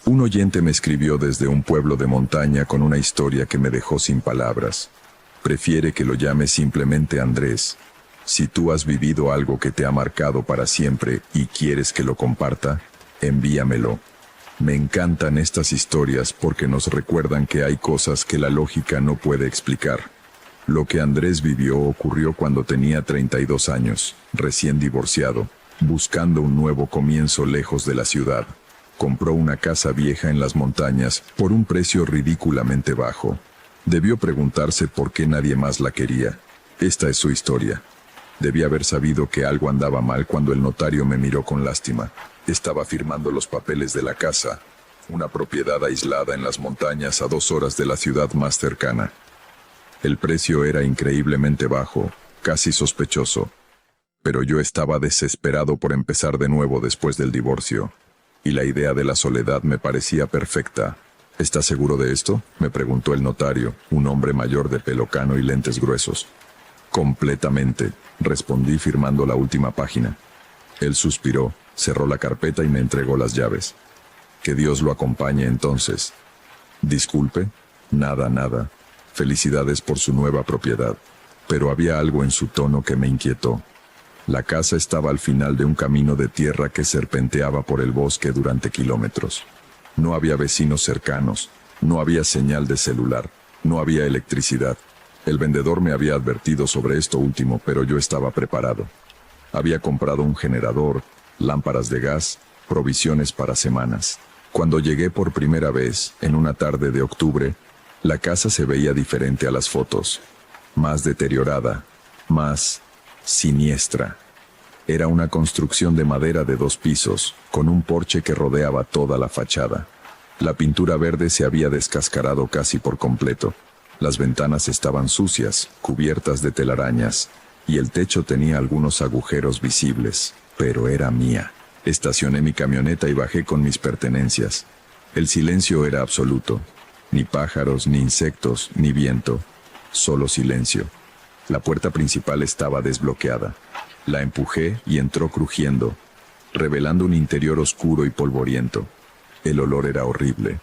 Un oyente me escribió desde un pueblo de montaña con una historia que me dejó sin palabras. Prefiere que lo llame simplemente Andrés. Si tú has vivido algo que te ha marcado para siempre y quieres que lo comparta, envíamelo. Me encantan estas historias porque nos recuerdan que hay cosas que la lógica no puede explicar. Lo que Andrés vivió ocurrió cuando tenía 32 años, recién divorciado, buscando un nuevo comienzo lejos de la ciudad. Compró una casa vieja en las montañas por un precio ridículamente bajo. Debió preguntarse por qué nadie más la quería. Esta es su historia. Debía haber sabido que algo andaba mal cuando el notario me miró con lástima. Estaba firmando los papeles de la casa, una propiedad aislada en las montañas a 2 horas de la ciudad más cercana. El precio era increíblemente bajo, casi sospechoso. Pero yo estaba desesperado por empezar de nuevo después del divorcio. Y la idea de la soledad me parecía perfecta. ¿Estás seguro de esto?, me preguntó el notario, un hombre mayor de pelo cano y lentes gruesos. Completamente, respondí firmando la última página. Él suspiró, cerró la carpeta y me entregó las llaves. Que Dios lo acompañe entonces. Disculpe, nada. Felicidades por su nueva propiedad. Pero había algo en su tono que me inquietó. La casa estaba al final de un camino de tierra que serpenteaba por el bosque durante kilómetros. No había vecinos cercanos, no había señal de celular, no había electricidad. El vendedor me había advertido sobre esto último, pero yo estaba preparado. Había comprado un generador, lámparas de gas, provisiones para semanas. Cuando llegué por primera vez, en una tarde de octubre, la casa se veía diferente a las fotos. Más deteriorada, más siniestra. Era una construcción de madera de 2 pisos, con un porche que rodeaba toda la fachada. La pintura verde se había descascarado casi por completo. Las ventanas estaban sucias, cubiertas de telarañas, y el techo tenía algunos agujeros visibles, pero era mía. Estacioné mi camioneta y bajé con mis pertenencias. El silencio era absoluto. Ni pájaros, ni insectos, ni viento. Solo silencio. La puerta principal estaba desbloqueada. La empujé y entró crujiendo, revelando un interior oscuro y polvoriento. El olor era horrible.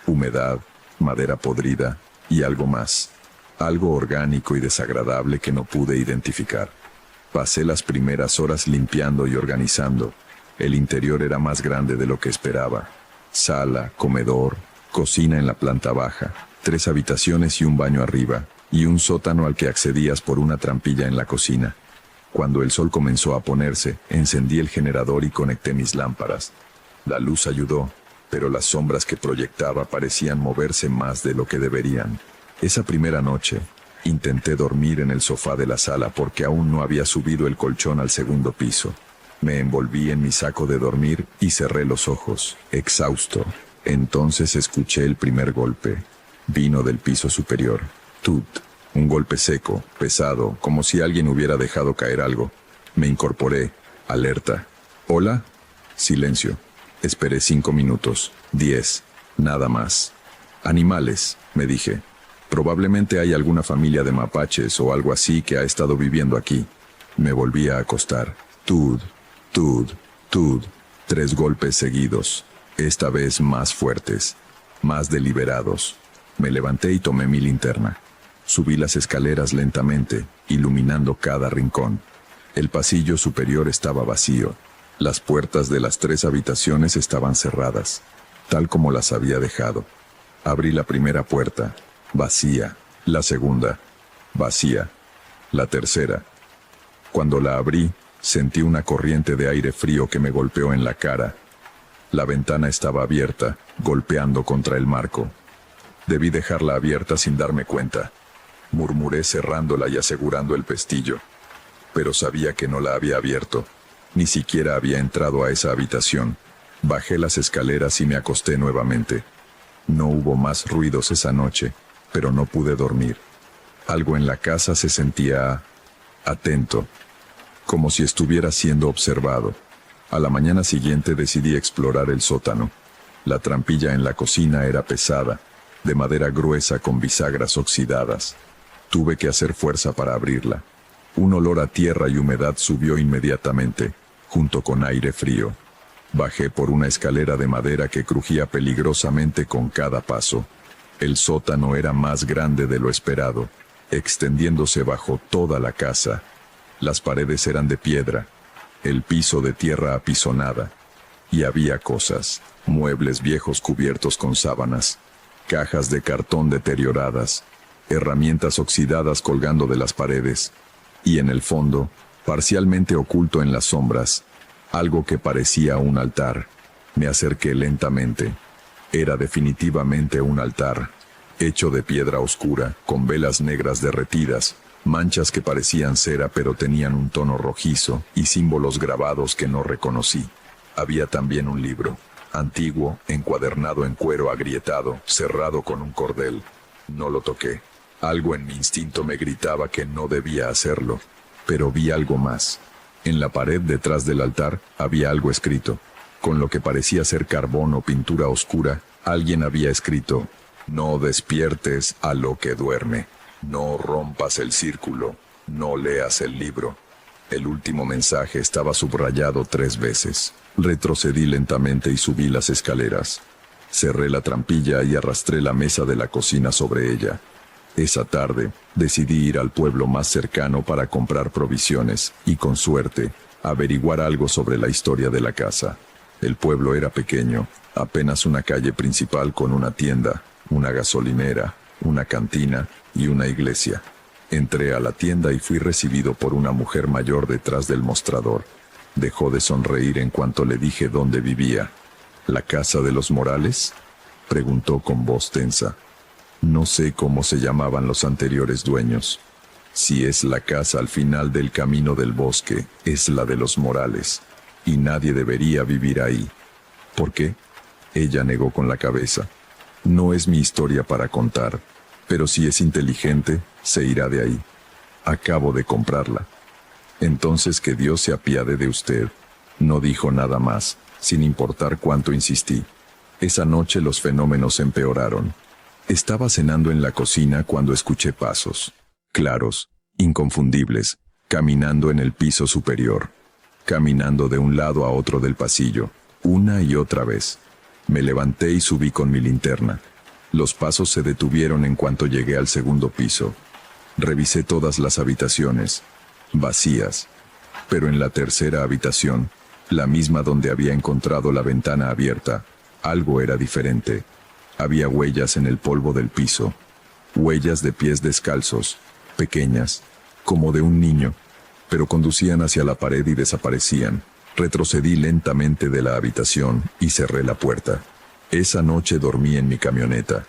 Humedad, madera podrida y algo más. Algo orgánico y desagradable que no pude identificar. Pasé las primeras horas limpiando y organizando. El interior era más grande de lo que esperaba. Sala, comedor, cocina en la planta baja, 3 habitaciones y un baño arriba, y un sótano al que accedías por una trampilla en la cocina. Cuando el sol comenzó a ponerse, encendí el generador y conecté mis lámparas. La luz ayudó, pero las sombras que proyectaba parecían moverse más de lo que deberían. Esa primera noche, intenté dormir en el sofá de la sala porque aún no había subido el colchón al 2.º piso. Me envolví en mi saco de dormir y cerré los ojos, exhausto. Entonces escuché el primer golpe. Vino del piso superior. Tut. Un golpe seco, pesado, como si alguien hubiera dejado caer algo. Me incorporé, alerta. ¿Hola? Silencio. Esperé 5 minutos, 10, nada más. Animales, me dije. Probablemente hay alguna familia de mapaches o algo así que ha estado viviendo aquí. Me volví a acostar. Tud, 3 golpes seguidos, esta vez más fuertes, más deliberados. Me levanté y tomé mi linterna. Subí las escaleras lentamente, iluminando cada rincón. El pasillo superior estaba vacío. Las puertas de las 3 habitaciones estaban cerradas, tal como las había dejado. Abrí la primera puerta, vacía. La segunda, vacía. La tercera. Cuando la abrí, sentí una corriente de aire frío que me golpeó en la cara. La ventana estaba abierta, golpeando contra el marco. Debí dejarla abierta sin darme cuenta. Murmuré cerrándola y asegurando el pestillo. Pero sabía que no la había abierto. Ni siquiera había entrado a esa habitación. Bajé las escaleras y me acosté nuevamente. No hubo más ruidos esa noche, pero no pude dormir. Algo en la casa se sentía atento, como si estuviera siendo observado. A la mañana siguiente decidí explorar el sótano. La trampilla en la cocina era pesada, de madera gruesa con bisagras oxidadas. Tuve que hacer fuerza para abrirla. Un olor a tierra y humedad subió inmediatamente, junto con aire frío. Bajé por una escalera de madera que crujía peligrosamente con cada paso. El sótano era más grande de lo esperado, extendiéndose bajo toda la casa. Las paredes eran de piedra, el piso de tierra apisonada, y había cosas, muebles viejos cubiertos con sábanas, cajas de cartón deterioradas, herramientas oxidadas colgando de las paredes, y en el fondo, parcialmente oculto en las sombras, algo que parecía un altar. Me acerqué lentamente. Era definitivamente un altar, hecho de piedra oscura, con velas negras derretidas, manchas que parecían cera pero tenían un tono rojizo, y símbolos grabados que no reconocí. Había también un libro, antiguo, encuadernado en cuero agrietado, cerrado con un cordel. No lo toqué. Algo en mi instinto me gritaba que no debía hacerlo, pero vi algo más. En la pared detrás del altar había algo escrito. Con lo que parecía ser carbón o pintura oscura, alguien había escrito: no despiertes a lo que duerme, no rompas el círculo, no leas el libro. El último mensaje estaba subrayado 3 veces. Retrocedí lentamente y subí las escaleras. Cerré la trampilla y arrastré la mesa de la cocina sobre ella. Esa tarde, decidí ir al pueblo más cercano para comprar provisiones y, con suerte, averiguar algo sobre la historia de la casa. El pueblo era pequeño, apenas una calle principal con una tienda, una gasolinera, una cantina y una iglesia. Entré a la tienda y fui recibido por una mujer mayor detrás del mostrador. Dejó de sonreír en cuanto le dije dónde vivía. ¿La casa de los Morales?, preguntó con voz tensa. No sé cómo se llamaban los anteriores dueños. Si es la casa al final del camino del bosque, es la de los Morales, y nadie debería vivir ahí. ¿Por qué? Ella negó con la cabeza. No es mi historia para contar, pero si es inteligente, se irá de ahí. Acabo de comprarla. Entonces que Dios se apiade de usted. No dijo nada más, sin importar cuánto insistí. Esa noche los fenómenos empeoraron. Estaba cenando en la cocina cuando escuché pasos, claros, inconfundibles, caminando en el piso superior, caminando de un lado a otro del pasillo, una y otra vez. Me levanté y subí con mi linterna. Los pasos se detuvieron en cuanto llegué al segundo piso. Revisé todas las habitaciones, vacías, pero en la tercera habitación, la misma donde había encontrado la ventana abierta, algo era diferente. Había huellas en el polvo del piso, huellas de pies descalzos, pequeñas, como de un niño, pero conducían hacia la pared y desaparecían. Retrocedí lentamente de la habitación y cerré la puerta. Esa noche dormí en mi camioneta.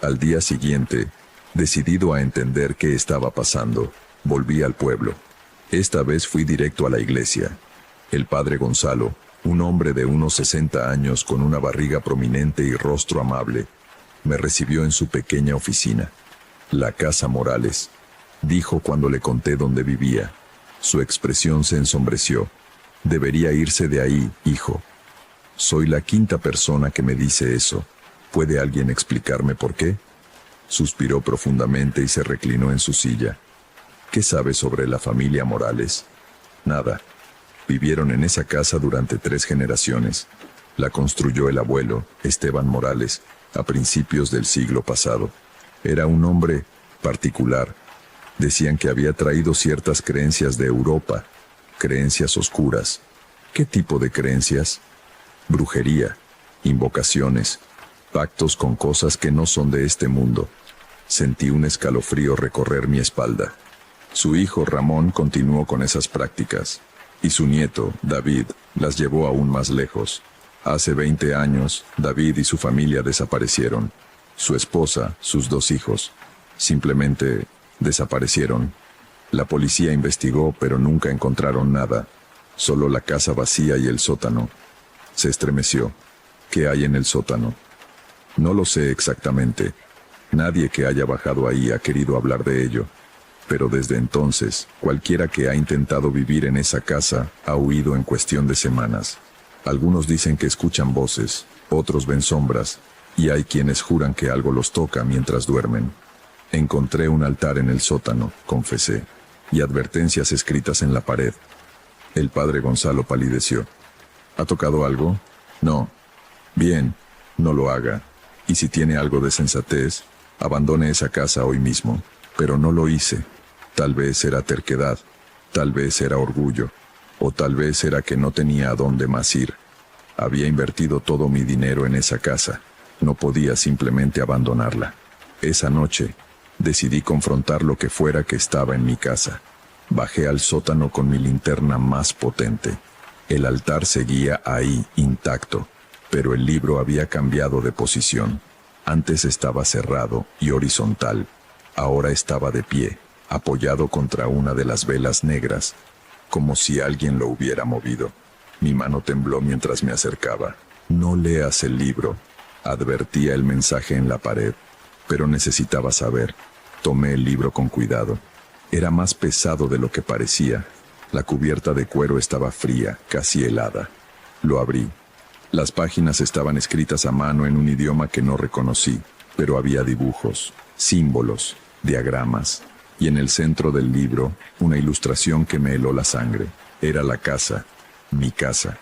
Al día siguiente, decidido a entender qué estaba pasando, volví al pueblo. Esta vez fui directo a la iglesia. El padre Gonzalo, un hombre de unos 60 años con una barriga prominente y rostro amable, me recibió en su pequeña oficina. La casa Morales, dijo cuando le conté dónde vivía. Su expresión se ensombreció. Debería irse de ahí, hijo. Soy la 5ª persona que me dice eso. ¿Puede alguien explicarme por qué? Suspiró profundamente y se reclinó en su silla. ¿Qué sabe sobre la familia Morales? Nada. Vivieron en esa casa durante 3 generaciones. La construyó el abuelo, Esteban Morales, a principios del siglo pasado. Era un hombre particular. Decían que había traído ciertas creencias de Europa, creencias oscuras. ¿Qué tipo de creencias? Brujería, invocaciones, pactos con cosas que no son de este mundo. Sentí un escalofrío recorrer mi espalda. Su hijo Ramón continuó con esas prácticas. Y su nieto, David, las llevó aún más lejos. Hace 20 años, David y su familia desaparecieron. Su esposa, sus 2 hijos, simplemente desaparecieron. La policía investigó, pero nunca encontraron nada. Solo la casa vacía y el sótano. Se estremeció. ¿Qué hay en el sótano? No lo sé exactamente. Nadie que haya bajado ahí ha querido hablar de ello. Pero desde entonces, cualquiera que ha intentado vivir en esa casa ha huido en cuestión de semanas. Algunos dicen que escuchan voces, otros ven sombras, y hay quienes juran que algo los toca mientras duermen. Encontré un altar en el sótano, confesé, y advertencias escritas en la pared. El padre Gonzalo palideció. ¿Ha tocado algo? No. Bien, no lo haga. Y si tiene algo de sensatez, abandone esa casa hoy mismo. Pero no lo hice. Tal vez era terquedad, tal vez era orgullo, o tal vez era que no tenía a dónde más ir. Había invertido todo mi dinero en esa casa. No podía simplemente abandonarla. Esa noche, decidí confrontar lo que fuera que estaba en mi casa. Bajé al sótano con mi linterna más potente. El altar seguía ahí, intacto, pero el libro había cambiado de posición. Antes estaba cerrado y horizontal. Ahora estaba de pie, apoyado contra una de las velas negras, como si alguien lo hubiera movido. Mi mano tembló mientras me acercaba. No leas el libro. Advertía el mensaje en la pared, pero necesitaba saber. Tomé el libro con cuidado. Era más pesado de lo que parecía. La cubierta de cuero estaba fría, casi helada. Lo abrí. Las páginas estaban escritas a mano en un idioma que no reconocí, pero había dibujos, símbolos, diagramas, y en el centro del libro, una ilustración que me heló la sangre. Era la casa, mi casa.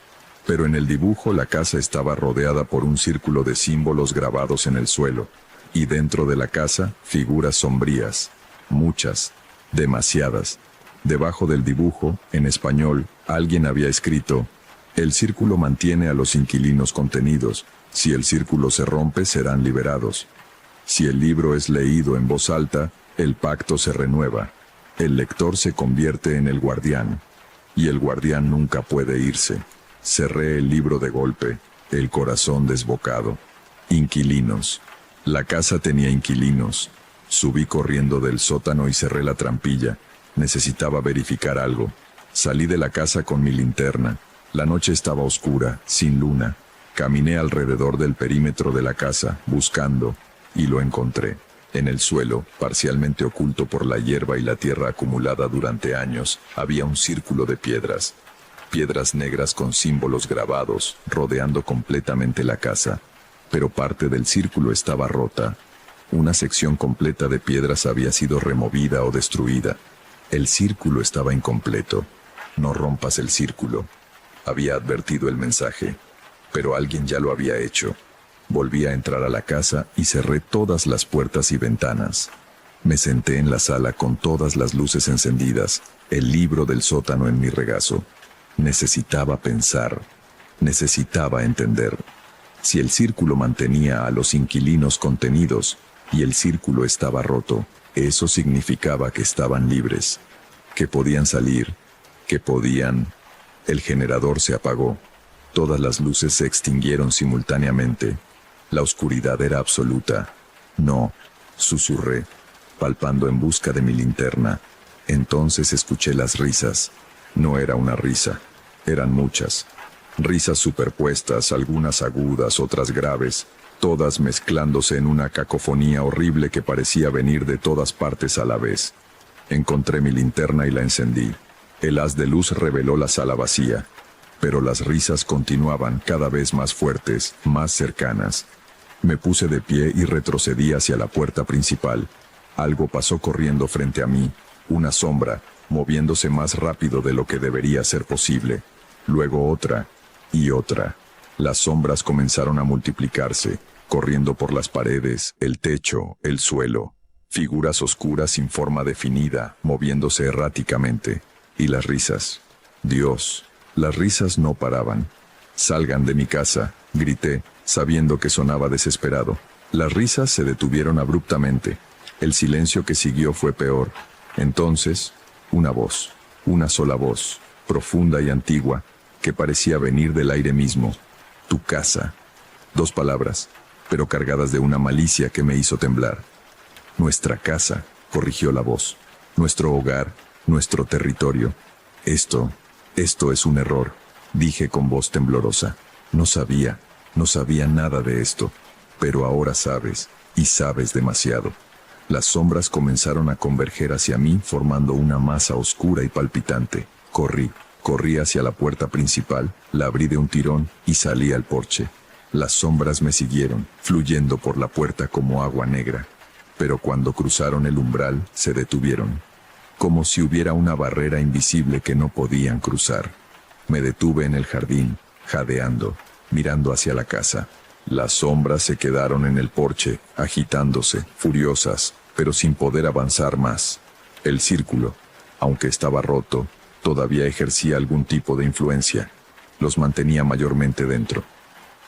Pero en el dibujo la casa estaba rodeada por un círculo de símbolos grabados en el suelo, y dentro de la casa, figuras sombrías, muchas, demasiadas. Debajo del dibujo, en español, alguien había escrito: el círculo mantiene a los inquilinos contenidos. Si el círculo se rompe, serán liberados. Si el libro es leído en voz alta, el pacto se renueva. El lector se convierte en el guardián. Y el guardián nunca puede irse. Cerré el libro de golpe, el corazón desbocado. Inquilinos. La casa tenía inquilinos. Subí corriendo del sótano y cerré la trampilla. Necesitaba verificar algo. Salí de la casa con mi linterna. La noche estaba oscura, sin luna. Caminé alrededor del perímetro de la casa, buscando, y lo encontré. En el suelo, parcialmente oculto por la hierba y la tierra acumulada durante años, había un círculo de piedras. Piedras negras con símbolos grabados, rodeando completamente la casa. Pero parte del círculo estaba rota. Una sección completa de piedras había sido removida o destruida. El círculo estaba incompleto. No rompas el círculo. Había advertido el mensaje, pero alguien ya lo había hecho. Volví a entrar a la casa y cerré todas las puertas y ventanas. Me senté en la sala con todas las luces encendidas, el libro del sótano en mi regazo. Necesitaba pensar. Necesitaba entender. Si el círculo mantenía a los inquilinos contenidos y el círculo estaba roto, eso significaba que estaban libres, que podían salir, que podían... El generador se apagó. Todas las luces se extinguieron simultáneamente. La oscuridad era absoluta. No, susurré, palpando en busca de mi linterna. Entonces escuché las risas. No era una risa, eran muchas. Risas superpuestas, algunas agudas, otras graves, todas mezclándose en una cacofonía horrible que parecía venir de todas partes a la vez. Encontré mi linterna y la encendí. El haz de luz reveló la sala vacía, pero las risas continuaban cada vez más fuertes, más cercanas. Me puse de pie y retrocedí hacia la puerta principal. Algo pasó corriendo frente a mí, una sombra, moviéndose más rápido de lo que debería ser posible. Luego otra, y otra. Las sombras comenzaron a multiplicarse, corriendo por las paredes, el techo, el suelo. Figuras oscuras sin forma definida, moviéndose erráticamente. Y las risas. Dios, las risas no paraban. «Salgan de mi casa», grité, sabiendo que sonaba desesperado. Las risas se detuvieron abruptamente. El silencio que siguió fue peor. Entonces, una voz, una sola voz, profunda y antigua, que parecía venir del aire mismo. «Tu casa». 2 palabras, pero cargadas de una malicia que me hizo temblar. «Nuestra casa», corrigió la voz. «Nuestro hogar, nuestro territorio. Esto es un error», dije con voz temblorosa. No sabía nada de esto, pero ahora sabes, y sabes demasiado. Las sombras comenzaron a converger hacia mí formando una masa oscura y palpitante. Corrí hacia la puerta principal, la abrí de un tirón y salí al porche. Las sombras me siguieron, fluyendo por la puerta como agua negra. Pero cuando cruzaron el umbral, se detuvieron. Como si hubiera una barrera invisible que no podían cruzar. Me detuve en el jardín, jadeando, mirando hacia la casa. Las sombras se quedaron en el porche, agitándose, furiosas, pero sin poder avanzar más. El círculo, aunque estaba roto, todavía ejercía algún tipo de influencia. Los mantenía mayormente dentro.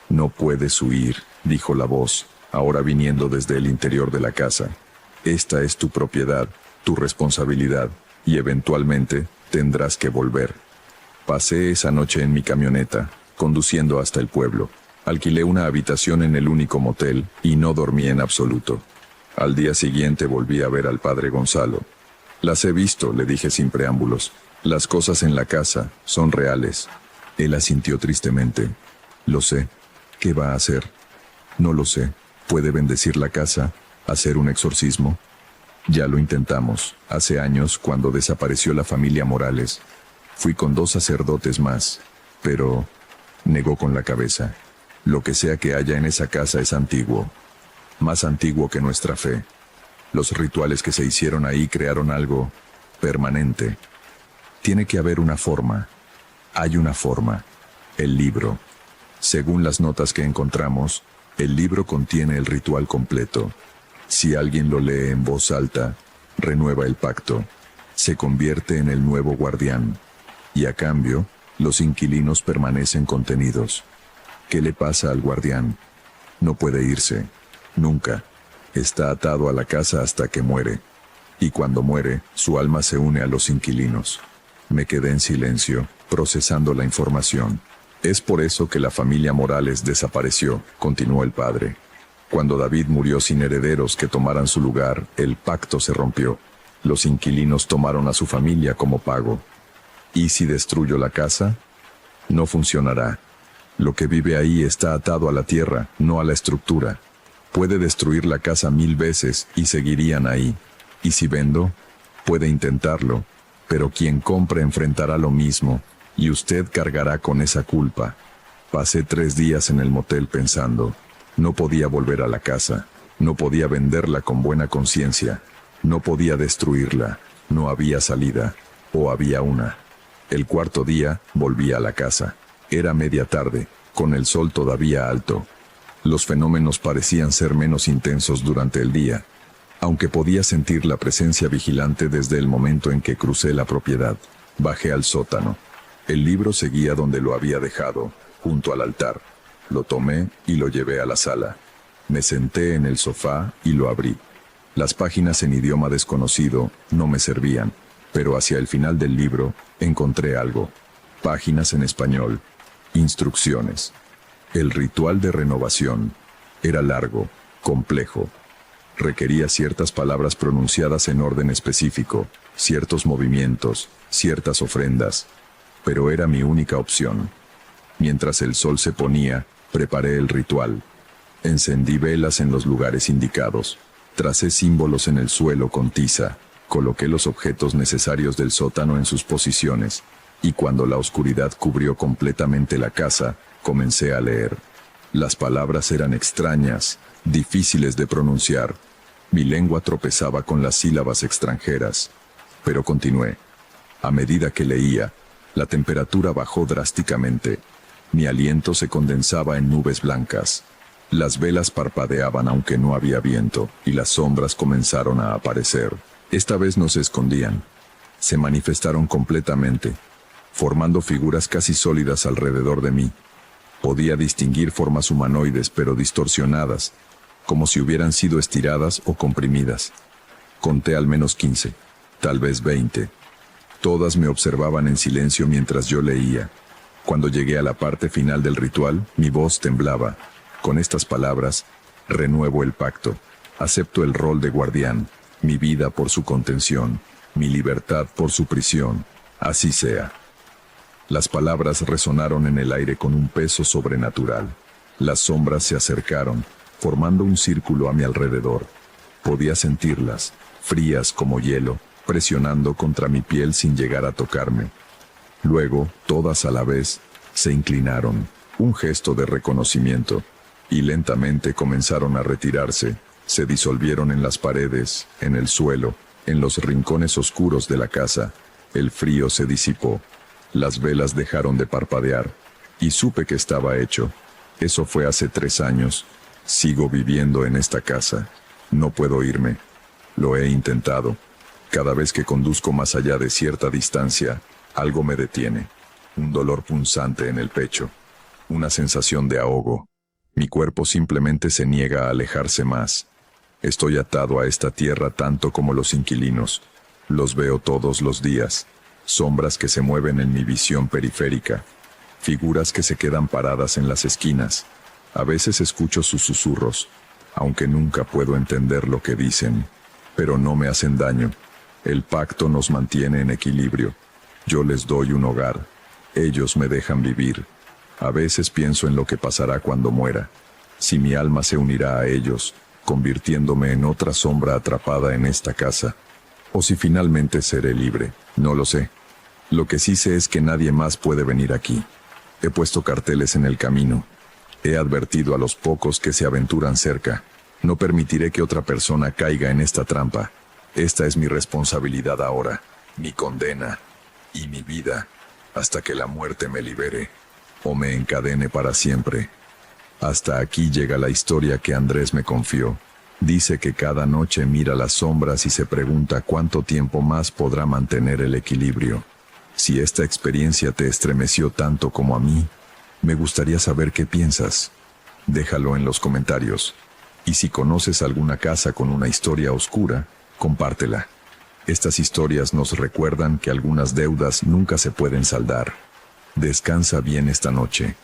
«No puedes huir», dijo la voz, ahora viniendo desde el interior de la casa. «Esta es tu propiedad, tu responsabilidad, y eventualmente tendrás que volver». Pasé esa noche en mi camioneta, conduciendo hasta el pueblo. Alquilé una habitación en el único motel, y no dormí en absoluto. Al día siguiente volví a ver al padre Gonzalo. «Las he visto», le dije sin preámbulos. «Las cosas en la casa son reales». Él asintió tristemente. «Lo sé. ¿Qué va a hacer?» «No lo sé. ¿Puede bendecir la casa? ¿Hacer un exorcismo?» «Ya lo intentamos, hace años, cuando desapareció la familia Morales. Fui con 2 sacerdotes más, pero...» negó con la cabeza. «Lo que sea que haya en esa casa es antiguo. Más antiguo que nuestra fe. Los rituales que se hicieron ahí crearon algo permanente. Tiene que haber una forma. Hay una forma. El libro. Según las notas que encontramos, el libro contiene el ritual completo. Si alguien lo lee en voz alta, renueva el pacto. Se convierte en el nuevo guardián. Y a cambio, los inquilinos permanecen contenidos. ¿Qué le pasa al guardián? No puede irse. Nunca. Está atado a la casa hasta que muere. Y cuando muere, su alma se une a los inquilinos». Me quedé en silencio, procesando la información. «Es por eso que la familia Morales desapareció», continuó el padre. «Cuando David murió sin herederos que tomaran su lugar, el pacto se rompió. Los inquilinos tomaron a su familia como pago. ¿Y si destruyo la casa? No funcionará. Lo que vive ahí está atado a la tierra, no a la estructura. Puede destruir la casa 1000 veces y seguirían ahí. Y si vendo, puede intentarlo, pero quien compre enfrentará lo mismo, y usted cargará con esa culpa». Pasé 3 días en el motel pensando. No podía volver a la casa, no podía venderla con buena conciencia, no podía destruirla, no había salida, o había una. El 4.º día, volví a la casa. Era media tarde, con el sol todavía alto. Los fenómenos parecían ser menos intensos durante el día, aunque podía sentir la presencia vigilante desde el momento en que crucé la propiedad. Bajé al sótano. El libro seguía donde lo había dejado, junto al altar. Lo tomé y lo llevé a la sala. Me senté en el sofá y lo abrí. Las páginas en idioma desconocido no me servían, pero hacia el final del libro encontré algo. Páginas en español. Instrucciones. El ritual de renovación era largo, complejo. Requería ciertas palabras pronunciadas en orden específico, ciertos movimientos, ciertas ofrendas, pero era mi única opción. Mientras el sol se ponía, preparé el ritual. Encendí velas en los lugares indicados, tracé símbolos en el suelo con tiza, coloqué los objetos necesarios del sótano en sus posiciones, y cuando la oscuridad cubrió completamente la casa, comencé a leer. Las palabras eran extrañas, difíciles de pronunciar. Mi lengua tropezaba con las sílabas extranjeras, pero continué. A medida que leía, la temperatura bajó drásticamente. Mi aliento se condensaba en nubes blancas. Las velas parpadeaban aunque no había viento, y las sombras comenzaron a aparecer. Esta vez no se escondían. Se manifestaron completamente, formando figuras casi sólidas alrededor de mí. Podía distinguir formas humanoides pero distorsionadas, como si hubieran sido estiradas o comprimidas. Conté al menos 15, tal vez 20. Todas me observaban en silencio mientras yo leía. Cuando llegué a la parte final del ritual, mi voz temblaba. Con estas palabras, renuevo el pacto. Acepto el rol de guardián, mi vida por su contención, mi libertad por su prisión. Así sea. Las palabras resonaron en el aire con un peso sobrenatural. Las sombras se acercaron, formando un círculo a mi alrededor. Podía sentirlas, frías como hielo, presionando contra mi piel sin llegar a tocarme. Luego, todas a la vez, se inclinaron, un gesto de reconocimiento, y lentamente comenzaron a retirarse. Se disolvieron en las paredes, en el suelo, en los rincones oscuros de la casa. El frío se disipó. Las velas dejaron de parpadear. y supe que estaba hecho. Eso fue hace 3 años. Sigo viviendo en esta casa. No puedo irme. Lo he intentado. Cada vez que conduzco más allá de cierta distancia, algo me detiene. Un dolor punzante en el pecho. Una sensación de ahogo. Mi cuerpo simplemente se niega a alejarse más. Estoy atado a esta tierra tanto como los inquilinos. Los veo todos los días. Sombras que se mueven en mi visión periférica. Figuras que se quedan paradas en las esquinas. A veces escucho sus susurros, aunque nunca puedo entender lo que dicen. Pero no me hacen daño. El pacto nos mantiene en equilibrio. Yo les doy un hogar. Ellos me dejan vivir. A veces pienso en lo que pasará cuando muera. Si mi alma se unirá a ellos, convirtiéndome en otra sombra atrapada en esta casa. O si finalmente seré libre, no lo sé. Lo que sí sé es que nadie más puede venir aquí. He puesto carteles en el camino. He advertido a los pocos que se aventuran cerca. No permitiré que otra persona caiga en esta trampa. Esta es mi responsabilidad ahora, mi condena y mi vida, hasta que la muerte me libere o me encadene para siempre. Hasta aquí llega la historia que Andrés me confió. Dice que cada noche mira las sombras y se pregunta cuánto tiempo más podrá mantener el equilibrio. Si esta experiencia te estremeció tanto como a mí, me gustaría saber qué piensas. Déjalo en los comentarios. Y si conoces alguna casa con una historia oscura, compártela. Estas historias nos recuerdan que algunas deudas nunca se pueden saldar. Descansa bien esta noche.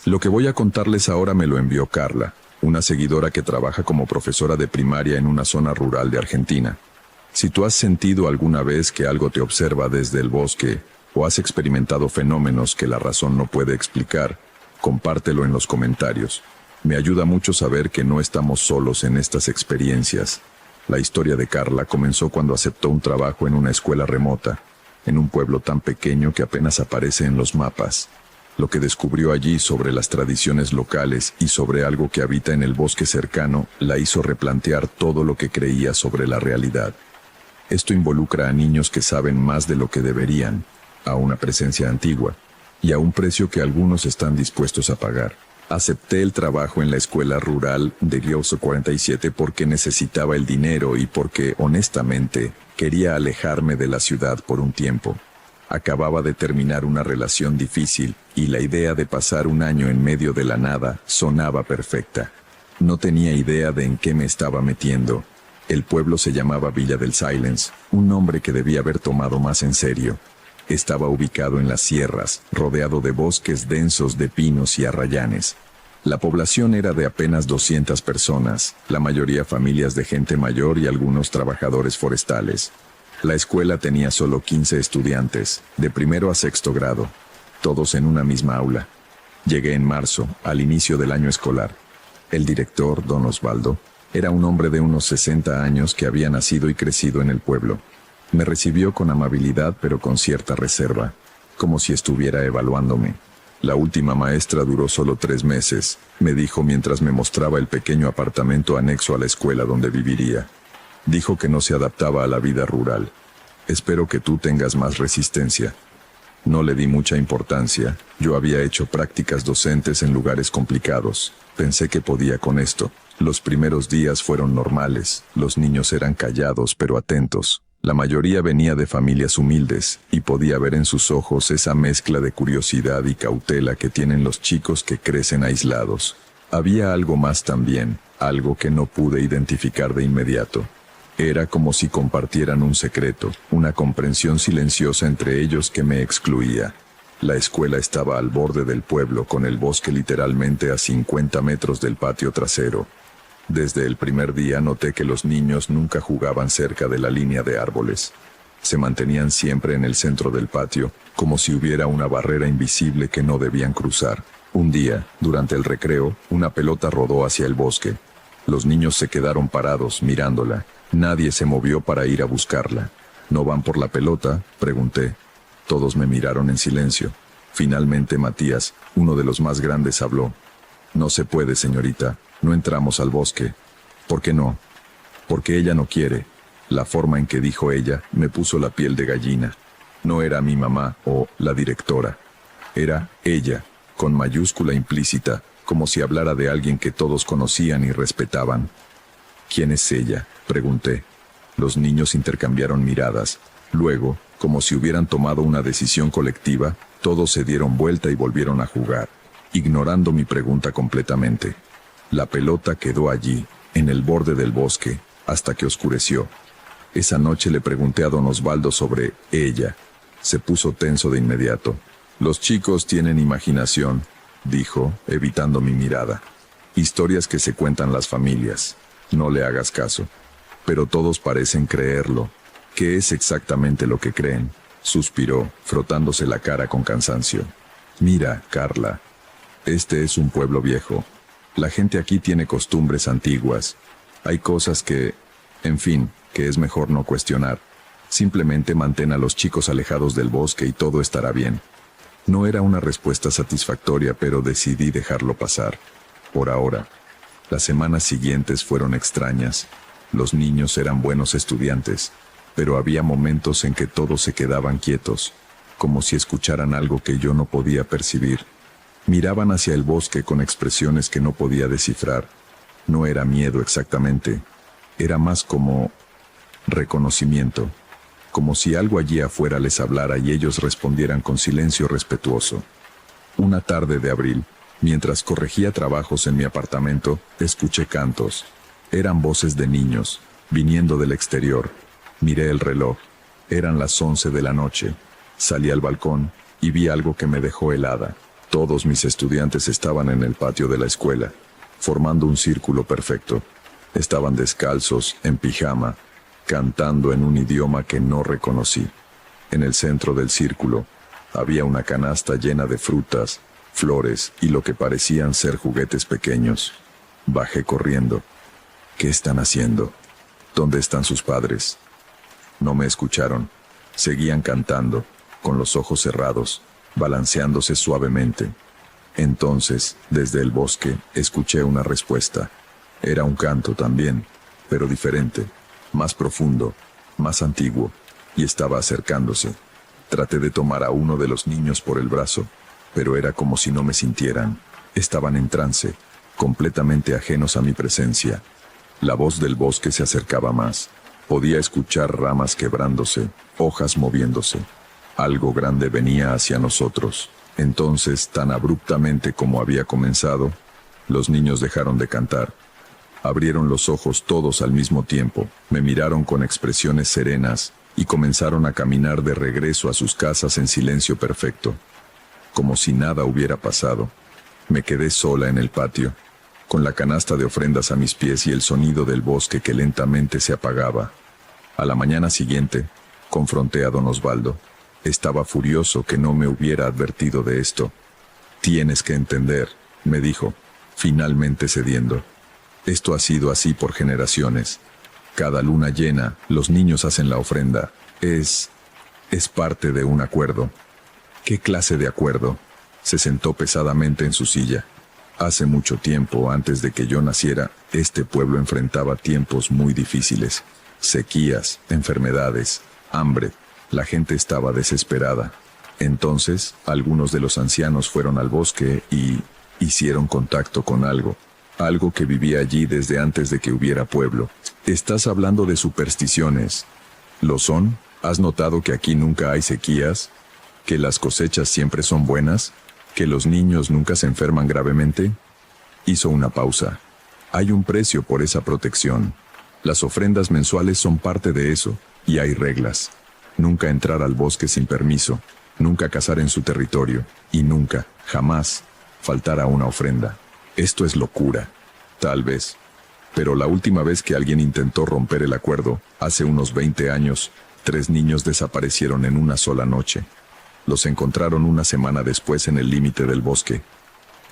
Lo que voy a contarles ahora me lo envió Carla, una seguidora que trabaja como profesora de primaria en una zona rural de Argentina. Si tú has sentido alguna vez que algo te observa desde el bosque, o has experimentado fenómenos que la razón no puede explicar, compártelo en los comentarios. Me ayuda mucho saber que no estamos solos en estas experiencias. La historia de Carla comenzó cuando aceptó un trabajo en una escuela remota, en un pueblo tan pequeño que apenas aparece en los mapas. Lo que descubrió allí sobre las tradiciones locales y sobre algo que habita en el bosque cercano la hizo replantear todo lo que creía sobre la realidad. Esto involucra a niños que saben más de lo que deberían, a una presencia antigua, y a un precio que algunos están dispuestos a pagar. Acepté el trabajo en la escuela rural de Rioso 47 porque necesitaba el dinero y porque, honestamente, quería alejarme de la ciudad por un tiempo. Acababa de terminar una relación difícil y la idea de pasar un año en medio de la nada sonaba perfecta. No tenía idea de en qué me estaba metiendo. El pueblo se llamaba Villa del Silence, un nombre que debía haber tomado más en serio. Estaba ubicado en las sierras, rodeado de bosques densos de pinos y arrayanes. La población era de apenas 200 personas, la mayoría familias de gente mayor y algunos trabajadores forestales. La escuela tenía solo 15 estudiantes, de primero a sexto grado, todos en una misma aula. Llegué en marzo, al inicio del año escolar. El director, don Osvaldo, era un hombre de unos 60 años que había nacido y crecido en el pueblo. Me recibió con amabilidad pero con cierta reserva, como si estuviera evaluándome. La última maestra duró solo 3 meses, me dijo mientras me mostraba el pequeño apartamento anexo a la escuela donde viviría. Dijo que no se adaptaba a la vida rural. Espero que tú tengas más resistencia. No le di mucha importancia. Yo había hecho prácticas docentes en lugares complicados. Pensé que podía con esto. Los primeros días fueron normales. Los niños eran callados pero atentos. La mayoría venía de familias humildes, y podía ver en sus ojos esa mezcla de curiosidad y cautela que tienen los chicos que crecen aislados. Había algo más también, algo que no pude identificar de inmediato. Era como si compartieran un secreto, una comprensión silenciosa entre ellos que me excluía. La escuela estaba al borde del pueblo, con el bosque literalmente a 50 metros del patio trasero. Desde el primer día noté que los niños nunca jugaban cerca de la línea de árboles. Se mantenían siempre en el centro del patio, como si hubiera una barrera invisible que no debían cruzar. Un día, durante el recreo, una pelota rodó hacia el bosque. Los niños se quedaron parados, mirándola. Nadie se movió para ir a buscarla. ¿No van por la pelota?, pregunté. Todos me miraron en silencio. Finalmente Matías, uno de los más grandes, habló. No se puede, señorita, no entramos al bosque. ¿Por qué no? Porque ella no quiere. La forma en que dijo ella me puso la piel de gallina. No era mi mamá o la directora. Era ella, con mayúscula implícita, como si hablara de alguien que todos conocían y respetaban. ¿Quién es ella?, pregunté. Los niños intercambiaron miradas. Luego, como si hubieran tomado una decisión colectiva, todos se dieron vuelta y volvieron a jugar, ignorando mi pregunta completamente. La pelota quedó allí, en el borde del bosque, hasta que oscureció. Esa noche le pregunté a don Osvaldo sobre ella. Se puso tenso de inmediato. Los chicos tienen imaginación, dijo, evitando mi mirada. Historias que se cuentan las familias. No le hagas caso. Pero todos parecen creerlo. ¿Qué es exactamente lo que creen?, suspiró, frotándose la cara con cansancio. Mira, Carla. Este es un pueblo viejo. La gente aquí tiene costumbres antiguas. Hay cosas que, en fin, que es mejor no cuestionar. Simplemente mantén a los chicos alejados del bosque y todo estará bien. No era una respuesta satisfactoria, pero decidí dejarlo pasar. Por ahora. Las semanas siguientes fueron extrañas. Los niños eran buenos estudiantes, pero había momentos en que todos se quedaban quietos, como si escucharan algo que yo no podía percibir. Miraban hacia el bosque con expresiones que no podía descifrar. No era miedo exactamente, era más como reconocimiento, como si algo allí afuera les hablara y ellos respondieran con silencio respetuoso. Una tarde de abril, mientras corregía trabajos en mi apartamento, escuché cantos. Eran voces de niños, viniendo del exterior. Miré el reloj. Eran las 11 de la noche. Salí al balcón y vi algo que me dejó helada. Todos mis estudiantes estaban en el patio de la escuela, formando un círculo perfecto. Estaban descalzos, en pijama, cantando en un idioma que no reconocí. En el centro del círculo había una canasta llena de frutas, flores y lo que parecían ser juguetes pequeños. Bajé corriendo. ¿Qué están haciendo? ¿Dónde están sus padres? No me escucharon. Seguían cantando, con los ojos cerrados, balanceándose suavemente. Entonces, desde el bosque, escuché una respuesta. Era un canto también, pero diferente, más profundo, más antiguo, y estaba acercándose. Traté de tomar a uno de los niños por el brazo, pero era como si no me sintieran. Estaban en trance, completamente ajenos a mi presencia. La voz del bosque se acercaba más. Podía escuchar ramas quebrándose, hojas moviéndose. Algo grande venía hacia nosotros. Entonces, tan abruptamente como había comenzado, los niños dejaron de cantar. Abrieron los ojos todos al mismo tiempo, me miraron con expresiones serenas y comenzaron a caminar de regreso a sus casas en silencio perfecto, como si nada hubiera pasado. Me quedé sola en el patio, con la canasta de ofrendas a mis pies y el sonido del bosque que lentamente se apagaba. A la mañana siguiente, confronté a don Osvaldo. Estaba furioso que no me hubiera advertido de esto. «Tienes que entender», me dijo, finalmente cediendo. «Esto ha sido así por generaciones. Cada luna llena, los niños hacen la ofrenda. Es parte de un acuerdo». «¿Qué clase de acuerdo?». Se sentó pesadamente en su silla. Hace mucho tiempo, antes de que yo naciera, este pueblo enfrentaba tiempos muy difíciles. Sequías, enfermedades, hambre. La gente estaba desesperada. Entonces, algunos de los ancianos fueron al bosque y hicieron contacto con algo que vivía allí desde antes de que hubiera pueblo. «Estás hablando de supersticiones». «¿Lo son? ¿Has notado que aquí nunca hay sequías? ¿Que las cosechas siempre son buenas? ¿Que los niños nunca se enferman gravemente?». Hizo una pausa. «Hay un precio por esa protección. Las ofrendas mensuales son parte de eso, y hay reglas. Nunca entrar al bosque sin permiso, nunca cazar en su territorio, y nunca, jamás, faltar a una ofrenda. Esto es locura. Tal vez. Pero la última vez que alguien intentó romper el acuerdo, hace unos 20 años, 3 niños desaparecieron en una sola noche. Los encontraron una semana después en el límite del bosque.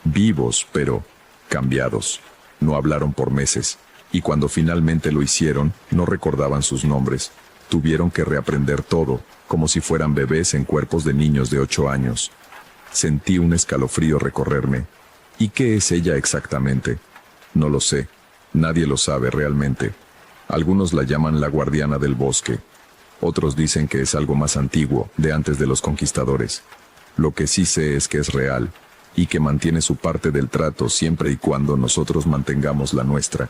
Vivos, pero cambiados. No hablaron por meses, y cuando finalmente lo hicieron, no recordaban sus nombres. Tuvieron que reaprender todo, como si fueran bebés en cuerpos de niños de 8 años. Sentí un escalofrío recorrerme. ¿Y qué es ella exactamente? No lo sé. Nadie lo sabe realmente. Algunos la llaman la guardiana del bosque. Otros dicen que es algo más antiguo, de antes de los conquistadores. Lo que sí sé es que es real, y que mantiene su parte del trato siempre y cuando nosotros mantengamos la nuestra.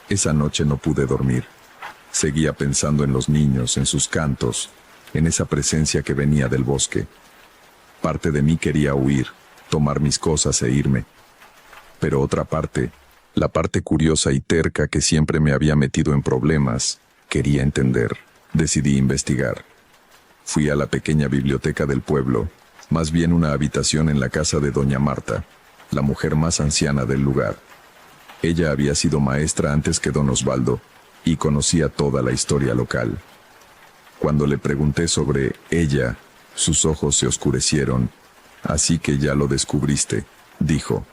Esa noche no pude dormir. Seguía pensando en los niños, en sus cantos, en esa presencia que venía del bosque. Parte de mí quería huir, tomar mis cosas e irme. Pero otra parte, la parte curiosa y terca que siempre me había metido en problemas, quería entender. Decidí investigar. Fui a la pequeña biblioteca del pueblo, más bien una habitación en la casa de doña Marta, la mujer más anciana del lugar. Ella había sido maestra antes que don Osvaldo, y conocía toda la historia local. Cuando le pregunté sobre ella, sus ojos se oscurecieron. Así que ya lo descubriste, dijo.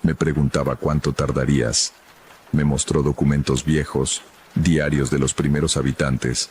Me preguntaba cuánto tardarías. Me mostró documentos viejos, diarios de los primeros habitantes.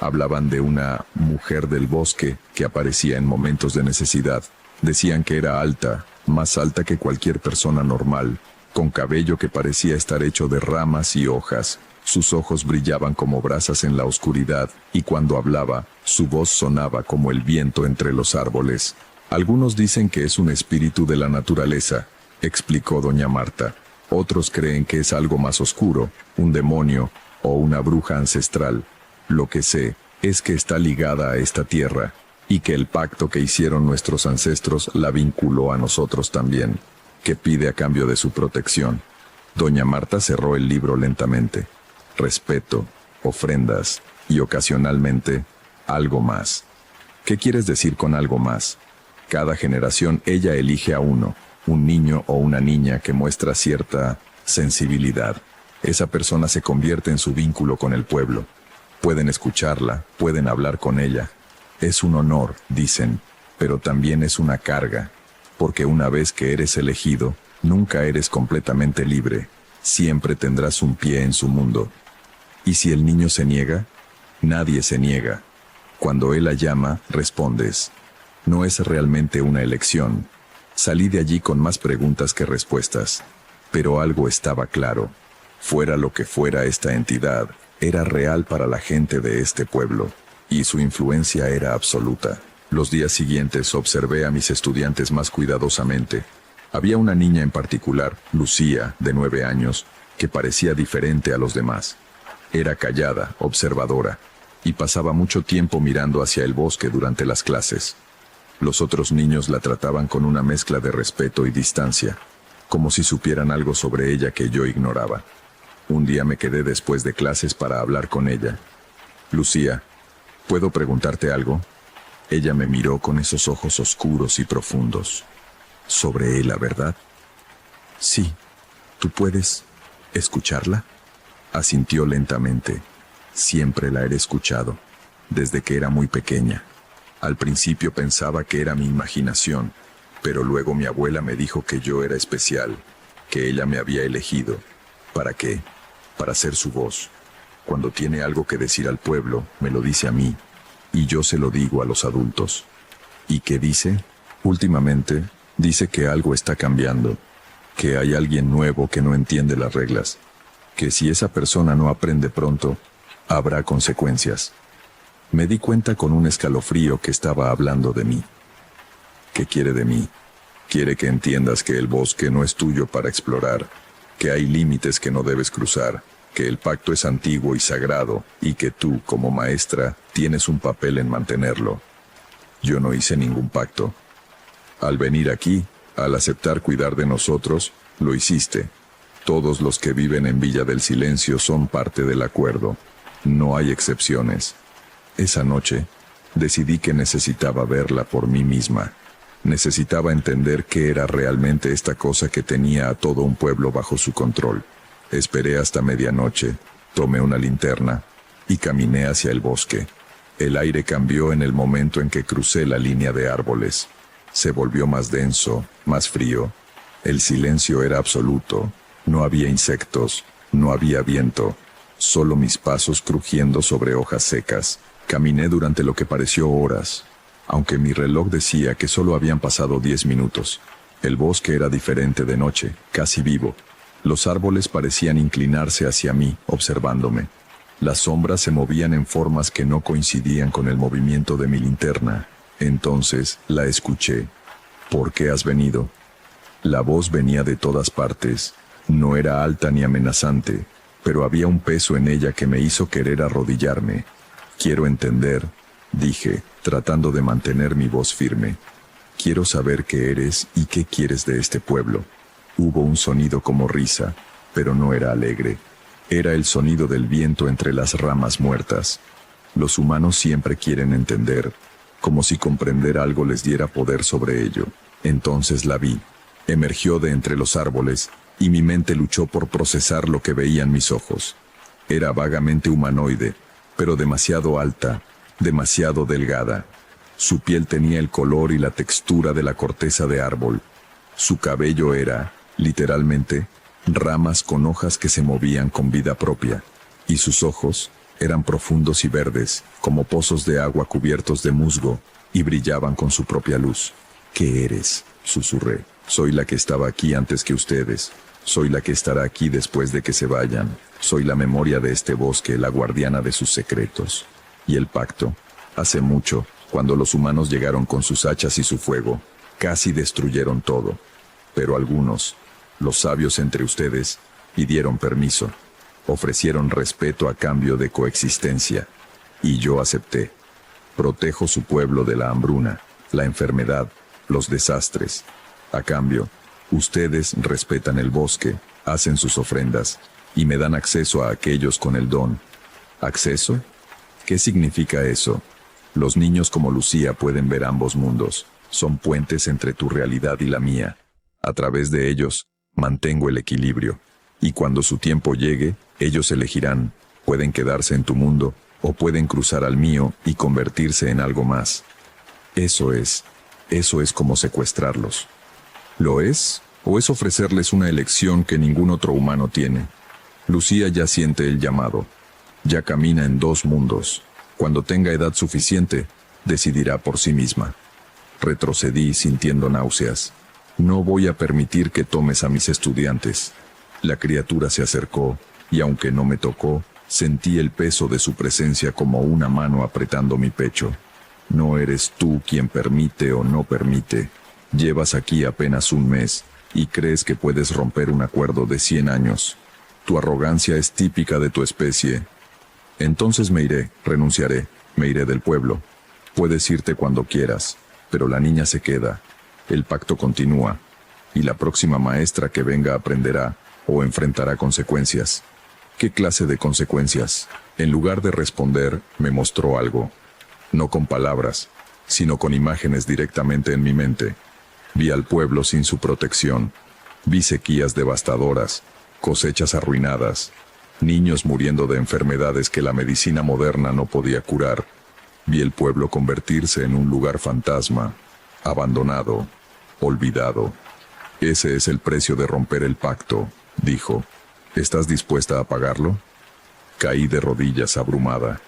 Hablaban de una mujer del bosque que aparecía en momentos de necesidad. Decían que era alta, más alta que cualquier persona normal, con cabello que parecía estar hecho de ramas y hojas. Sus ojos brillaban como brasas en la oscuridad, y cuando hablaba, su voz sonaba como el viento entre los árboles. Algunos dicen que es un espíritu de la naturaleza, explicó doña Marta. Otros creen que es algo más oscuro, un demonio o una bruja ancestral. Lo que sé es que está ligada a esta tierra, y que el pacto que hicieron nuestros ancestros la vinculó a nosotros también, que pide a cambio de su protección. Doña Marta cerró el libro lentamente. Respeto, ofrendas y ocasionalmente algo más. ¿Qué quieres decir con algo más? Cada generación ella elige a uno, un niño o una niña que muestra cierta sensibilidad. Esa persona se convierte en su vínculo con el pueblo. Pueden escucharla, pueden hablar con ella. Es un honor, dicen, pero también es una carga, porque una vez que eres elegido, nunca eres completamente libre. Siempre tendrás un pie en su mundo. ¿Y si el niño se niega? Nadie se niega. Cuando él la llama, respondes. No es realmente una elección. Salí de allí con más preguntas que respuestas. Pero algo estaba claro. Fuera lo que fuera esta entidad, era real para la gente de este pueblo, y su influencia era absoluta. Los días siguientes observé a mis estudiantes más cuidadosamente. Había una niña en particular, Lucía, de 9 años, que parecía diferente a los demás. Era callada, observadora, y pasaba mucho tiempo mirando hacia el bosque durante las clases. Los otros niños la trataban con una mezcla de respeto y distancia, como si supieran algo sobre ella que yo ignoraba. Un día me quedé después de clases para hablar con ella. Lucía, ¿puedo preguntarte algo? Ella me miró con esos ojos oscuros y profundos. ¿Sobre ella, verdad? Sí. ¿Tú puedes escucharla? Asintió lentamente. Siempre la he escuchado, desde que era muy pequeña. Al principio pensaba que era mi imaginación, pero luego mi abuela me dijo que yo era especial, que ella me había elegido. ¿Para qué? Para ser su voz. Cuando tiene algo que decir al pueblo, me lo dice a mí, y yo se lo digo a los adultos. ¿Y qué dice? Últimamente, dice que algo está cambiando, que hay alguien nuevo que no entiende las reglas, que si esa persona no aprende pronto, habrá consecuencias. Me di cuenta con un escalofrío que estaba hablando de mí. ¿Qué quiere de mí? Quiere que entiendas que el bosque no es tuyo para explorar, que hay límites que no debes cruzar, que el pacto es antiguo y sagrado, y que tú, como maestra, tienes un papel en mantenerlo. Yo no hice ningún pacto. Al venir aquí, al aceptar cuidar de nosotros, lo hiciste. Todos los que viven en Villa del Silencio son parte del acuerdo. No hay excepciones. Esa noche, decidí que necesitaba verla por mí misma. Necesitaba entender qué era realmente esta cosa que tenía a todo un pueblo bajo su control. Esperé hasta medianoche, tomé una linterna y caminé hacia el bosque. El aire cambió en el momento en que crucé la línea de árboles. Se volvió más denso, más frío. El silencio era absoluto. No había insectos, no había viento, solo mis pasos crujiendo sobre hojas secas. Caminé durante lo que pareció horas. aunque mi reloj decía que solo habían pasado 10 minutos. El bosque era diferente de noche, casi vivo. Los árboles parecían inclinarse hacia mí, observándome. Las sombras se movían en formas que no coincidían con el movimiento de mi linterna. Entonces la escuché. ¿Por qué has venido? La voz venía de todas partes. No era alta ni amenazante, pero había un peso en ella que me hizo querer arrodillarme. Quiero entender, dije, tratando de mantener mi voz firme. Quiero saber qué eres y qué quieres de este pueblo. Hubo un sonido como risa, pero no era alegre. Era el sonido del viento entre las ramas muertas. Los humanos siempre quieren entender, como si comprender algo les diera poder sobre ello. Entonces la vi. Emergió de entre los árboles, y mi mente luchó por procesar lo que veían mis ojos. Era vagamente humanoide, pero demasiado alta, demasiado delgada. Su piel tenía el color y la textura de la corteza de árbol. Su cabello era, literalmente, ramas con hojas que se movían con vida propia, y sus ojos eran profundos y verdes, como pozos de agua cubiertos de musgo, y brillaban con su propia luz. ¿Qué eres?, susurré. Soy la que estaba aquí antes que ustedes. Soy la que estará aquí después de que se vayan. Soy la memoria de este bosque, la guardiana de sus secretos. Y el pacto. Hace mucho, cuando los humanos llegaron con sus hachas y su fuego, casi destruyeron todo. Pero algunos, los sabios entre ustedes, pidieron permiso. Ofrecieron respeto a cambio de coexistencia. Y yo acepté. Protejo su pueblo de la hambruna, la enfermedad, los desastres. A cambio, ustedes respetan el bosque, hacen sus ofrendas, y me dan acceso a aquellos con el don. ¿Acceso? ¿Qué significa eso? Los niños como Lucía pueden ver ambos mundos. Son puentes entre tu realidad y la mía. A través de ellos, mantengo el equilibrio. Y cuando su tiempo llegue, ellos elegirán. Pueden quedarse en tu mundo, o pueden cruzar al mío y convertirse en algo más. Eso es como secuestrarlos. ¿Lo es? ¿O es ofrecerles una elección que ningún otro humano tiene? Lucía ya siente el llamado. Ya camina en 2 mundos. Cuando tenga edad suficiente, decidirá por sí misma. Retrocedí sintiendo náuseas. No voy a permitir que tomes a mis estudiantes. La criatura se acercó, y aunque no me tocó, sentí el peso de su presencia como una mano apretando mi pecho. No eres tú quien permite o no permite. Llevas aquí apenas 1 mes, y crees que puedes romper un acuerdo de 100 años. Tu arrogancia es típica de tu especie. Entonces me iré, renunciaré, me iré del pueblo. Puedes irte cuando quieras, pero la niña se queda. El pacto continúa, y la próxima maestra que venga aprenderá o enfrentará consecuencias. ¿Qué clase de consecuencias? En lugar de responder, me mostró algo. No con palabras, sino con imágenes directamente en mi mente. Vi al pueblo sin su protección. Vi sequías devastadoras, cosechas arruinadas, niños muriendo de enfermedades que la medicina moderna no podía curar. Vi el pueblo convertirse en un lugar fantasma, abandonado, olvidado. Ese es el precio de romper el pacto, dijo. ¿Estás dispuesta a pagarlo? Caí de rodillas abrumada.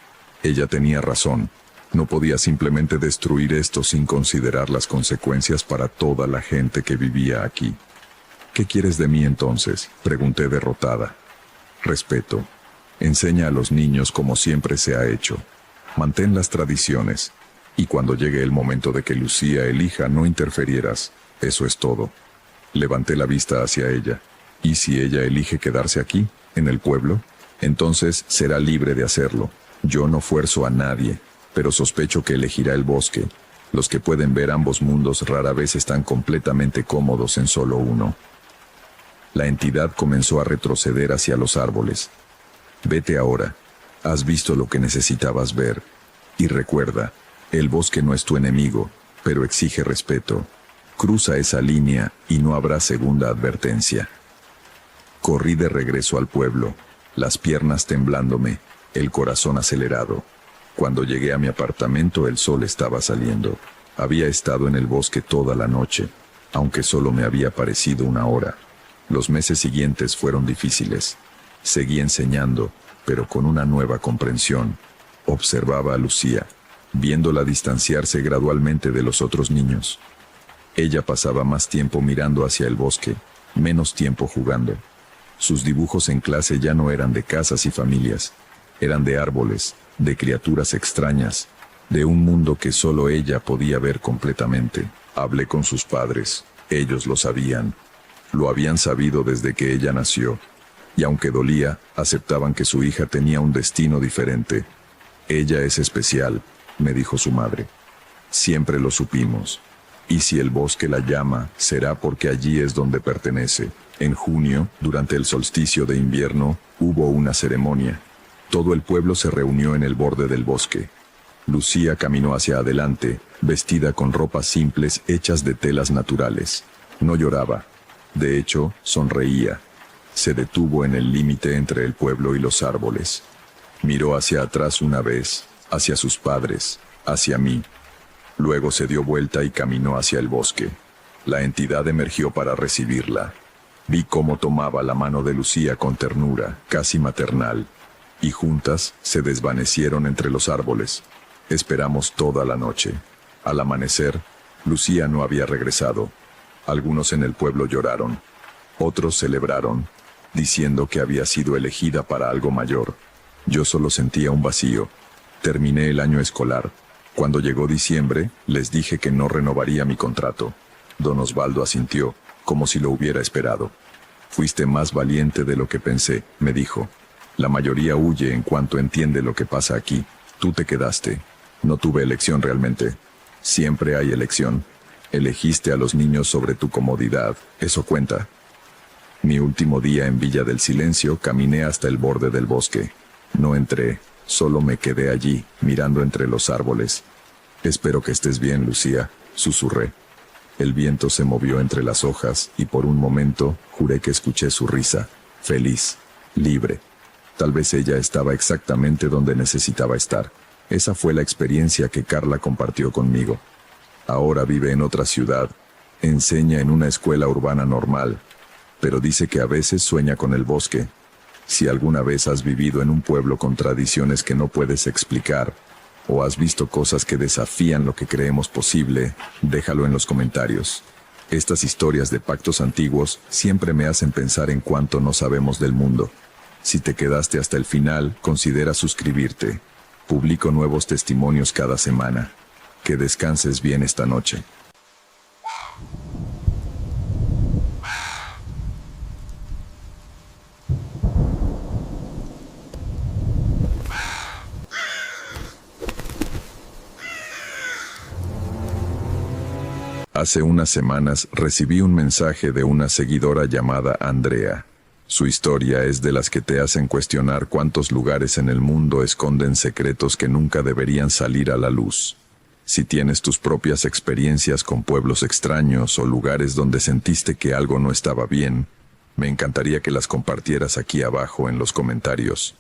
Ella tenía razón. No podía simplemente destruir esto sin considerar las consecuencias para toda la gente que vivía aquí. ¿Qué quieres de mí entonces?, pregunté derrotada. Respeto. Enseña a los niños como siempre se ha hecho. Mantén las tradiciones. Y cuando llegue el momento de que Lucía elija, no interferieras. Eso es todo. Levanté la vista hacia ella. ¿Y si ella elige quedarse aquí, en el pueblo? Entonces será libre de hacerlo. Yo no fuerzo a nadie, pero sospecho que elegirá el bosque. Los que pueden ver ambos mundos rara vez están completamente cómodos en solo uno. La entidad comenzó a retroceder hacia los árboles. Vete ahora. Has visto lo que necesitabas ver. Y recuerda, el bosque no es tu enemigo, pero exige respeto. Cruza esa línea y no habrá segunda advertencia. Corrí de regreso al pueblo, las piernas temblándome, el corazón acelerado. Cuando llegué a mi apartamento el sol estaba saliendo. Había estado en el bosque toda la noche, aunque solo me había parecido 1 hora. Los meses siguientes fueron difíciles. Seguí enseñando, pero con una nueva comprensión. Observaba a Lucía. viéndola distanciarse gradualmente de los otros niños. Ella pasaba más tiempo mirando hacia el bosque, menos tiempo jugando. Sus dibujos en clase ya no eran de casas y familias, eran de árboles, de criaturas extrañas, de un mundo que solo ella podía ver completamente. Hablé con sus padres, ellos lo sabían. Lo habían sabido desde que ella nació, y aunque dolía, aceptaban que su hija tenía un destino diferente. Ella es especial, me dijo su madre. Siempre lo supimos. Y si el bosque la llama, será porque allí es donde pertenece. En junio, durante el solsticio de invierno, hubo una ceremonia. Todo el pueblo se reunió en el borde del bosque. Lucía caminó hacia adelante, vestida con ropas simples hechas de telas naturales. No lloraba. De hecho, sonreía. Se detuvo en el límite entre el pueblo y los árboles. Miró hacia atrás una vez, hacia sus padres, hacia mí. Luego se dio vuelta y caminó hacia el bosque. La entidad emergió para recibirla. Vi cómo tomaba la mano de Lucía con ternura, casi maternal, y juntas se desvanecieron entre los árboles. Esperamos toda la noche. Al amanecer, Lucía no había regresado. Algunos en el pueblo lloraron. Otros celebraron, diciendo que había sido elegida para algo mayor. Yo solo sentía un vacío. Terminé el año escolar. Cuando llegó diciembre, les dije que no renovaría mi contrato. Don Osvaldo asintió, como si lo hubiera esperado. Fuiste más valiente de lo que pensé, me dijo. La mayoría huye en cuanto entiende lo que pasa aquí. Tú te quedaste. No tuve elección realmente. Siempre hay elección. Elegiste a los niños sobre tu comodidad. Eso cuenta. Mi último día en Villa del Silencio caminé hasta el borde del bosque. No entré, solo me quedé allí, mirando entre los árboles. Espero que estés bien, Lucía, susurré. El viento se movió entre las hojas y por un momento juré que escuché su risa, feliz, libre. Tal vez ella estaba exactamente donde necesitaba estar. Esa fue la experiencia que Carla compartió conmigo. Ahora vive en otra ciudad, enseña en una escuela urbana normal, pero dice que a veces sueña con el bosque. Si alguna vez has vivido en un pueblo con tradiciones que no puedes explicar, o has visto cosas que desafían lo que creemos posible, déjalo en los comentarios. Estas historias de pactos antiguos siempre me hacen pensar en cuánto no sabemos del mundo. Si te quedaste hasta el final, considera suscribirte. Publico nuevos testimonios cada semana. Que descanses bien esta noche. Hace unas semanas recibí un mensaje de una seguidora llamada Andrea. Su historia es de las que te hacen cuestionar cuántos lugares en el mundo esconden secretos que nunca deberían salir a la luz. Si tienes tus propias experiencias con pueblos extraños o lugares donde sentiste que algo no estaba bien, me encantaría que las compartieras aquí abajo en los comentarios.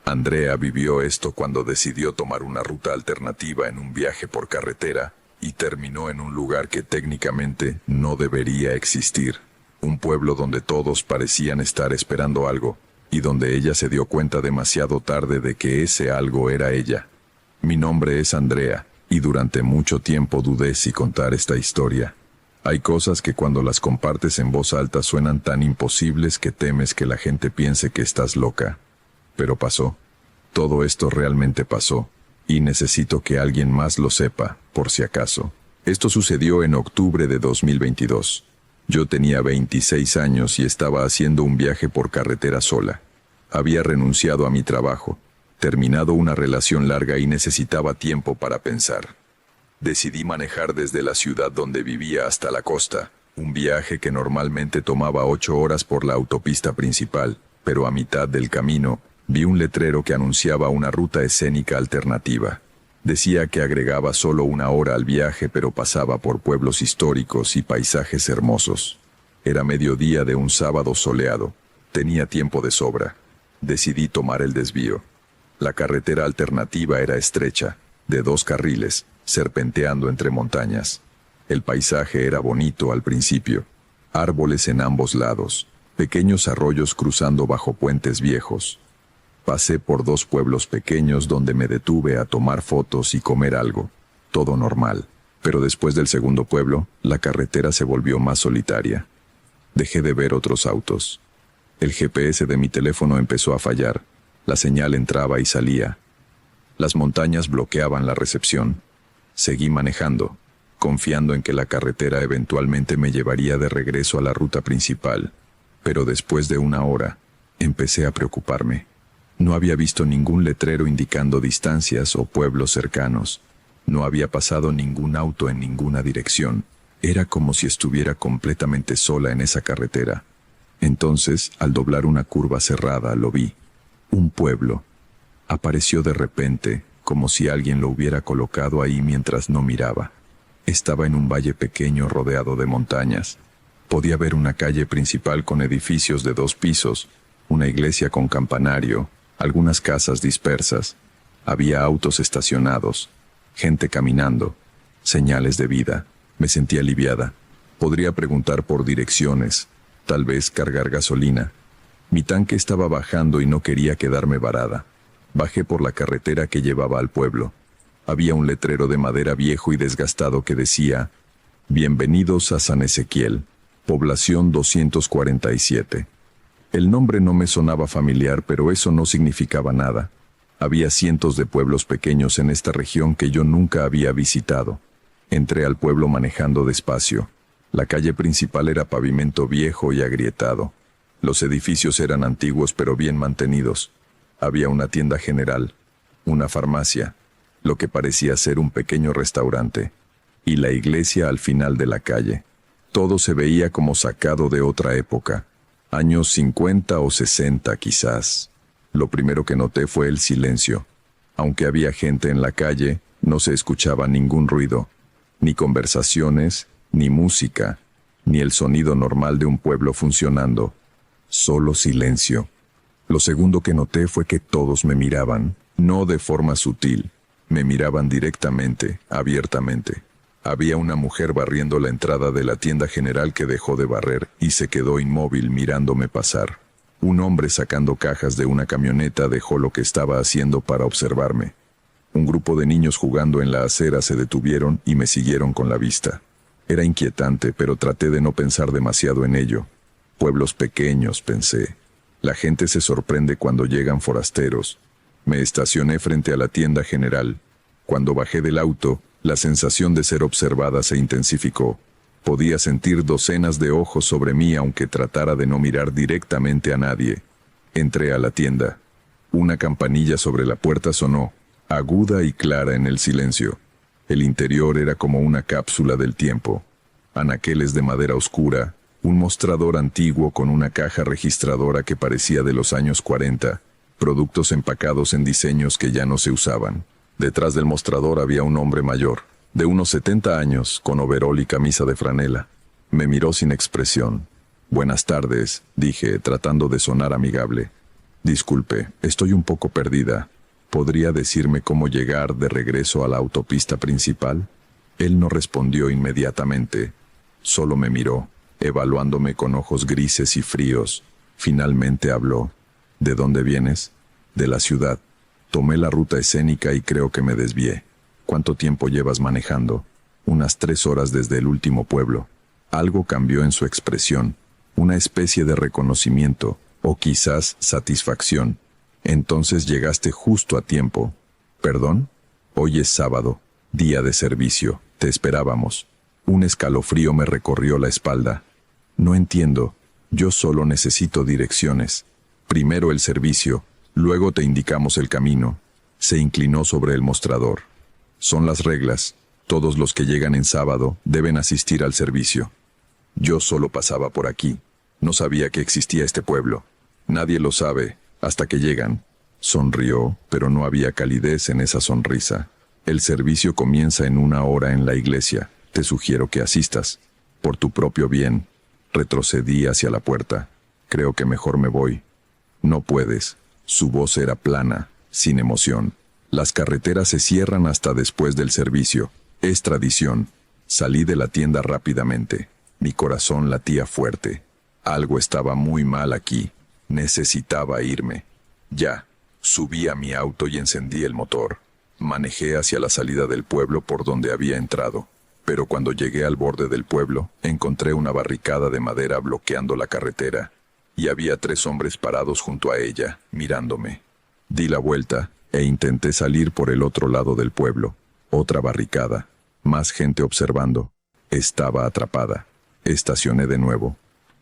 Andrea vivió esto cuando decidió tomar una ruta alternativa en un viaje por carretera y terminó en un lugar que técnicamente no debería existir. Un pueblo donde todos parecían estar esperando algo, y donde ella se dio cuenta demasiado tarde de que ese algo era ella. Mi nombre es Andrea, y durante mucho tiempo dudé si contar esta historia. Hay cosas que cuando las compartes en voz alta suenan tan imposibles que temes que la gente piense que estás loca. Pero pasó. Todo esto realmente pasó. Y necesito que alguien más lo sepa, por si acaso. Esto sucedió en octubre de 2022. Yo tenía 26 años y estaba haciendo un viaje por carretera sola. Había renunciado a mi trabajo, terminado una relación larga y necesitaba tiempo para pensar. Decidí manejar desde la ciudad donde vivía hasta la costa, un viaje que normalmente tomaba 8 horas por la autopista principal, pero a mitad del camino, vi un letrero que anunciaba una ruta escénica alternativa. Decía que agregaba solo 1 hora al viaje, pero pasaba por pueblos históricos y paisajes hermosos. Era mediodía de un sábado soleado. Tenía tiempo de sobra. Decidí tomar el desvío. La carretera alternativa era estrecha, de 2 carriles, serpenteando entre montañas. El paisaje era bonito al principio. Árboles en ambos lados, pequeños arroyos cruzando bajo puentes viejos. Pasé por 2 pueblos pequeños donde me detuve a tomar fotos y comer algo. Todo normal. Pero después del segundo pueblo, la carretera se volvió más solitaria. Dejé de ver otros autos. El GPS de mi teléfono empezó a fallar. La señal entraba y salía. Las montañas bloqueaban la recepción. Seguí manejando, confiando en que la carretera eventualmente me llevaría de regreso a la ruta principal. Pero después de 1 hora, empecé a preocuparme. No había visto ningún letrero indicando distancias o pueblos cercanos. No había pasado ningún auto en ninguna dirección. Era como si estuviera completamente sola en esa carretera. Entonces, al doblar una curva cerrada, lo vi. Un pueblo. Apareció de repente, como si alguien lo hubiera colocado ahí mientras no miraba. Estaba en un valle pequeño rodeado de montañas. Podía ver una calle principal con edificios de 2 pisos, una iglesia con campanario, algunas casas dispersas. Había autos estacionados, gente caminando, señales de vida. Me sentí aliviada. Podría preguntar por direcciones, tal vez cargar gasolina. Mi tanque estaba bajando y no quería quedarme varada. Bajé por la carretera que llevaba al pueblo. Había un letrero de madera viejo y desgastado que decía: «Bienvenidos a San Ezequiel, población 247». El nombre no me sonaba familiar, pero eso no significaba nada. Había cientos de pueblos pequeños en esta región que yo nunca había visitado. Entré al pueblo manejando despacio. La calle principal era pavimento viejo y agrietado. Los edificios eran antiguos pero bien mantenidos. Había una tienda general, una farmacia, lo que parecía ser un pequeño restaurante, y la iglesia al final de la calle. Todo se veía como sacado de otra época, años 50 o 60 quizás. Lo primero que noté fue el silencio. Aunque había gente en la calle, no se escuchaba ningún ruido, ni conversaciones, ni música, ni el sonido normal de un pueblo funcionando. Solo silencio. Lo segundo que noté fue que todos me miraban, no de forma sutil. Me miraban directamente, abiertamente. Había una mujer barriendo la entrada de la tienda general que dejó de barrer y se quedó inmóvil mirándome pasar. Un hombre sacando cajas de una camioneta dejó lo que estaba haciendo para observarme. Un grupo de niños jugando en la acera se detuvieron y me siguieron con la vista. Era inquietante, pero traté de no pensar demasiado en ello. Pueblos pequeños, pensé. La gente se sorprende cuando llegan forasteros. Me estacioné frente a la tienda general. Cuando bajé del auto, la sensación de ser observada se intensificó. Podía sentir docenas de ojos sobre mí aunque tratara de no mirar directamente a nadie. Entré a la tienda. Una campanilla sobre la puerta sonó, aguda y clara en el silencio. El interior era como una cápsula del tiempo. Anaqueles de madera oscura, un mostrador antiguo con una caja registradora que parecía de los años 40, productos empacados en diseños que ya no se usaban. Detrás del mostrador había un hombre mayor, de unos 70 años, con overol y camisa de franela. Me miró sin expresión. «Buenas tardes», dije, tratando de sonar amigable. «Disculpe, estoy un poco perdida. ¿Podría decirme cómo llegar de regreso a la autopista principal?» Él no respondió inmediatamente. Solo me miró, evaluándome con ojos grises y fríos. Finalmente habló. «¿De dónde vienes?» «De la ciudad. Tomé la ruta escénica y creo que me desvié». «¿Cuánto tiempo llevas manejando?» «Unas 3 horas desde el último pueblo». Algo cambió en su expresión, una especie de reconocimiento, o quizás satisfacción. «Entonces llegaste justo a tiempo». «¿Perdón?» «Hoy es sábado, día de servicio. Te esperábamos». Un escalofrío me recorrió la espalda. «No entiendo. Yo solo necesito direcciones. Primero el servicio, luego te indicamos el camino». Se inclinó sobre el mostrador. «Son las reglas. Todos los que llegan en sábado deben asistir al servicio. Yo solo pasaba por aquí. No sabía que existía este pueblo. Nadie lo sabe hasta que llegan». Sonrió, pero no había calidez en esa sonrisa. «El servicio comienza en 1 hora en la iglesia. Te sugiero que asistas. Por tu propio bien». Retrocedí hacia la puerta. «Creo que mejor me voy». «No puedes». Su voz era plana, sin emoción. «Las carreteras se cierran hasta después del servicio. Es tradición». Salí de la tienda rápidamente. Mi corazón latía fuerte. Algo estaba muy mal aquí. Necesitaba irme. Ya. Subí a mi auto y encendí el motor. Manejé hacia la salida del pueblo por donde había entrado, pero cuando llegué al borde del pueblo, encontré una barricada de madera bloqueando la carretera, y había 3 hombres parados junto a ella, mirándome. Di la vuelta e intenté salir por el otro lado del pueblo. Otra barricada, más gente observando. Estaba atrapada. Estacioné de nuevo,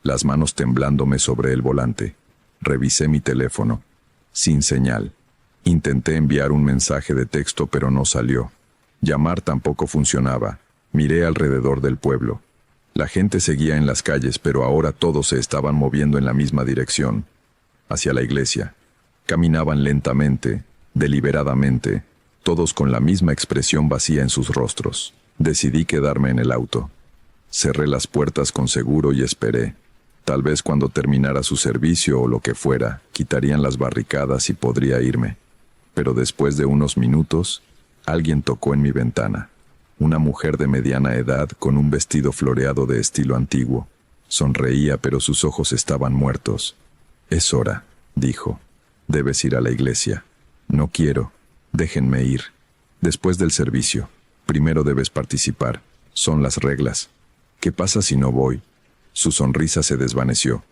las manos temblándome sobre el volante. Revisé mi teléfono. Sin señal. Intenté enviar un mensaje de texto, pero no salió. Llamar tampoco funcionaba. Miré alrededor del pueblo. La gente seguía en las calles, pero ahora todos se estaban moviendo en la misma dirección, hacia la iglesia. Caminaban lentamente, deliberadamente, todos con la misma expresión vacía en sus rostros. Decidí quedarme en el auto. Cerré las puertas con seguro y esperé. Tal vez cuando terminara su servicio o lo que fuera, quitarían las barricadas y podría irme. Pero después de unos minutos, alguien tocó en mi ventana. Una mujer de mediana edad con un vestido floreado de estilo antiguo. Sonreía, pero sus ojos estaban muertos. «Es hora», dijo. «Debes ir a la iglesia». «No quiero. Déjenme ir. Después del servicio. Primero debes participar. Son las reglas. ¿Qué pasa si no voy?» Su sonrisa se desvaneció.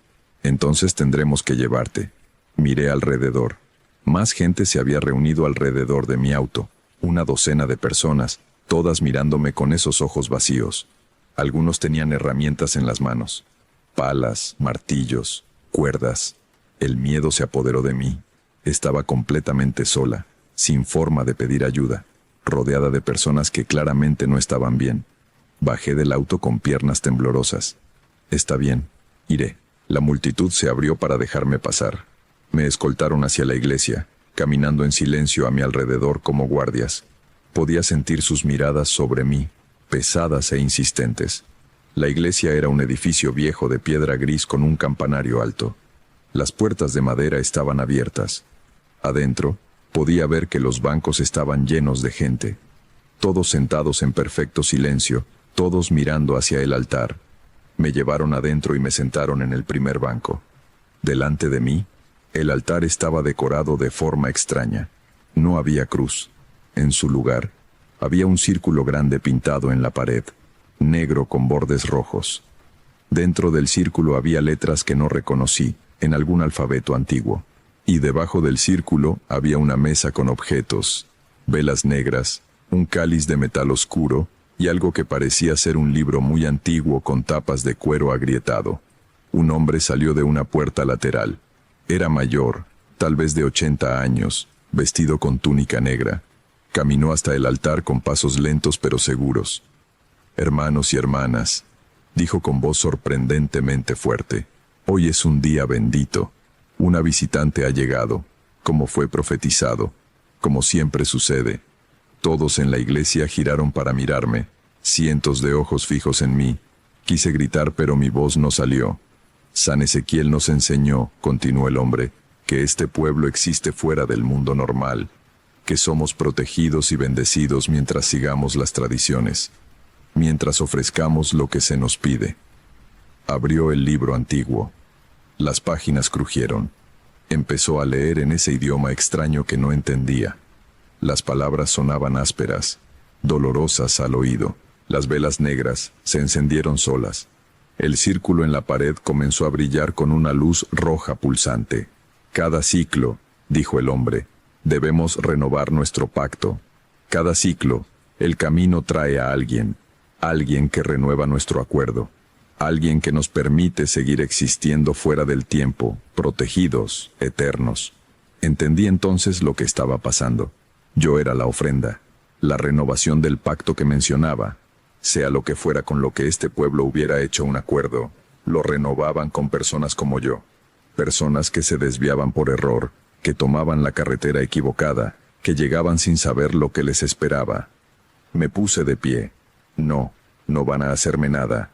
«Entonces tendremos que llevarte». Miré alrededor. Más gente se había reunido alrededor de mi auto. 12 de personas, todas mirándome con esos ojos vacíos. Algunos tenían herramientas en las manos. Palas, martillos, cuerdas. El miedo se apoderó de mí. Estaba completamente sola, sin forma de pedir ayuda, rodeada de personas que claramente no estaban bien. Bajé del auto con piernas temblorosas. «Está bien, iré». La multitud se abrió para dejarme pasar. Me escoltaron hacia la iglesia, caminando en silencio a mi alrededor como guardias. Podía sentir sus miradas sobre mí, pesadas e insistentes. La iglesia era un edificio viejo de piedra gris con un campanario alto. Las puertas de madera estaban abiertas. Adentro, podía ver que los bancos estaban llenos de gente. Todos sentados en perfecto silencio, todos mirando hacia el altar. Me llevaron adentro y me sentaron en el primer banco. Delante de mí, el altar estaba decorado de forma extraña. No había cruz. En su lugar, había un círculo grande pintado en la pared, negro con bordes rojos. Dentro del círculo había letras que no reconocí, en algún alfabeto antiguo. Y debajo del círculo había una mesa con objetos, velas negras, un cáliz de metal oscuro y algo que parecía ser un libro muy antiguo con tapas de cuero agrietado. Un hombre salió de una puerta lateral. Era mayor, tal vez de 80 años, vestido con túnica negra. Caminó hasta el altar con pasos lentos pero seguros. «Hermanos y hermanas», dijo con voz sorprendentemente fuerte, «hoy es un día bendito. Una visitante ha llegado, como fue profetizado, como siempre sucede». Todos en la iglesia giraron para mirarme, cientos de ojos fijos en mí. Quise gritar, pero mi voz no salió. «San Ezequiel nos enseñó», continuó el hombre, «que este pueblo existe fuera del mundo normal, que somos protegidos y bendecidos mientras sigamos las tradiciones, mientras ofrezcamos lo que se nos pide». Abrió el libro antiguo. Las páginas crujieron. Empezó a leer en ese idioma extraño que no entendía. Las palabras sonaban ásperas, dolorosas al oído. Las velas negras se encendieron solas. El círculo en la pared comenzó a brillar con una luz roja pulsante. «Cada ciclo», dijo el hombre, «debemos renovar nuestro pacto. Cada ciclo, el camino trae a alguien que renueva nuestro acuerdo, alguien que nos permite seguir existiendo fuera del tiempo, protegidos, eternos». Entendí entonces lo que estaba pasando. Yo era la ofrenda, la renovación del pacto que mencionaba. Sea lo que fuera con lo que este pueblo hubiera hecho un acuerdo, lo renovaban con personas como yo. Personas que se desviaban por error, que tomaban la carretera equivocada, que llegaban sin saber lo que les esperaba. Me puse de pie. No van a hacerme nada.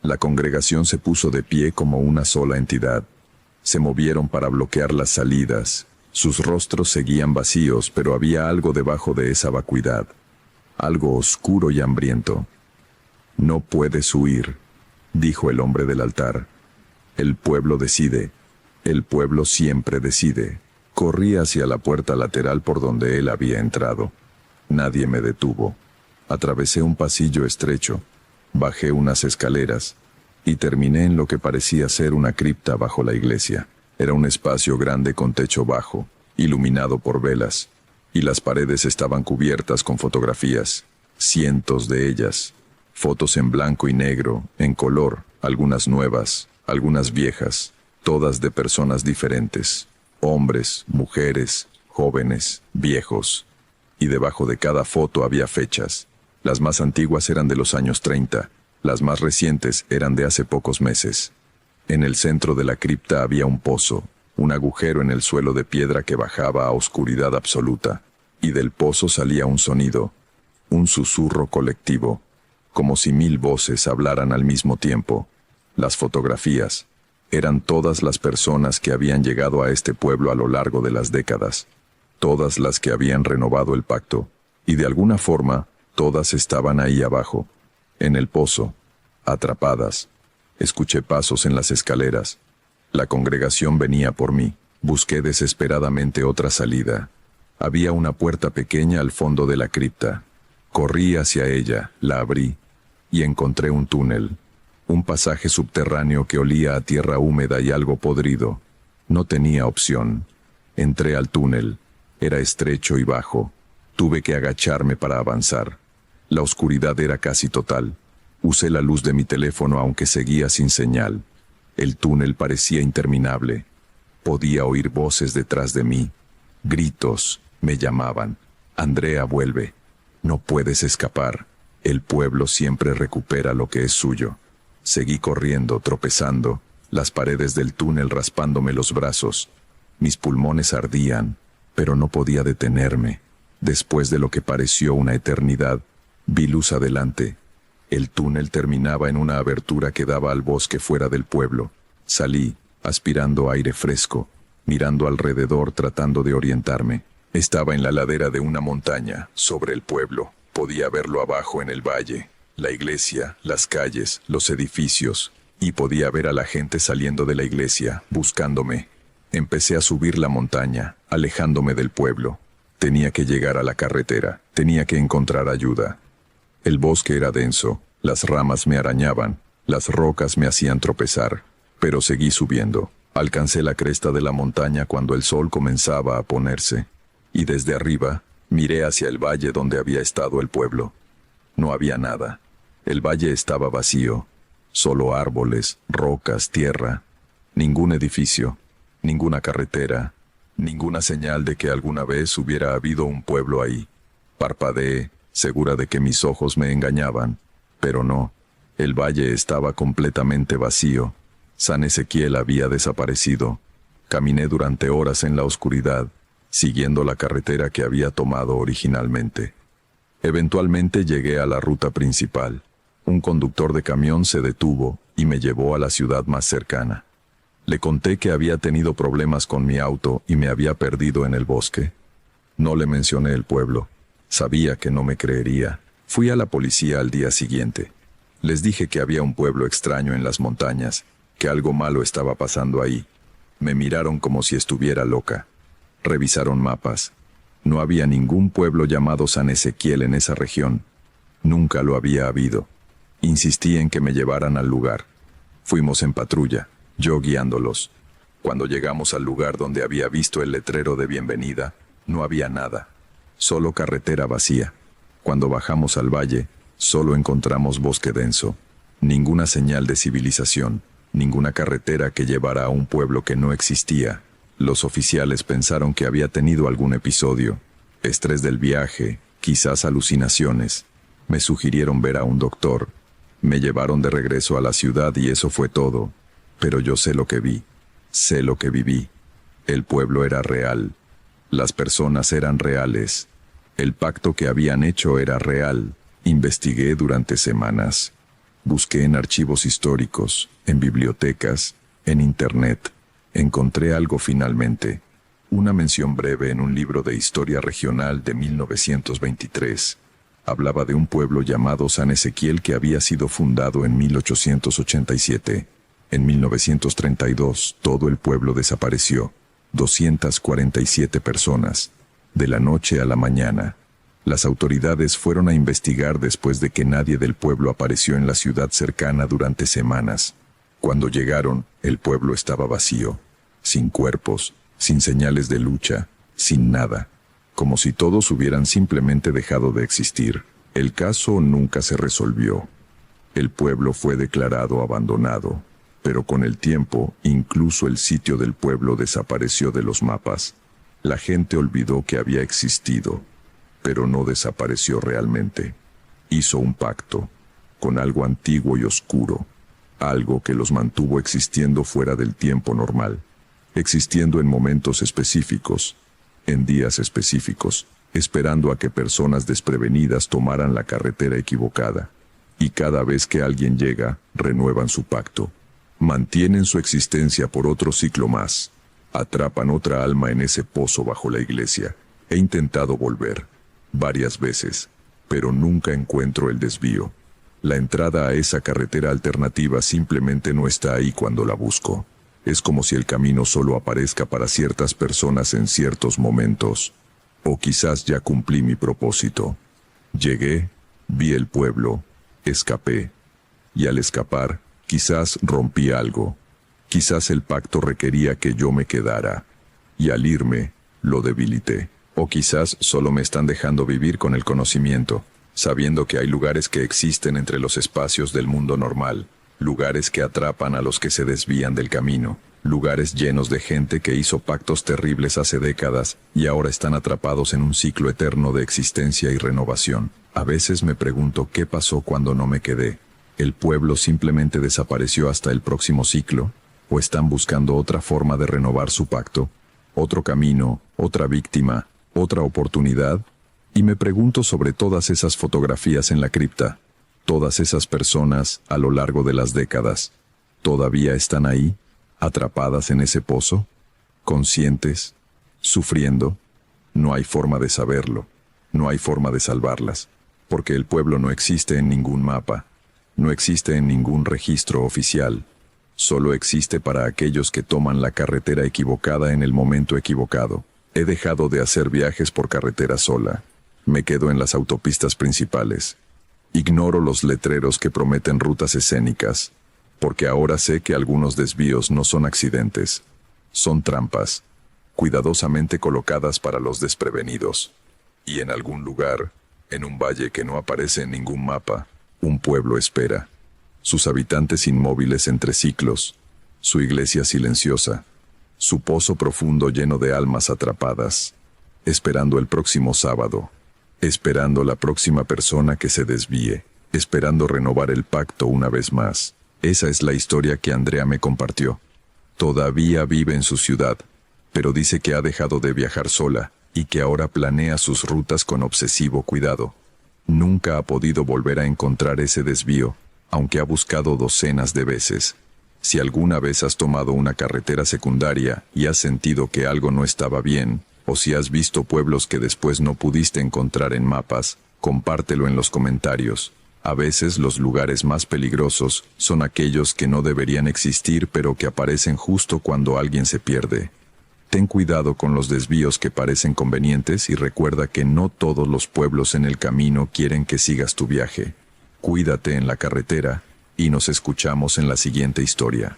La congregación se puso de pie como una sola entidad. Se movieron para bloquear las salidas. Sus rostros seguían vacíos, pero había algo debajo de esa vacuidad. Algo oscuro y hambriento. «No puedes huir», dijo el hombre del altar. «El pueblo decide. El pueblo siempre decide», Corrí hacia la puerta lateral por donde él había entrado. Nadie me detuvo. Atravesé un pasillo estrecho, bajé unas escaleras y terminé en lo que parecía ser una cripta bajo la iglesia. Era un espacio grande con techo bajo, iluminado por velas, y las paredes estaban cubiertas con fotografías, cientos de ellas. Fotos en blanco y negro, en color, algunas nuevas, algunas viejas, todas de personas diferentes, hombres, mujeres, jóvenes, viejos. Y debajo de cada foto había fechas. Las más antiguas eran de los años 30, las más recientes eran de hace pocos meses. En el centro de la cripta había un pozo, un agujero en el suelo de piedra que bajaba a oscuridad absoluta, y del pozo salía un sonido, un susurro colectivo, como si 1000 voces hablaran al mismo tiempo. Las fotografías eran todas las personas que habían llegado a este pueblo a lo largo de las décadas, todas las que habían renovado el pacto, y de alguna forma, todas estaban ahí abajo, en el pozo, atrapadas. Escuché pasos en las escaleras. La congregación venía por mí. Busqué desesperadamente otra salida. Había una puerta pequeña al fondo de la cripta. Corrí hacia ella, la abrí, y encontré un túnel. Un pasaje subterráneo que olía a tierra húmeda y algo podrido. No tenía opción. Entré al túnel. Era estrecho y bajo. Tuve que agacharme para avanzar. La oscuridad era casi total. Usé la luz de mi teléfono aunque seguía sin señal. El túnel parecía interminable. Podía oír voces detrás de mí. Gritos. Me llamaban. Andrea, vuelve. No puedes escapar. El pueblo siempre recupera lo que es suyo. Seguí corriendo, tropezando, las paredes del túnel raspándome los brazos. Mis pulmones ardían, pero no podía detenerme. Después de lo que pareció una eternidad, vi luz adelante. El túnel terminaba en una abertura que daba al bosque fuera del pueblo. Salí, aspirando aire fresco, mirando alrededor tratando de orientarme. Estaba en la ladera de una montaña, sobre el pueblo. Podía verlo abajo en el valle, la iglesia, las calles, los edificios, y podía ver a la gente saliendo de la iglesia, buscándome. Empecé a subir la montaña, alejándome del pueblo. Tenía que llegar a la carretera, tenía que encontrar ayuda. El bosque era denso, las ramas me arañaban, las rocas me hacían tropezar, pero seguí subiendo. Alcancé la cresta de la montaña cuando el sol comenzaba a ponerse, y desde arriba miré hacia el valle donde había estado el pueblo. No había nada. El valle estaba vacío, solo árboles, rocas, tierra, ningún edificio, ninguna carretera, ninguna señal de que alguna vez hubiera habido un pueblo ahí. Parpadeé, segura de que mis ojos me engañaban, pero no. El valle estaba completamente vacío. San Ezequiel había desaparecido. Caminé durante horas en la oscuridad, siguiendo la carretera que había tomado originalmente. Eventualmente llegué a la ruta principal. Un conductor de camión se detuvo y me llevó a la ciudad más cercana. Le conté que había tenido problemas con mi auto y me había perdido en el bosque. No le mencioné el pueblo. Sabía que no me creería. Fui a la policía al día siguiente. Les dije que había un pueblo extraño en las montañas, que algo malo estaba pasando ahí. Me miraron como si estuviera loca. Revisaron mapas. No había ningún pueblo llamado San Ezequiel en esa región. Nunca lo había habido. Insistí en que me llevaran al lugar. Fuimos en patrulla, yo guiándolos. Cuando llegamos al lugar donde había visto el letrero de bienvenida, no había nada. Solo carretera vacía. Cuando bajamos al valle, solo encontramos bosque denso. Ninguna señal de civilización, ninguna carretera que llevara a un pueblo que no existía. Los oficiales pensaron que había tenido algún episodio, estrés del viaje, quizás alucinaciones. Me sugirieron ver a un doctor. Me llevaron de regreso a la ciudad y eso fue todo. Pero yo sé lo que vi, sé lo que viví. El pueblo era real. Las personas eran reales. El pacto que habían hecho era real. Investigué durante semanas. Busqué en archivos históricos, en bibliotecas, en internet. Encontré algo finalmente. Una mención breve en un libro de historia regional de 1923. Hablaba de un pueblo llamado San Ezequiel que había sido fundado en 1887. En 1932, todo el pueblo desapareció. 247 personas. De la noche a la mañana. Las autoridades fueron a investigar después de que nadie del pueblo apareció en la ciudad cercana durante semanas. Cuando llegaron, el pueblo estaba vacío, sin cuerpos, sin señales de lucha, sin nada, como si todos hubieran simplemente dejado de existir. El caso nunca se resolvió. El pueblo fue declarado abandonado, pero con el tiempo, incluso el sitio del pueblo desapareció de los mapas. La gente olvidó que había existido, pero no desapareció realmente. Hizo un pacto con algo antiguo y oscuro, algo que los mantuvo existiendo fuera del tiempo normal, existiendo en momentos específicos, en días específicos, esperando a que personas desprevenidas tomaran la carretera equivocada. Y cada vez que alguien llega, renuevan su pacto. Mantienen su existencia por otro ciclo más. Atrapan otra alma en ese pozo bajo la iglesia. He intentado volver varias veces, pero nunca encuentro el desvío. La entrada a esa carretera alternativa simplemente no está ahí cuando la busco. Es como si el camino solo aparezca para ciertas personas en ciertos momentos. O quizás ya cumplí mi propósito. Llegué, vi el pueblo, escapé. Y al escapar, quizás rompí algo. Quizás el pacto requería que yo me quedara. Y al irme, lo debilité. O quizás solo me están dejando vivir con el conocimiento, sabiendo que hay lugares que existen entre los espacios del mundo normal, lugares que atrapan a los que se desvían del camino, lugares llenos de gente que hizo pactos terribles hace décadas y ahora están atrapados en un ciclo eterno de existencia y renovación. A veces me pregunto qué pasó cuando no me quedé. ¿El pueblo simplemente desapareció hasta el próximo ciclo? ¿O están buscando otra forma de renovar su pacto? ¿Otro camino? ¿Otra víctima? ¿Otra oportunidad? Y me pregunto sobre todas esas fotografías en la cripta. Todas esas personas a lo largo de las décadas. ¿Todavía están ahí? ¿Atrapadas en ese pozo? ¿Conscientes? ¿Sufriendo? No hay forma de saberlo. No hay forma de salvarlas. Porque el pueblo no existe en ningún mapa. No existe en ningún registro oficial. Solo existe para aquellos que toman la carretera equivocada en el momento equivocado. He dejado de hacer viajes por carretera sola. Me quedo en las autopistas principales. Ignoro los letreros que prometen rutas escénicas, porque ahora sé que algunos desvíos no son accidentes. Son trampas, cuidadosamente colocadas para los desprevenidos. Y en algún lugar, en un valle que no aparece en ningún mapa, un pueblo espera. Sus habitantes inmóviles entre ciclos, su iglesia silenciosa, su pozo profundo lleno de almas atrapadas, esperando el próximo sábado, esperando la próxima persona que se desvíe, esperando renovar el pacto una vez más. Esa es la historia que Andrea me compartió. Todavía vive en su ciudad, pero dice que ha dejado de viajar sola y que ahora planea sus rutas con obsesivo cuidado. Nunca ha podido volver a encontrar ese desvío, aunque ha buscado docenas de veces. Si alguna vez has tomado una carretera secundaria y has sentido que algo no estaba bien, o si has visto pueblos que después no pudiste encontrar en mapas, compártelo en los comentarios. A veces los lugares más peligrosos son aquellos que no deberían existir pero que aparecen justo cuando alguien se pierde. Ten cuidado con los desvíos que parecen convenientes y recuerda que no todos los pueblos en el camino quieren que sigas tu viaje. Cuídate en la carretera y nos escuchamos en la siguiente historia.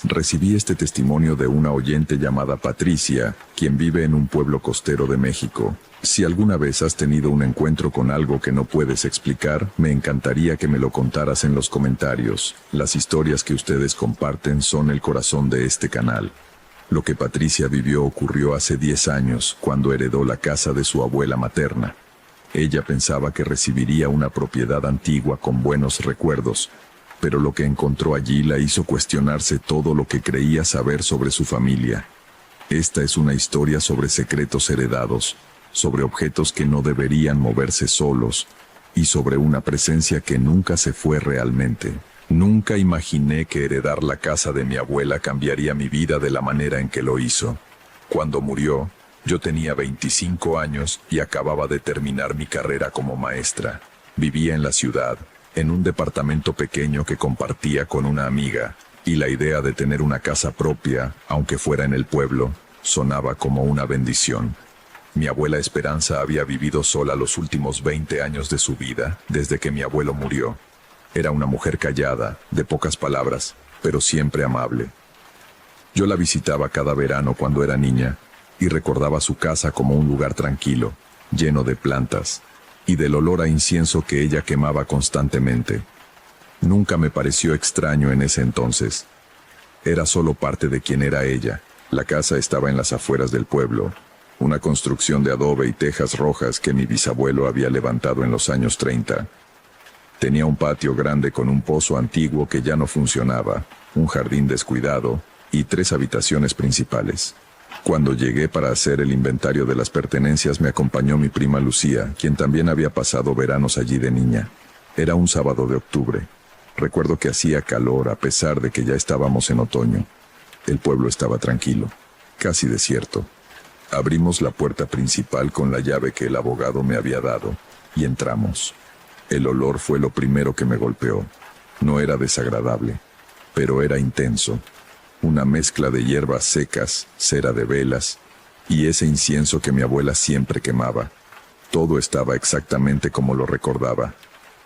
Recibí este testimonio de una oyente llamada Patricia, quien vive en un pueblo costero de México. Si alguna vez has tenido un encuentro con algo que no puedes explicar, me encantaría que me lo contaras en los comentarios. Las historias que ustedes comparten son el corazón de este canal. Lo que Patricia vivió ocurrió hace 10 años, cuando heredó la casa de su abuela materna. Ella pensaba que recibiría una propiedad antigua con buenos recuerdos, pero lo que encontró allí la hizo cuestionarse todo lo que creía saber sobre su familia. Esta es una historia sobre secretos heredados, sobre objetos que no deberían moverse solos, y sobre una presencia que nunca se fue realmente. Nunca imaginé que heredar la casa de mi abuela cambiaría mi vida de la manera en que lo hizo. Cuando murió, yo tenía 25 años y acababa de terminar mi carrera como maestra. Vivía en la ciudad, en un departamento pequeño que compartía con una amiga, y la idea de tener una casa propia, aunque fuera en el pueblo, sonaba como una bendición. Mi abuela Esperanza había vivido sola los últimos 20 años de su vida, desde que mi abuelo murió. Era una mujer callada, de pocas palabras, pero siempre amable. Yo la visitaba cada verano cuando era niña, y recordaba su casa como un lugar tranquilo, lleno de plantas, y del olor a incienso que ella quemaba constantemente. Nunca me pareció extraño en ese entonces. Era solo parte de quien era ella. La casa estaba en las afueras del pueblo, una construcción de adobe y tejas rojas que mi bisabuelo había levantado en los años 30. Tenía un patio grande con un pozo antiguo que ya no funcionaba, un jardín descuidado y 3 habitaciones principales. Cuando llegué para hacer el inventario de las pertenencias me acompañó mi prima Lucía, quien también había pasado veranos allí de niña. Era un sábado de octubre. Recuerdo que hacía calor a pesar de que ya estábamos en otoño. El pueblo estaba tranquilo, casi desierto. Abrimos la puerta principal con la llave que el abogado me había dado, y entramos. El olor fue lo primero que me golpeó. No era desagradable, pero era intenso. Una mezcla de hierbas secas, cera de velas, y ese incienso que mi abuela siempre quemaba. Todo estaba exactamente como lo recordaba.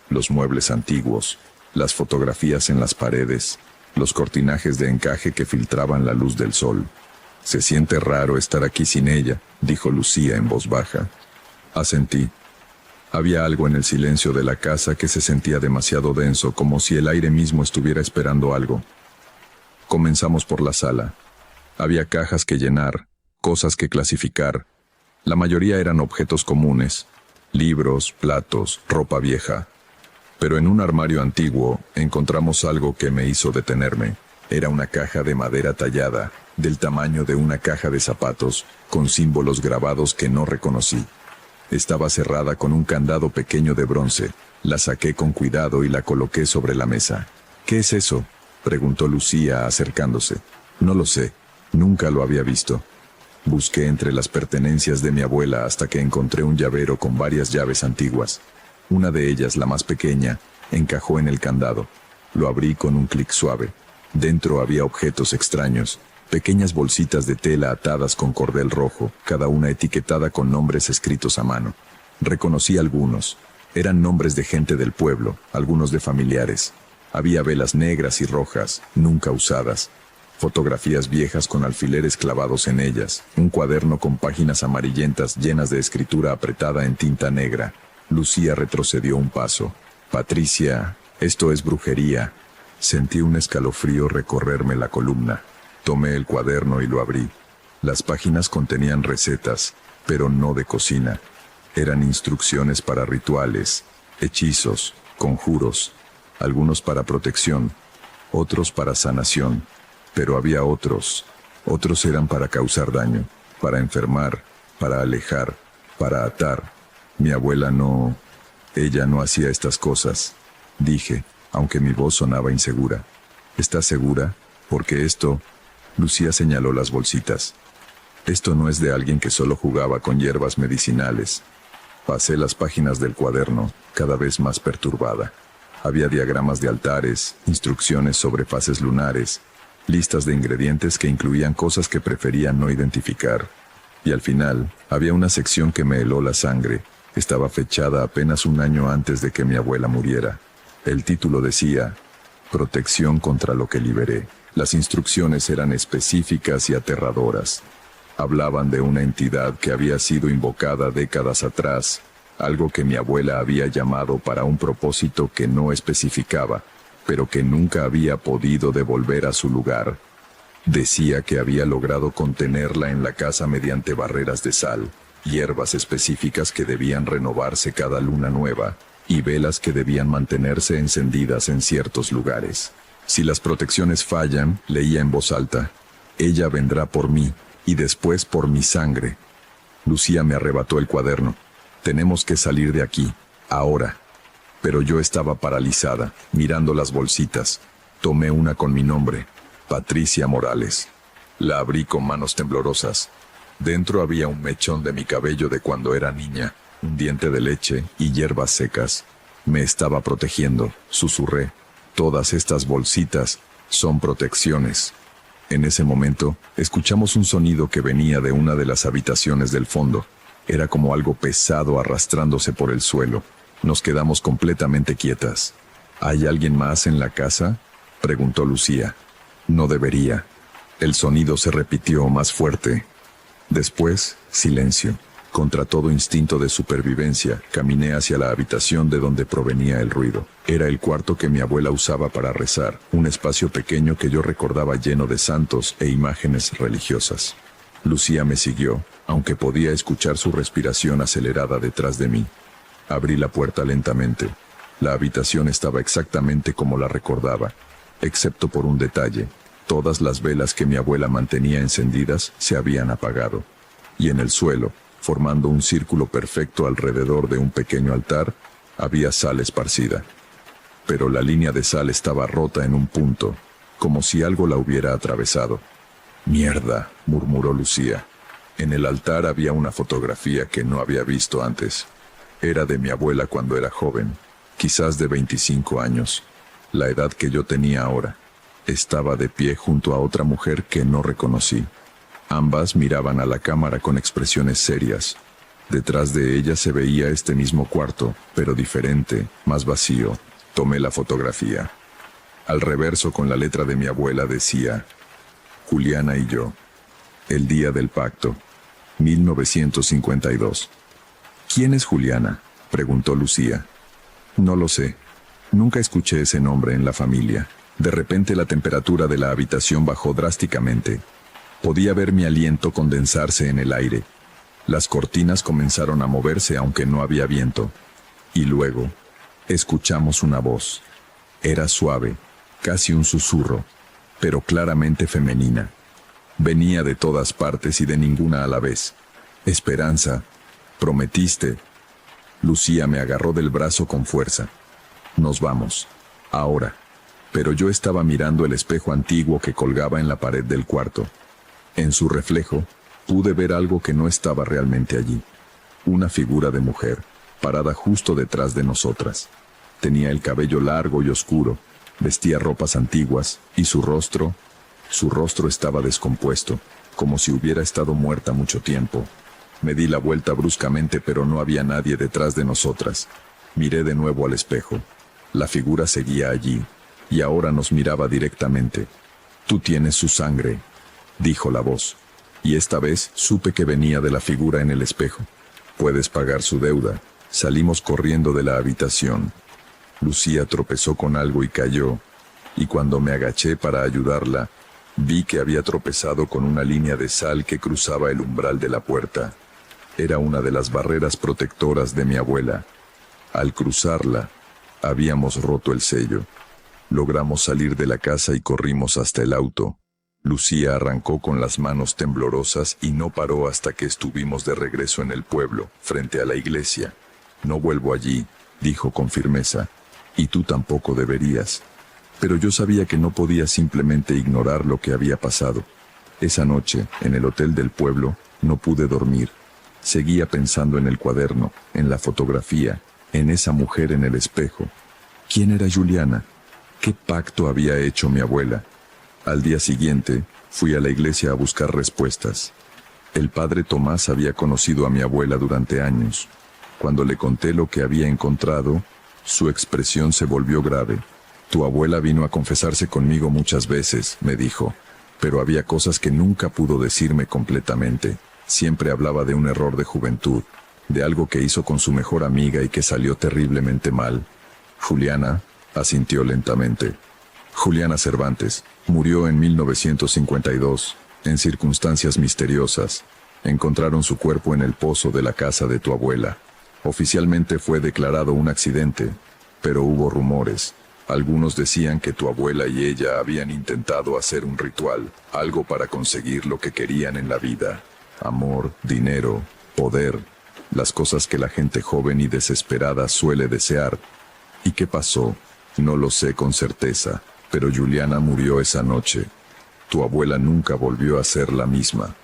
Los muebles antiguos, las fotografías en las paredes, los cortinajes de encaje que filtraban la luz del sol. «Se siente raro estar aquí sin ella», dijo Lucía en voz baja. Asentí. Había algo en el silencio de la casa que se sentía demasiado denso, como si el aire mismo estuviera esperando algo. Comenzamos por la sala. Había cajas que llenar, cosas que clasificar. La mayoría eran objetos comunes, libros, platos, ropa vieja. Pero en un armario antiguo encontramos algo que me hizo detenerme. Era una caja de madera tallada, del tamaño de una caja de zapatos, con símbolos grabados que no reconocí. Estaba cerrada con un candado pequeño de bronce. La saqué con cuidado y la coloqué sobre la mesa. «¿Qué es eso?», preguntó Lucía acercándose. «No lo sé, nunca lo había visto». Busqué entre las pertenencias de mi abuela hasta que encontré un llavero con varias llaves antiguas. Una de ellas, la más pequeña, encajó en el candado. Lo abrí con un clic suave. Dentro había objetos extraños, pequeñas bolsitas de tela atadas con cordel rojo, cada una etiquetada con nombres escritos a mano. Reconocí algunos. Eran nombres de gente del pueblo, algunos de familiares. Había velas negras y rojas, nunca usadas. Fotografías viejas con alfileres clavados en ellas. Un cuaderno con páginas amarillentas llenas de escritura apretada en tinta negra. Lucía retrocedió un paso. «Patricia, esto es brujería». Sentí un escalofrío recorrerme la columna. Tomé el cuaderno y lo abrí. Las páginas contenían recetas, pero no de cocina. Eran instrucciones para rituales, hechizos, conjuros, algunos para protección, otros para sanación, pero había otros. Otros eran para causar daño, para enfermar, para alejar, para atar. Mi abuela no... Ella no hacía estas cosas, dije, aunque mi voz sonaba insegura. ¿Estás segura? Porque esto... Lucía señaló las bolsitas. Esto no es de alguien que solo jugaba con hierbas medicinales. Pasé las páginas del cuaderno, cada vez más perturbada. Había diagramas de altares, instrucciones sobre fases lunares, listas de ingredientes que incluían cosas que prefería no identificar. Y al final, había una sección que me heló la sangre. Estaba fechada apenas un año antes de que mi abuela muriera. El título decía, «Protección contra lo que liberé». Las instrucciones eran específicas y aterradoras. Hablaban de una entidad que había sido invocada décadas atrás, algo que mi abuela había llamado para un propósito que no especificaba, pero que nunca había podido devolver a su lugar. Decía que había logrado contenerla en la casa mediante barreras de sal, hierbas específicas que debían renovarse cada luna nueva, y velas que debían mantenerse encendidas en ciertos lugares. Si las protecciones fallan, leía en voz alta, ella vendrá por mí, y después por mi sangre. Lucía me arrebató el cuaderno. Tenemos que salir de aquí, ahora. Pero yo estaba paralizada, mirando las bolsitas. Tomé una con mi nombre, Patricia Morales. La abrí con manos temblorosas. Dentro había un mechón de mi cabello de cuando era niña, un diente de leche y hierbas secas. Me estaba protegiendo, susurré. Todas estas bolsitas son protecciones. En ese momento, escuchamos un sonido que venía de una de las habitaciones del fondo. Era como algo pesado arrastrándose por el suelo. Nos quedamos completamente quietas. ¿Hay alguien más en la casa?, preguntó Lucía. No debería. El sonido se repitió más fuerte. Después, silencio. Contra todo instinto de supervivencia, caminé hacia la habitación de donde provenía el ruido. Era el cuarto que mi abuela usaba para rezar, un espacio pequeño que yo recordaba lleno de santos e imágenes religiosas. Lucía me siguió, aunque podía escuchar su respiración acelerada detrás de mí. Abrí la puerta lentamente. La habitación estaba exactamente como la recordaba, excepto por un detalle. Todas las velas que mi abuela mantenía encendidas se habían apagado. Y en el suelo, formando un círculo perfecto alrededor de un pequeño altar, había sal esparcida. Pero la línea de sal estaba rota en un punto, como si algo la hubiera atravesado. «Mierda», murmuró Lucía. En el altar había una fotografía que no había visto antes. Era de mi abuela cuando era joven, quizás de 25 años, la edad que yo tenía ahora. Estaba de pie junto a otra mujer que no reconocí. Ambas miraban a la cámara con expresiones serias. Detrás de ella se veía este mismo cuarto, pero diferente, más vacío. Tomé la fotografía. Al reverso, con la letra de mi abuela, decía: Juliana y yo. El día del pacto. 1952. ¿Quién es Juliana?, preguntó Lucía. No lo sé. Nunca escuché ese nombre en la familia. De repente la temperatura de la habitación bajó drásticamente. Podía ver mi aliento condensarse en el aire. Las cortinas comenzaron a moverse aunque no había viento. Y luego, escuchamos una voz. Era suave, casi un susurro, pero claramente femenina. Venía de todas partes y de ninguna a la vez. Esperanza, prometiste. Lucía me agarró del brazo con fuerza. Nos vamos. Ahora. Pero yo estaba mirando el espejo antiguo que colgaba en la pared del cuarto. En su reflejo, pude ver algo que no estaba realmente allí. Una figura de mujer, parada justo detrás de nosotras. Tenía el cabello largo y oscuro, vestía ropas antiguas, y su rostro estaba descompuesto, como si hubiera estado muerta mucho tiempo. Me di la vuelta bruscamente, pero no había nadie detrás de nosotras. Miré de nuevo al espejo. La figura seguía allí, y ahora nos miraba directamente. Tú tienes su sangre, dijo la voz, y esta vez supe que venía de la figura en el espejo. Puedes pagar su deuda. Salimos corriendo de la habitación. Lucía tropezó con algo y cayó, y cuando me agaché para ayudarla, vi que había tropezado con una línea de sal que cruzaba el umbral de la puerta. Era una de las barreras protectoras de mi abuela. Al cruzarla, habíamos roto el sello. Logramos salir de la casa y corrimos hasta el auto. Lucía arrancó con las manos temblorosas y no paró hasta que estuvimos de regreso en el pueblo, frente a la iglesia. No vuelvo allí, dijo con firmeza, y tú tampoco deberías. Pero yo sabía que no podía simplemente ignorar lo que había pasado. Esa noche, en el hotel del pueblo, no pude dormir. Seguía pensando en el cuaderno, en la fotografía, en esa mujer en el espejo. ¿Quién era Juliana? ¿Qué pacto había hecho mi abuela? Al día siguiente, fui a la iglesia a buscar respuestas. El padre Tomás había conocido a mi abuela durante años. Cuando le conté lo que había encontrado, su expresión se volvió grave. Tu abuela vino a confesarse conmigo muchas veces, me dijo, pero había cosas que nunca pudo decirme completamente. Siempre hablaba de un error de juventud, de algo que hizo con su mejor amiga y que salió terriblemente mal. Juliana, asintió lentamente. Juliana Cervantes murió en 1952, en circunstancias misteriosas. Encontraron su cuerpo en el pozo de la casa de tu abuela. Oficialmente fue declarado un accidente, pero hubo rumores. Algunos decían que tu abuela y ella habían intentado hacer un ritual, algo para conseguir lo que querían en la vida. Amor, dinero, poder, las cosas que la gente joven y desesperada suele desear. ¿Y qué pasó? No lo sé con certeza, pero Juliana murió esa noche. Tu abuela nunca volvió a ser la misma.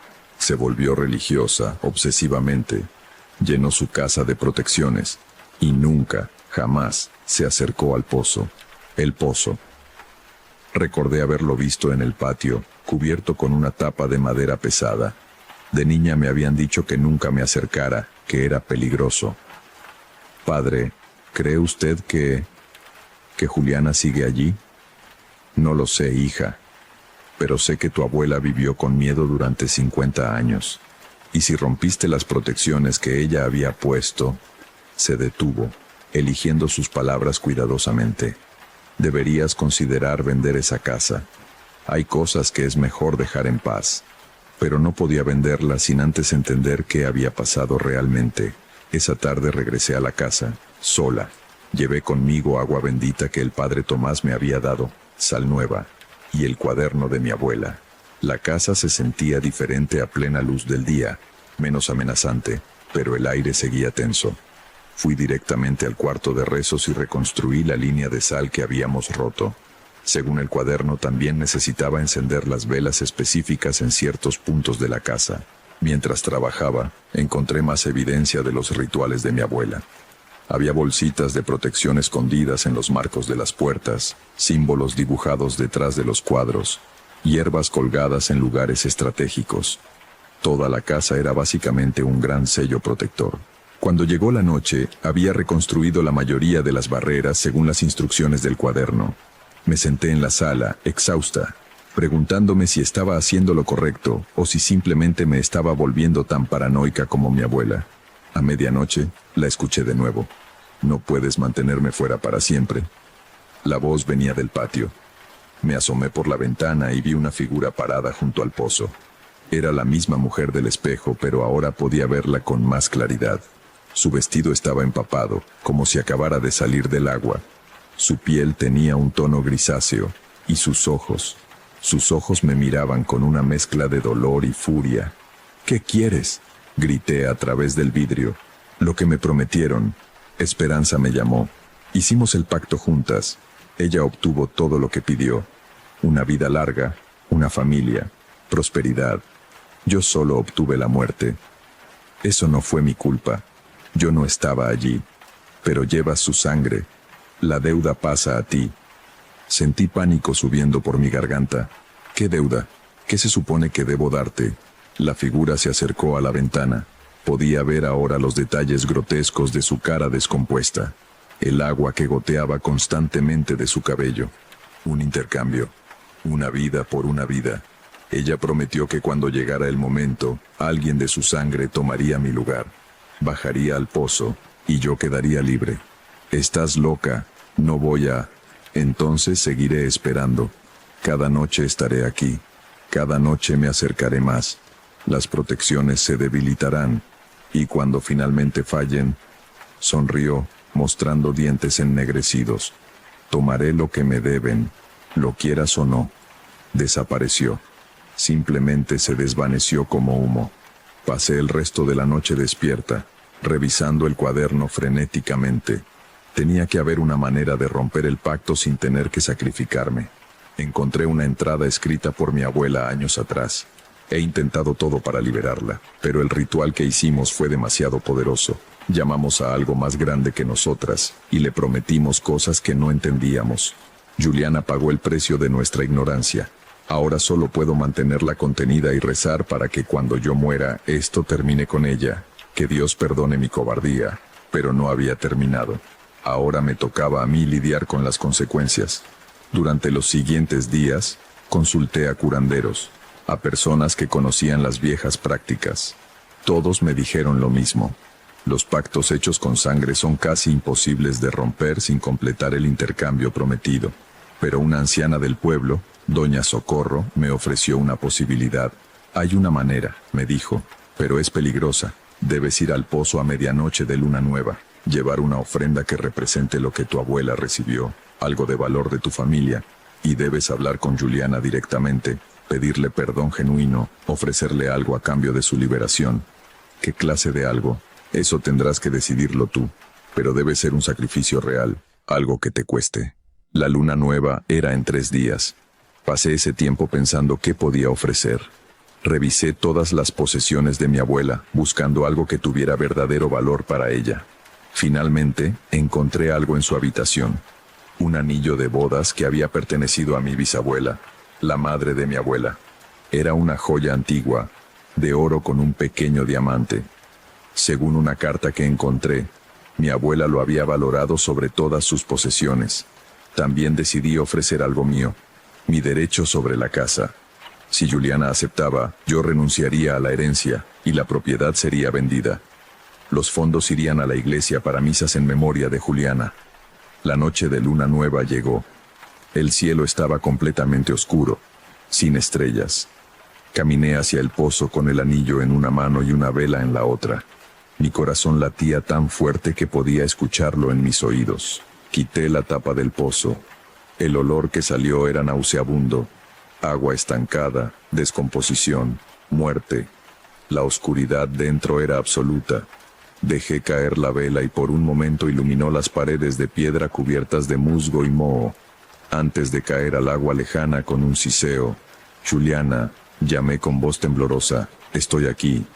Se volvió religiosa, obsesivamente. Llenó su casa de protecciones. Y nunca, jamás, se acercó al pozo. El pozo. Recordé haberlo visto en el patio, cubierto con una tapa de madera pesada. De niña me habían dicho que nunca me acercara, que era peligroso. Padre, ¿cree usted que Juliana sigue allí? No lo sé, hija. Pero sé que tu abuela vivió con miedo durante 50 años. Y si rompiste las protecciones que ella había puesto, se detuvo, eligiendo sus palabras cuidadosamente. Deberías considerar vender esa casa. Hay cosas que es mejor dejar en paz. Pero no podía venderla sin antes entender qué había pasado realmente. Esa tarde regresé a la casa, sola. Llevé conmigo agua bendita que el padre Tomás me había dado, sal nueva, y el cuaderno de mi abuela. La casa se sentía diferente a plena luz del día, menos amenazante, pero el aire seguía tenso. Fui directamente al cuarto de rezos y reconstruí la línea de sal que habíamos roto. Según el cuaderno, también necesitaba encender las velas específicas en ciertos puntos de la casa. Mientras trabajaba, encontré más evidencia de los rituales de mi abuela. Había bolsitas de protección escondidas en los marcos de las puertas, símbolos dibujados detrás de los cuadros, hierbas colgadas en lugares estratégicos. Toda la casa era básicamente un gran sello protector. Cuando llegó la noche, había reconstruido la mayoría de las barreras según las instrucciones del cuaderno. Me senté en la sala, exhausta, preguntándome si estaba haciendo lo correcto o si simplemente me estaba volviendo tan paranoica como mi abuela. A medianoche, la escuché de nuevo. No puedes mantenerme fuera para siempre. La voz venía del patio. Me asomé por la ventana y vi una figura parada junto al pozo. Era la misma mujer del espejo, pero ahora podía verla con más claridad. Su vestido estaba empapado, como si acabara de salir del agua. Su piel tenía un tono grisáceo, y sus ojos me miraban con una mezcla de dolor y furia. ¿Qué quieres?, grité a través del vidrio. Lo que me prometieron. Esperanza me llamó. Hicimos el pacto juntas. Ella obtuvo todo lo que pidió. Una vida larga, una familia, prosperidad. Yo solo obtuve la muerte. Eso no fue mi culpa. Yo no estaba allí. Pero llevas su sangre. La deuda pasa a ti. Sentí pánico subiendo por mi garganta. ¿Qué deuda? ¿Qué se supone que debo darte? La figura se acercó a la ventana. Podía ver ahora los detalles grotescos de su cara descompuesta. El agua que goteaba constantemente de su cabello. Un intercambio. Una vida por una vida. Ella prometió que cuando llegara el momento, alguien de su sangre tomaría mi lugar. Bajaría al pozo, y yo quedaría libre. Estás loca, no voy a... Entonces seguiré esperando. Cada noche estaré aquí. Cada noche me acercaré más. Las protecciones se debilitarán. Y cuando finalmente fallen, sonrió, mostrando dientes ennegrecidos. Tomaré lo que me deben, lo quieras o no. Desapareció. Simplemente se desvaneció como humo. Pasé el resto de la noche despierta, revisando el cuaderno frenéticamente. Tenía que haber una manera de romper el pacto sin tener que sacrificarme. Encontré una entrada escrita por mi abuela años atrás. He intentado todo para liberarla, pero el ritual que hicimos fue demasiado poderoso. Llamamos a algo más grande que nosotras, y le prometimos cosas que no entendíamos. Juliana pagó el precio de nuestra ignorancia. Ahora solo puedo mantenerla contenida y rezar para que cuando yo muera, esto termine con ella. Que Dios perdone mi cobardía, pero no había terminado. Ahora me tocaba a mí lidiar con las consecuencias. Durante los siguientes días, consulté a curanderos, a personas que conocían las viejas prácticas. Todos me dijeron lo mismo. Los pactos hechos con sangre son casi imposibles de romper sin completar el intercambio prometido. Pero una anciana del pueblo, Doña Socorro, me ofreció una posibilidad. Hay una manera, me dijo, pero es peligrosa. Debes ir al pozo a medianoche de luna nueva, llevar una ofrenda que represente lo que tu abuela recibió, algo de valor de tu familia, y debes hablar con Juliana directamente, pedirle perdón genuino, ofrecerle algo a cambio de su liberación. ¿Qué clase de algo? Eso tendrás que decidirlo tú, pero debe ser un sacrificio real, algo que te cueste. La luna nueva era en 3 días. Pasé ese tiempo pensando qué podía ofrecer. Revisé todas las posesiones de mi abuela, buscando algo que tuviera verdadero valor para ella. Finalmente, encontré algo en su habitación. Un anillo de bodas que había pertenecido a mi bisabuela, la madre de mi abuela. Era una joya antigua, de oro con un pequeño diamante. Según una carta que encontré, mi abuela lo había valorado sobre todas sus posesiones. También decidí ofrecer algo mío, mi derecho sobre la casa. Si Juliana aceptaba, yo renunciaría a la herencia y la propiedad sería vendida. Los fondos irían a la iglesia para misas en memoria de Juliana. La noche de luna nueva llegó. El cielo estaba completamente oscuro, sin estrellas. Caminé hacia el pozo con el anillo en una mano y una vela en la otra. Mi corazón latía tan fuerte que podía escucharlo en mis oídos. Quité la tapa del pozo. El olor que salió era nauseabundo. Agua estancada, descomposición, muerte. La oscuridad dentro era absoluta. Dejé caer la vela y por un momento iluminó las paredes de piedra cubiertas de musgo y moho. Antes de caer al agua lejana con un siseo, Juliana, llamé con voz temblorosa, estoy aquí,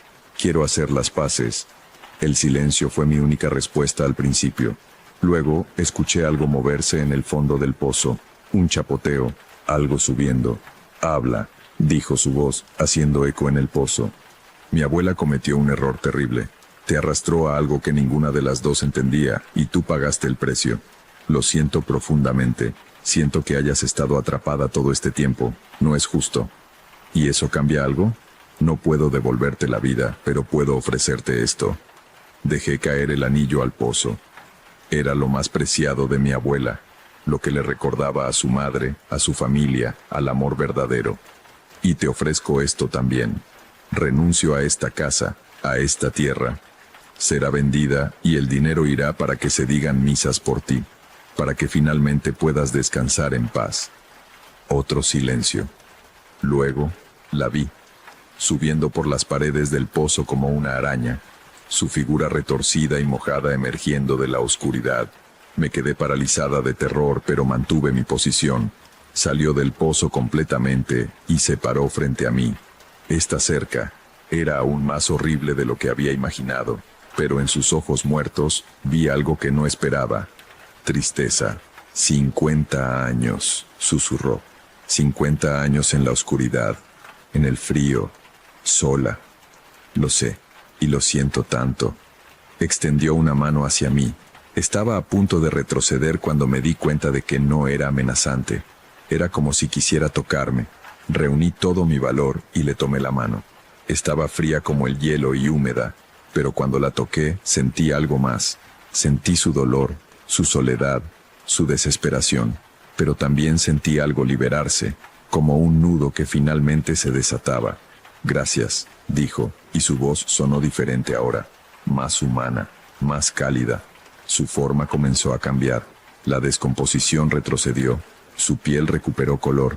quiero hacer las paces. El silencio fue mi única respuesta al principio. Luego, escuché algo moverse en el fondo del pozo, un chapoteo, algo subiendo. Habla, dijo su voz, haciendo eco en el pozo. Mi abuela cometió un error terrible. Te arrastró a algo que ninguna de las dos entendía, y tú pagaste el precio. Lo siento profundamente. Siento que hayas estado atrapada todo este tiempo. No es justo. ¿Y eso cambia algo? No puedo devolverte la vida, pero puedo ofrecerte esto. Dejé caer el anillo al pozo. Era lo más preciado de mi abuela, lo que le recordaba a su madre, a su familia, al amor verdadero. Y te ofrezco esto también. Renuncio a esta casa, a esta tierra. Será vendida y el dinero irá para que se digan misas por ti, para que finalmente puedas descansar en paz. Otro silencio. Luego, la vi, subiendo por las paredes del pozo como una araña, su figura retorcida y mojada emergiendo de la oscuridad. Me quedé paralizada de terror, pero mantuve mi posición. Salió del pozo completamente y se paró frente a mí. Esta cerca era aún más horrible de lo que había imaginado, pero en sus ojos muertos vi algo que no esperaba. Tristeza. 50 años, susurró. 50 años en la oscuridad, en el frío, sola. Lo sé, y lo siento tanto. Extendió una mano hacia mí. Estaba a punto de retroceder cuando me di cuenta de que no era amenazante. Era como si quisiera tocarme. Reuní todo mi valor y le tomé la mano. Estaba fría como el hielo y húmeda, pero cuando la toqué sentí algo más. Sentí su dolor, su soledad, su desesperación, pero también sentí algo liberarse, como un nudo que finalmente se desataba. Gracias, dijo, y su voz sonó diferente ahora, más humana, más cálida. Su forma comenzó a cambiar. La descomposición retrocedió. Su piel recuperó color.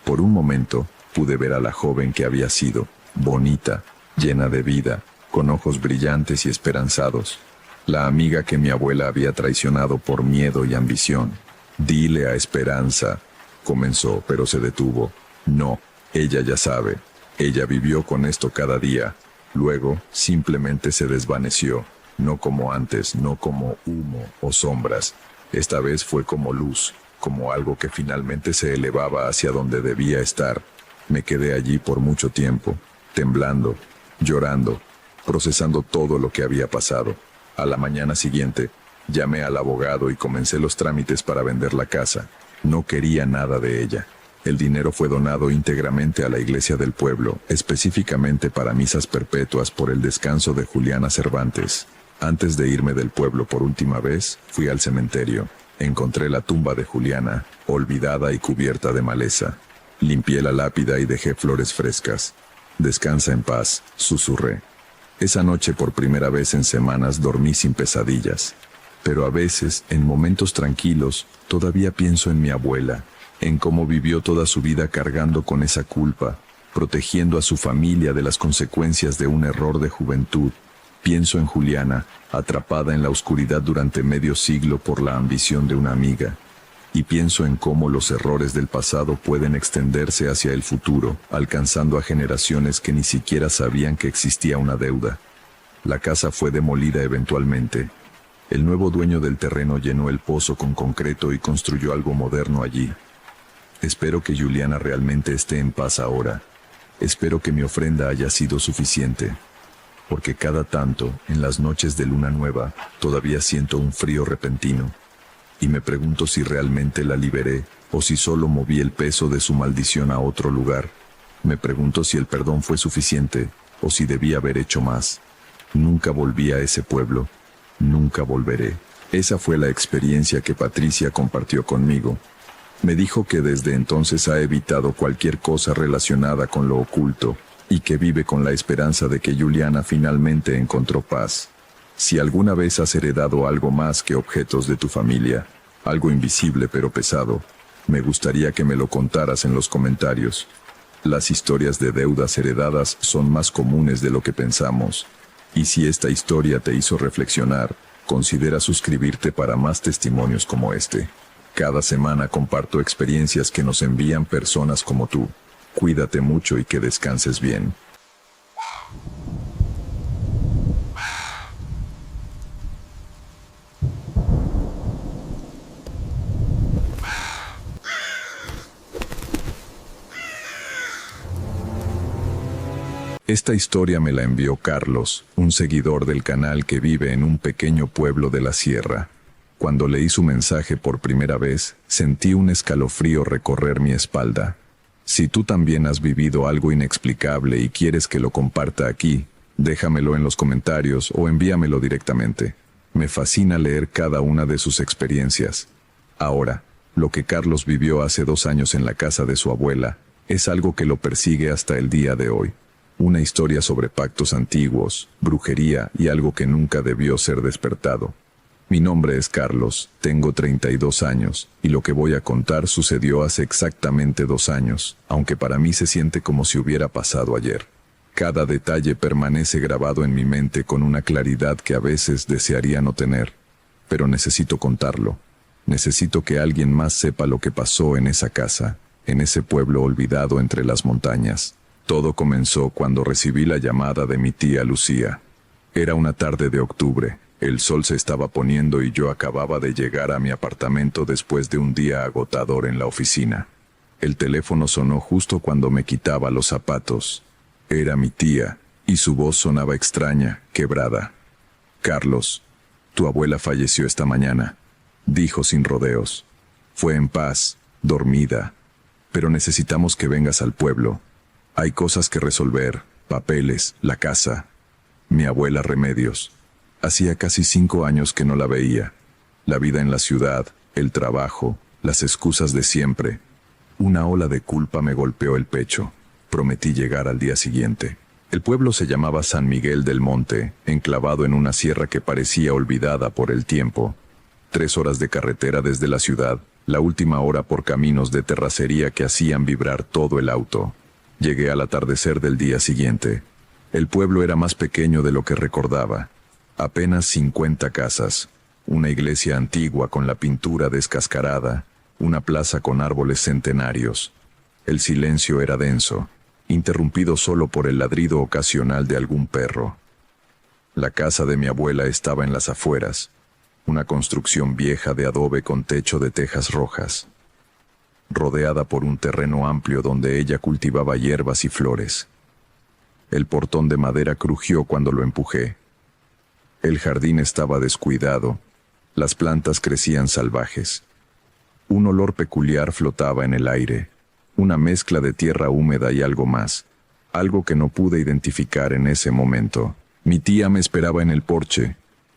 Por un momento, pude ver a la joven que había sido, bonita, llena de vida, con ojos brillantes y esperanzados. La amiga que mi abuela había traicionado por miedo y ambición. Dile a Esperanza, comenzó, pero se detuvo. No, ella ya sabe. Ella vivió con esto cada día. Luego, simplemente se desvaneció. No como antes, no como humo o sombras. Esta vez fue como luz, como algo que finalmente se elevaba hacia donde debía estar. Me quedé allí por mucho tiempo, temblando, llorando, procesando todo lo que había pasado. A la mañana siguiente, llamé al abogado y comencé los trámites para vender la casa. No quería nada de ella. El dinero fue donado íntegramente a la iglesia del pueblo, específicamente para misas perpetuas por el descanso de Juliana Cervantes. Antes de irme del pueblo por última vez, fui al cementerio. Encontré la tumba de Juliana, olvidada y cubierta de maleza. Limpié la lápida y dejé flores frescas. Descansa en paz, susurré. Esa noche por primera vez en semanas dormí sin pesadillas. Pero a veces, en momentos tranquilos, todavía pienso en mi abuela, en cómo vivió toda su vida cargando con esa culpa, protegiendo a su familia de las consecuencias de un error de juventud. Pienso en Juliana, atrapada en la oscuridad durante medio siglo por la ambición de una amiga. y pienso en cómo los errores del pasado pueden extenderse hacia el futuro, alcanzando a generaciones que ni siquiera sabían que existía una deuda. La casa fue demolida eventualmente. El nuevo dueño del terreno llenó el pozo con concreto y construyó algo moderno allí. Espero que Juliana realmente esté en paz ahora. Espero que mi ofrenda haya sido suficiente. Porque cada tanto, en las noches de luna nueva, todavía siento un frío repentino. Y me pregunto si realmente la liberé, o si solo moví el peso de su maldición a otro lugar. Me pregunto si el perdón fue suficiente, o si debí haber hecho más. Nunca volví a ese pueblo. Nunca volveré. Esa fue la experiencia que Patricia compartió conmigo. Me dijo que desde entonces ha evitado cualquier cosa relacionada con lo oculto, y que vive con la esperanza de que Juliana finalmente encontró paz. Si alguna vez has heredado algo más que objetos de tu familia, algo invisible pero pesado, me gustaría que me lo contaras en los comentarios. Las historias de deudas heredadas son más comunes de lo que pensamos. Y si esta historia te hizo reflexionar, considera suscribirte para más testimonios como este. Cada semana comparto experiencias que nos envían personas como tú. Cuídate mucho y que descanses bien. Esta historia me la envió Carlos, un seguidor del canal que vive en un pequeño pueblo de la sierra. Cuando leí su mensaje por primera vez, sentí un escalofrío recorrer mi espalda. Si tú también has vivido algo inexplicable y quieres que lo comparta aquí, déjamelo en los comentarios o envíamelo directamente. Me fascina leer cada una de sus experiencias. Ahora, lo que Carlos vivió hace 2 años en la casa de su abuela, es algo que lo persigue hasta el día de hoy. Una historia sobre pactos antiguos, brujería y algo que nunca debió ser despertado. Mi nombre es Carlos, tengo 32 años, y lo que voy a contar sucedió hace exactamente 2 años, aunque para mí se siente como si hubiera pasado ayer. Cada detalle permanece grabado en mi mente con una claridad que a veces desearía no tener. Pero necesito contarlo. Necesito que alguien más sepa lo que pasó en esa casa, en ese pueblo olvidado entre las montañas. Todo comenzó cuando recibí la llamada de mi tía Lucía. Era una tarde de octubre. El sol se estaba poniendo y yo acababa de llegar a mi apartamento después de un día agotador en la oficina. El teléfono sonó justo cuando me quitaba los zapatos. Era mi tía, y su voz sonaba extraña, quebrada. «Carlos, tu abuela falleció esta mañana», dijo sin rodeos. «Fue en paz, dormida. Pero necesitamos que vengas al pueblo. Hay cosas que resolver, papeles, la casa. Mi abuela Remedios. Hacía casi 5 años que no la veía. La vida en la ciudad, el trabajo, las excusas de siempre. Una ola de culpa me golpeó el pecho. Prometí llegar al día siguiente. El pueblo se llamaba San Miguel del Monte, enclavado en una sierra que parecía olvidada por el tiempo. 3 horas de carretera desde la ciudad, la última hora por caminos de terracería que hacían vibrar todo el auto. Llegué al atardecer del día siguiente. El pueblo era más pequeño de lo que recordaba. Apenas 50 casas, una iglesia antigua con la pintura descascarada, una plaza con árboles centenarios. El silencio era denso, interrumpido solo por el ladrido ocasional de algún perro. La casa de mi abuela estaba en las afueras, una construcción vieja de adobe con techo de tejas rojas, rodeada por un terreno amplio donde ella cultivaba hierbas y flores. El portón de madera crujió cuando lo empujé. El jardín estaba descuidado, las plantas crecían salvajes. Un olor peculiar flotaba en el aire, una mezcla de tierra húmeda y algo más, algo que no pude identificar en ese momento. Mi tía me esperaba en el porche.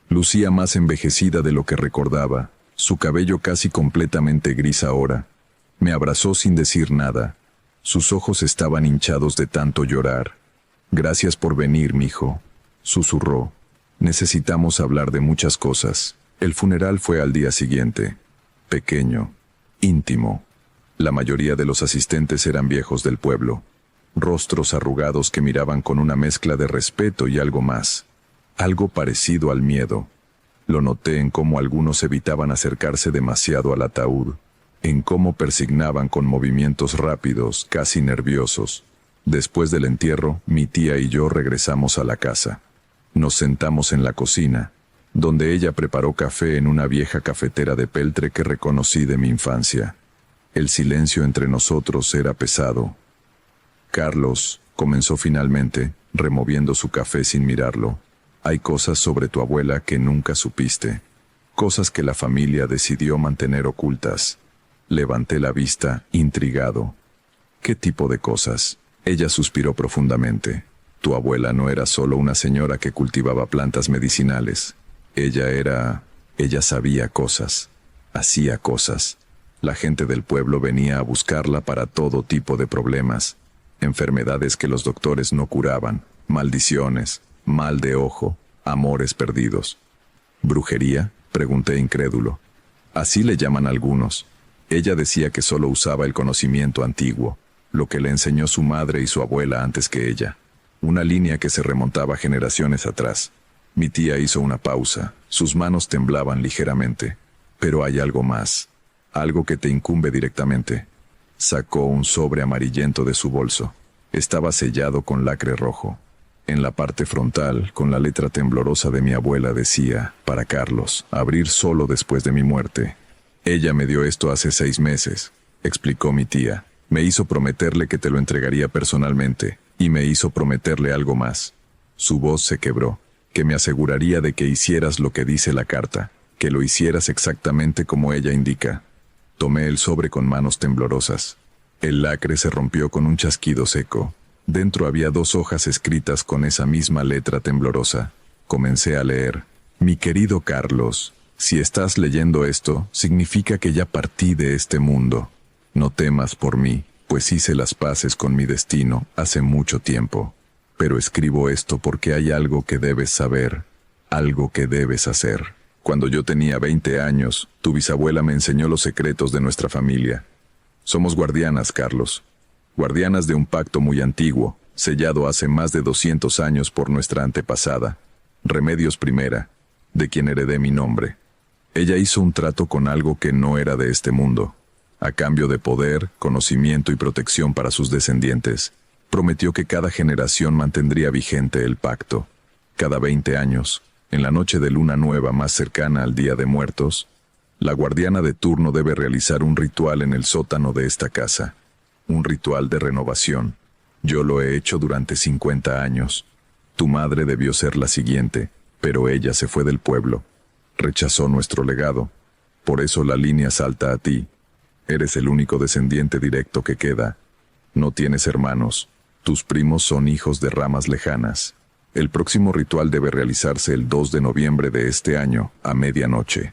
Lucía más envejecida de lo que recordaba, su cabello casi completamente gris ahora. Me abrazó sin decir nada. Sus ojos estaban hinchados de tanto llorar. «Gracias por venir, mijo», susurró. «Necesitamos hablar de muchas cosas». El funeral fue al día siguiente. Pequeño, íntimo. La mayoría de los asistentes eran viejos del pueblo. Rostros arrugados que miraban con una mezcla de respeto y algo más. Algo parecido al miedo. Lo noté en cómo algunos evitaban acercarse demasiado al ataúd. en cómo persignaban con movimientos rápidos, casi nerviosos. Después del entierro, mi tía y yo regresamos a la casa. Nos sentamos en la cocina, donde ella preparó café en una vieja cafetera de peltre que reconocí de mi infancia. El silencio entre nosotros era pesado. Carlos, comenzó finalmente, removiendo su café sin mirarlo. Hay cosas sobre tu abuela que nunca supiste. Cosas que la familia decidió mantener ocultas. Levanté la vista, intrigado. ¿Qué tipo de cosas? Ella suspiró profundamente. Tu abuela no era solo una señora que cultivaba plantas medicinales. Ella sabía cosas. Hacía cosas. La gente del pueblo venía a buscarla para todo tipo de problemas. Enfermedades que los doctores no curaban. Maldiciones, mal de ojo, amores perdidos. ¿Brujería?, pregunté incrédulo. Así le llaman algunos. Ella decía que solo usaba el conocimiento antiguo, lo que le enseñó su madre y su abuela antes que ella. Una línea que se remontaba generaciones atrás. Mi tía hizo una pausa. Sus manos temblaban ligeramente. Pero hay algo más. Algo que te incumbe directamente. Sacó un sobre amarillento de su bolso. Estaba sellado con lacre rojo. En la parte frontal, con la letra temblorosa de mi abuela, decía, para Carlos, abrir solo después de mi muerte. Ella me dio esto hace 6 meses, explicó mi tía. Me hizo prometerle que te lo entregaría personalmente, y me hizo prometerle algo más. Su voz se quebró, que me aseguraría de que hicieras lo que dice la carta, que lo hicieras exactamente como ella indica. Tomé el sobre con manos temblorosas. El lacre se rompió con un chasquido seco. Dentro había 2 hojas escritas con esa misma letra temblorosa. Comencé a leer. Mi querido Carlos, si estás leyendo esto, significa que ya partí de este mundo. No temas por mí, pues hice las paces con mi destino hace mucho tiempo. Pero escribo esto porque hay algo que debes saber, algo que debes hacer. Cuando yo tenía 20 años, tu bisabuela me enseñó los secretos de nuestra familia. Somos guardianas, Carlos. Guardianas de un pacto muy antiguo, sellado hace más de 200 años por nuestra antepasada, Remedios I, de quien heredé mi nombre. Ella hizo un trato con algo que no era de este mundo. A cambio de poder, conocimiento y protección para sus descendientes, prometió que cada generación mantendría vigente el pacto. Cada 20 años, en la noche de luna nueva más cercana al Día de Muertos, la guardiana de turno debe realizar un ritual en el sótano de esta casa. Un ritual de renovación. Yo lo he hecho durante 50 años. Tu madre debió ser la siguiente, pero ella se fue del pueblo. Rechazó nuestro legado. Por eso la línea salta a ti. Eres el único descendiente directo que queda. No tienes hermanos. Tus primos son hijos de ramas lejanas. El próximo ritual debe realizarse el 2 de noviembre de este año, a medianoche.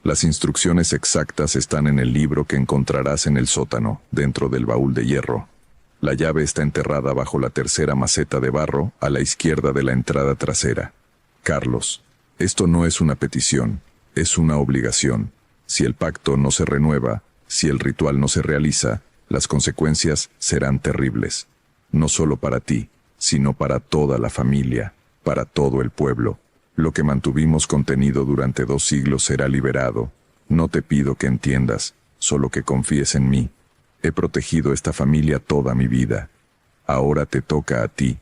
Las instrucciones exactas están en el libro que encontrarás en el sótano, dentro del baúl de hierro. La llave está enterrada bajo la tercera maceta de barro, a la izquierda de la entrada trasera. Carlos, esto no es una petición, es una obligación. Si el pacto no se renueva, si el ritual no se realiza, las consecuencias serán terribles. No solo para ti, sino para toda la familia, para todo el pueblo. Lo que mantuvimos contenido durante 2 siglos será liberado. No te pido que entiendas, solo que confíes en mí. He protegido esta familia toda mi vida. Ahora te toca a ti.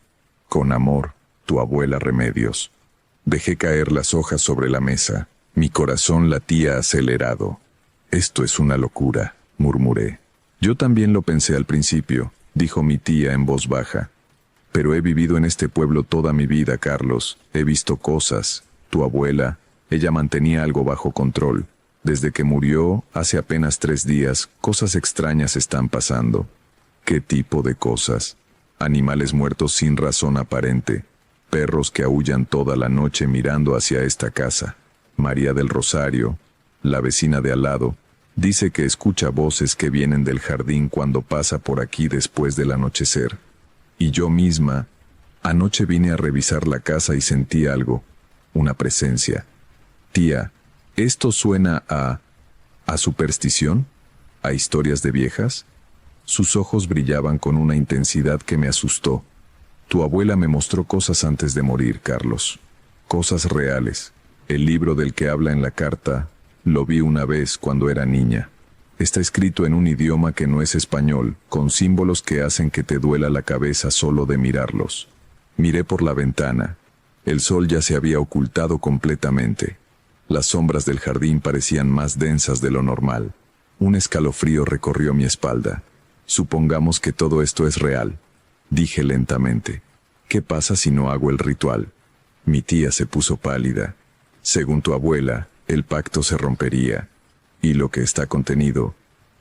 Con amor, tu abuela Remedios. Dejé caer las hojas sobre la mesa. Mi corazón latía acelerado. Esto es una locura, murmuré. Yo también lo pensé al principio, dijo mi tía en voz baja. Pero he vivido en este pueblo toda mi vida, Carlos. He visto cosas. Tu abuela, ella mantenía algo bajo control. Desde que murió, hace apenas 3 días, cosas extrañas están pasando. ¿Qué tipo de cosas? Animales muertos sin razón aparente. Perros que aúllan toda la noche mirando hacia esta casa. María del Rosario, la vecina de al lado, dice que escucha voces que vienen del jardín cuando pasa por aquí después del anochecer. Y yo misma, anoche vine a revisar la casa y sentí algo, una presencia. Tía, ¿esto suena a superstición? ¿A historias de viejas? Sus ojos brillaban con una intensidad que me asustó. Tu abuela me mostró cosas antes de morir, Carlos. Cosas reales. El libro del que habla en la carta, lo vi una vez cuando era niña. Está escrito en un idioma que no es español, con símbolos que hacen que te duela la cabeza solo de mirarlos. Miré por la ventana. El sol ya se había ocultado completamente. Las sombras del jardín parecían más densas de lo normal. Un escalofrío recorrió mi espalda. Supongamos que todo esto es real, dije lentamente. ¿Qué pasa si no hago el ritual? Mi tía se puso pálida. Según tu abuela, el pacto se rompería, y lo que está contenido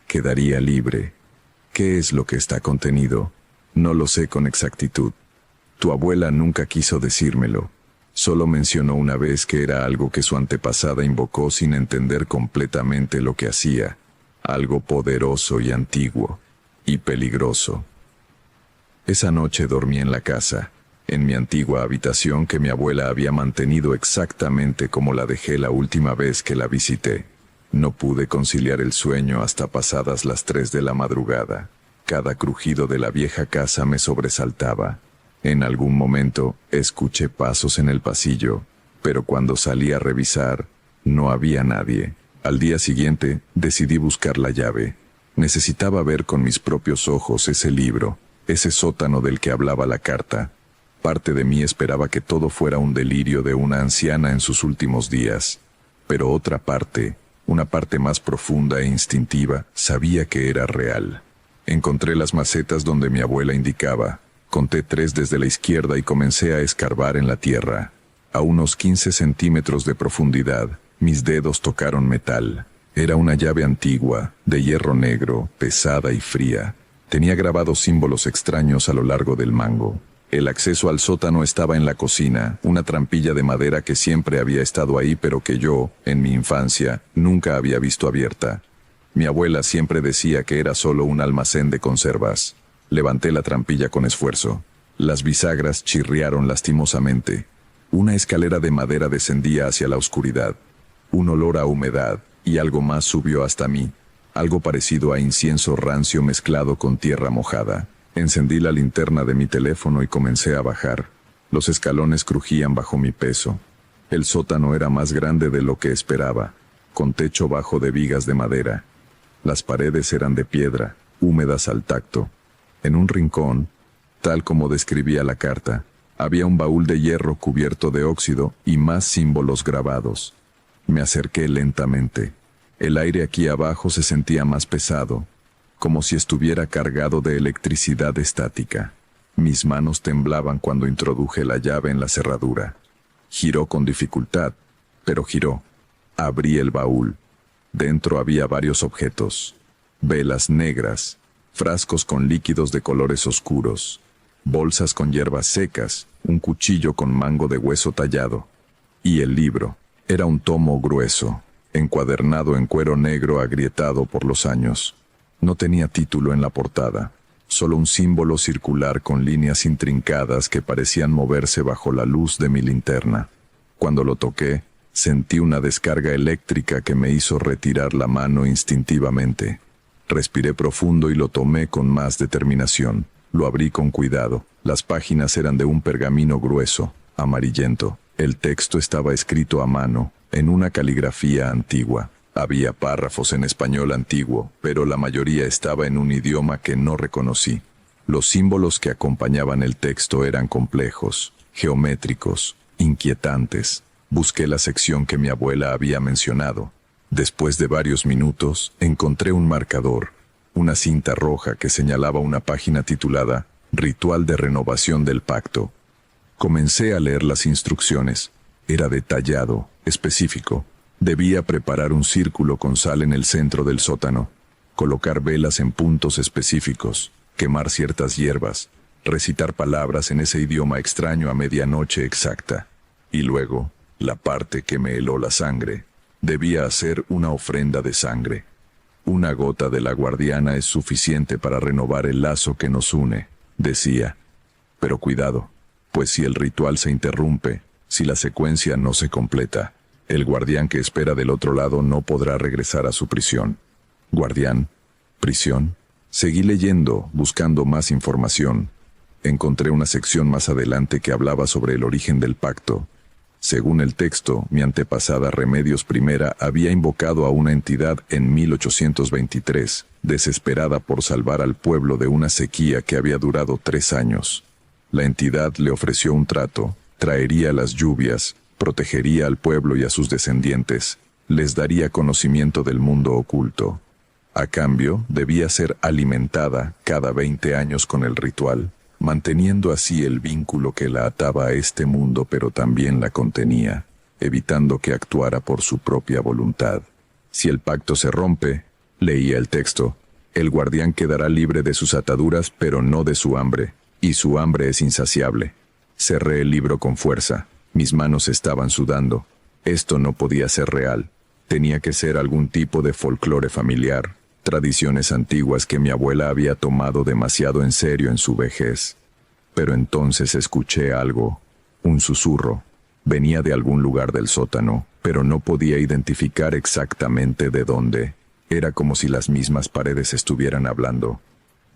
quedaría libre. ¿Qué es lo que está contenido? No lo sé con exactitud. Tu abuela nunca quiso decírmelo. Solo mencionó una vez que era algo que su antepasada invocó sin entender completamente lo que hacía. Algo poderoso y antiguo, y peligroso. Esa noche dormí en la casa, en mi antigua habitación que mi abuela había mantenido exactamente como la dejé la última vez que la visité. No pude conciliar el sueño hasta pasadas las 3 de la madrugada. Cada crujido de la vieja casa me sobresaltaba. En algún momento escuché pasos en el pasillo, pero cuando salí a revisar, no había nadie. Al día siguiente, decidí buscar la llave. Necesitaba ver con mis propios ojos ese libro, ese sótano del que hablaba la carta. Parte de mí esperaba que todo fuera un delirio de una anciana en sus últimos días, pero otra parte, una parte más profunda e instintiva, sabía que era real. Encontré las macetas donde mi abuela indicaba. Conté 3 desde la izquierda y comencé a escarbar en la tierra. A unos 15 centímetros de profundidad, mis dedos tocaron metal. Era una llave antigua, de hierro negro, pesada y fría. Tenía grabados símbolos extraños a lo largo del mango. El acceso al sótano estaba en la cocina, una trampilla de madera que siempre había estado ahí pero que yo, en mi infancia, nunca había visto abierta. Mi abuela siempre decía que era solo un almacén de conservas. Levanté la trampilla con esfuerzo. Las bisagras chirriaron lastimosamente. Una escalera de madera descendía hacia la oscuridad. Un olor a humedad, y algo más subió hasta mí. Algo parecido a incienso rancio mezclado con tierra mojada. Encendí la linterna de mi teléfono y comencé a bajar. Los escalones crujían bajo mi peso. El sótano era más grande de lo que esperaba, con techo bajo de vigas de madera. Las paredes eran de piedra, húmedas al tacto. En un rincón, tal como describía la carta, había un baúl de hierro cubierto de óxido y más símbolos grabados. Me acerqué lentamente. El aire aquí abajo se sentía más pesado, como si estuviera cargado de electricidad estática. Mis manos temblaban cuando introduje la llave en la cerradura. Giró con dificultad, pero giró. Abrí el baúl. Dentro había varios objetos. Velas negras, frascos con líquidos de colores oscuros, bolsas con hierbas secas, un cuchillo con mango de hueso tallado. Y el libro. Era un tomo grueso, encuadernado en cuero negro agrietado por los años. No tenía título en la portada, solo un símbolo circular con líneas intrincadas que parecían moverse bajo la luz de mi linterna. Cuando lo toqué, sentí una descarga eléctrica que me hizo retirar la mano instintivamente. Respiré profundo y lo tomé con más determinación. Lo abrí con cuidado. Las páginas eran de un pergamino grueso, amarillento. El texto estaba escrito a mano, en una caligrafía antigua. Había párrafos en español antiguo, pero la mayoría estaba en un idioma que no reconocí. Los símbolos que acompañaban el texto eran complejos, geométricos, inquietantes. Busqué la sección que mi abuela había mencionado. Después de varios minutos, encontré un marcador, una cinta roja que señalaba una página titulada Ritual de renovación del pacto. Comencé a leer las instrucciones. Era detallado, específico. Debía preparar un círculo con sal en el centro del sótano, colocar velas en puntos específicos, quemar ciertas hierbas, recitar palabras en ese idioma extraño a medianoche exacta. Y luego, la parte que me heló la sangre. Debía hacer una ofrenda de sangre. Una gota de la guardiana es suficiente para renovar el lazo que nos une, decía. Pero cuidado, pues si el ritual se interrumpe, si la secuencia no se completa, el guardián que espera del otro lado no podrá regresar a su prisión. ¿Guardián? ¿Prisión? Seguí leyendo, buscando más información. Encontré una sección más adelante que hablaba sobre el origen del pacto. Según el texto, mi antepasada Remedios I había invocado a una entidad en 1823, desesperada por salvar al pueblo de una sequía que había durado 3 años. La entidad le ofreció un trato: traería las lluvias, protegería al pueblo y a sus descendientes, les daría conocimiento del mundo oculto. A cambio, debía ser alimentada cada 20 años con el ritual, manteniendo así el vínculo que la ataba a este mundo pero también la contenía, evitando que actuara por su propia voluntad. Si el pacto se rompe, leía el texto, el guardián quedará libre de sus ataduras pero no de su hambre, y su hambre es insaciable. Cerré el libro con fuerza, mis manos estaban sudando. Esto no podía ser real, tenía que ser algún tipo de folclore familiar, tradiciones antiguas que mi abuela había tomado demasiado en serio en su vejez. Pero entonces escuché algo, un susurro. Venía de algún lugar del sótano, pero no podía identificar exactamente de dónde. Era como si las mismas paredes estuvieran hablando.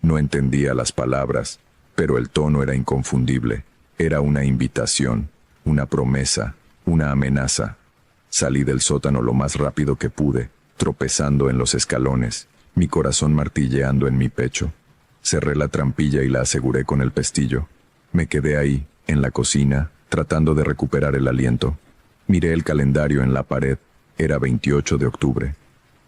No entendía las palabras, pero el tono era inconfundible. Era una invitación, una promesa, una amenaza. Salí del sótano lo más rápido que pude, tropezando en los escalones, mi corazón martilleando en mi pecho. Cerré la trampilla y la aseguré con el pestillo. Me quedé ahí, en la cocina, tratando de recuperar el aliento. Miré el calendario en la pared. Era 28 de octubre.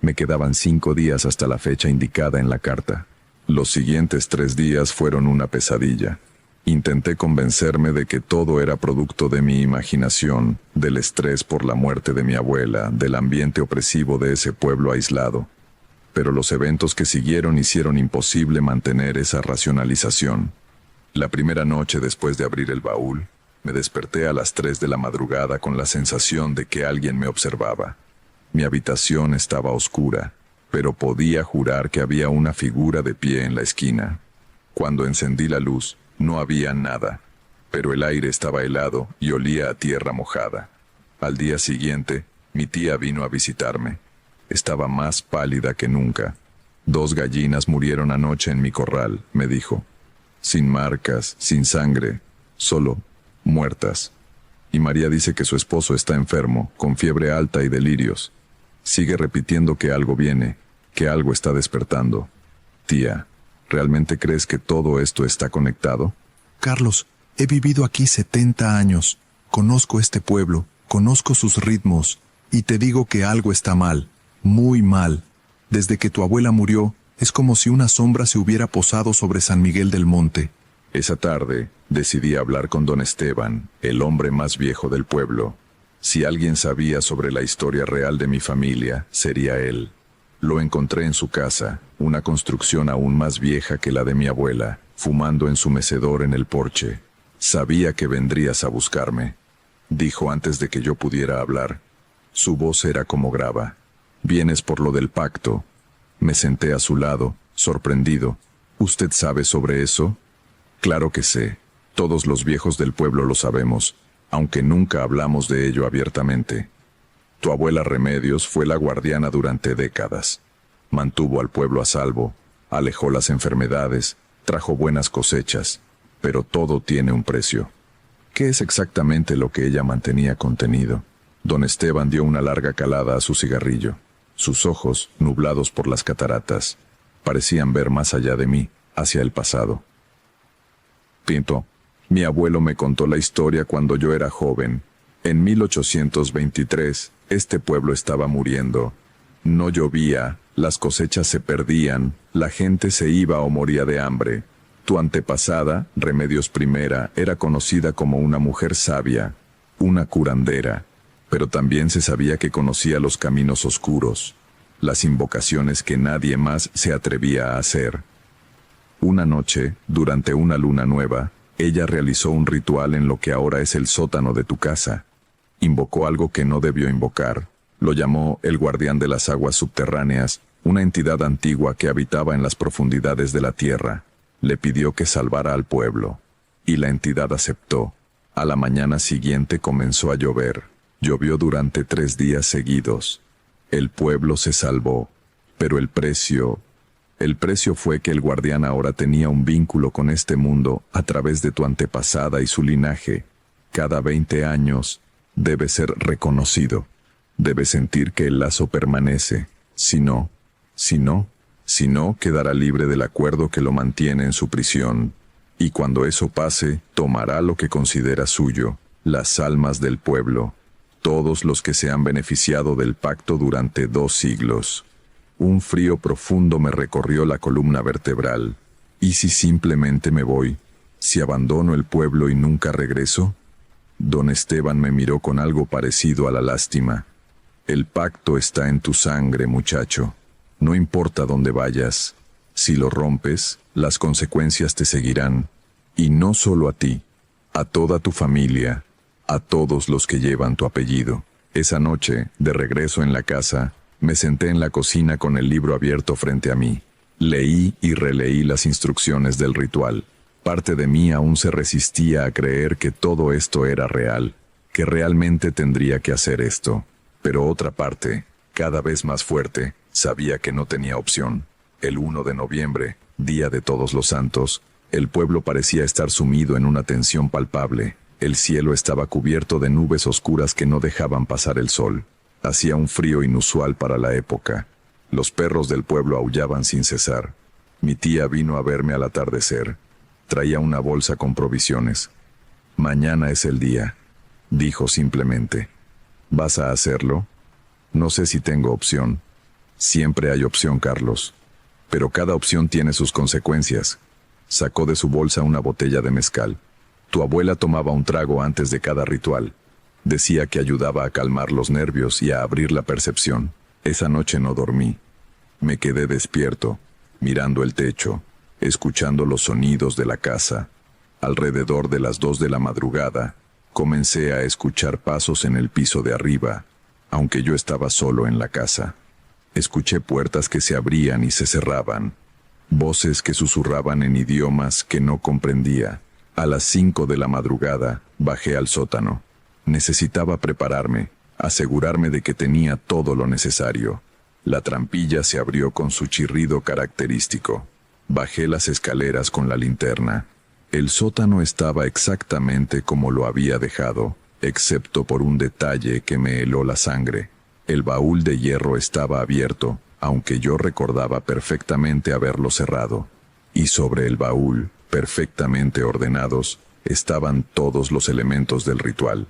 Me quedaban 5 días hasta la fecha indicada en la carta. Los siguientes 3 días fueron una pesadilla. Intenté convencerme de que todo era producto de mi imaginación, del estrés por la muerte de mi abuela, del ambiente opresivo de ese pueblo aislado. Pero los eventos que siguieron hicieron imposible mantener esa racionalización. La primera noche después de abrir el baúl, me desperté a las 3 de la madrugada con la sensación de que alguien me observaba. Mi habitación estaba oscura, pero podía jurar que había una figura de pie en la esquina. Cuando encendí la luz, no había nada, pero el aire estaba helado y olía a tierra mojada. Al día siguiente, mi tía vino a visitarme. Estaba más pálida que nunca. 2 gallinas murieron anoche en mi corral, me dijo. Sin marcas, sin sangre, solo muertas. Y María dice que su esposo está enfermo, con fiebre alta y delirios. Sigue repitiendo que algo viene, que algo está despertando. Tía, ¿realmente crees que todo esto está conectado? Carlos, he vivido aquí 70 años. Conozco este pueblo, conozco sus ritmos, y te digo que algo está mal, muy mal. Desde que tu abuela murió, es como si una sombra se hubiera posado sobre San Miguel del Monte. Esa tarde, decidí hablar con don Esteban, el hombre más viejo del pueblo. Si alguien sabía sobre la historia real de mi familia, sería él. Lo encontré en su casa, una construcción aún más vieja que la de mi abuela, fumando en su mecedor en el porche. Sabía que vendrías a buscarme, dijo antes de que yo pudiera hablar. Su voz era como grava. Vienes por lo del pacto. Me senté a su lado, sorprendido. ¿Usted sabe sobre eso? Claro que sé. Todos los viejos del pueblo lo sabemos, aunque nunca hablamos de ello abiertamente. Tu abuela Remedios fue la guardiana durante décadas. Mantuvo al pueblo a salvo, alejó las enfermedades, trajo buenas cosechas, pero todo tiene un precio. ¿Qué es exactamente lo que ella mantenía contenido? Don Esteban dio una larga calada a su cigarrillo. Sus ojos, nublados por las cataratas, parecían ver más allá de mí, hacia el pasado. Pinto, mi abuelo me contó la historia cuando yo era joven. En 1823, este pueblo estaba muriendo. No llovía, las cosechas se perdían, la gente se iba o moría de hambre. Tu antepasada, Remedios I, era conocida como una mujer sabia, una curandera, pero también se sabía que conocía los caminos oscuros, las invocaciones que nadie más se atrevía a hacer. Una noche, durante una luna nueva, ella realizó un ritual en lo que ahora es el sótano de tu casa. Invocó algo que no debió invocar. Lo llamó el guardián de las aguas subterráneas, una entidad antigua que habitaba en las profundidades de la tierra. Le pidió que salvara al pueblo, y la entidad aceptó. A la mañana siguiente comenzó a llover. Llovió durante 3 días seguidos. El pueblo se salvó, pero el precio fue que el guardián ahora tenía un vínculo con este mundo a través de tu antepasada y su linaje. Cada 20 años, Debe ser reconocido. Debe sentir que el lazo permanece. Si no, quedará libre del acuerdo que lo mantiene en su prisión. Y cuando eso pase, tomará lo que considera suyo, las almas del pueblo, todos los que se han beneficiado del pacto durante 2 siglos. Un frío profundo me recorrió la columna vertebral. ¿Y si simplemente me voy? ¿Si abandono el pueblo y nunca regreso? Don Esteban me miró con algo parecido a la lástima. El pacto está en tu sangre, muchacho. No importa dónde vayas. Si lo rompes, las consecuencias te seguirán. Y no solo a ti, a toda tu familia, a todos los que llevan tu apellido. Esa noche, de regreso en la casa, me senté en la cocina con el libro abierto frente a mí. Leí y releí las instrucciones del ritual. Parte de mí aún se resistía a creer que todo esto era real, que realmente tendría que hacer esto. Pero otra parte, cada vez más fuerte, sabía que no tenía opción. El 1 de noviembre, día de Todos los Santos, el pueblo parecía estar sumido en una tensión palpable. El cielo estaba cubierto de nubes oscuras que no dejaban pasar el sol. Hacía un frío inusual para la época. Los perros del pueblo aullaban sin cesar. Mi tía vino a verme al atardecer. Traía una bolsa con provisiones. «Mañana es el día», dijo simplemente. «¿Vas a hacerlo?» «No sé si tengo opción». «Siempre hay opción, Carlos. Pero cada opción tiene sus consecuencias». Sacó de su bolsa una botella de mezcal. «Tu abuela tomaba un trago antes de cada ritual. Decía que ayudaba a calmar los nervios y a abrir la percepción. Esa noche no dormí. Me quedé despierto, mirando el techo, escuchando los sonidos de la casa. Alrededor de las 2 de la madrugada, comencé a escuchar pasos en el piso de arriba, aunque yo estaba solo en la casa. Escuché puertas que se abrían y se cerraban, voces que susurraban en idiomas que no comprendía. A las 5 de la madrugada, bajé al sótano. Necesitaba prepararme, asegurarme de que tenía todo lo necesario. La trampilla se abrió con su chirrido característico. Bajé las escaleras con la linterna. El sótano estaba exactamente como lo había dejado, excepto por un detalle que me heló la sangre. El baúl de hierro estaba abierto, aunque yo recordaba perfectamente haberlo cerrado. Y sobre el baúl, perfectamente ordenados, estaban todos los elementos del ritual.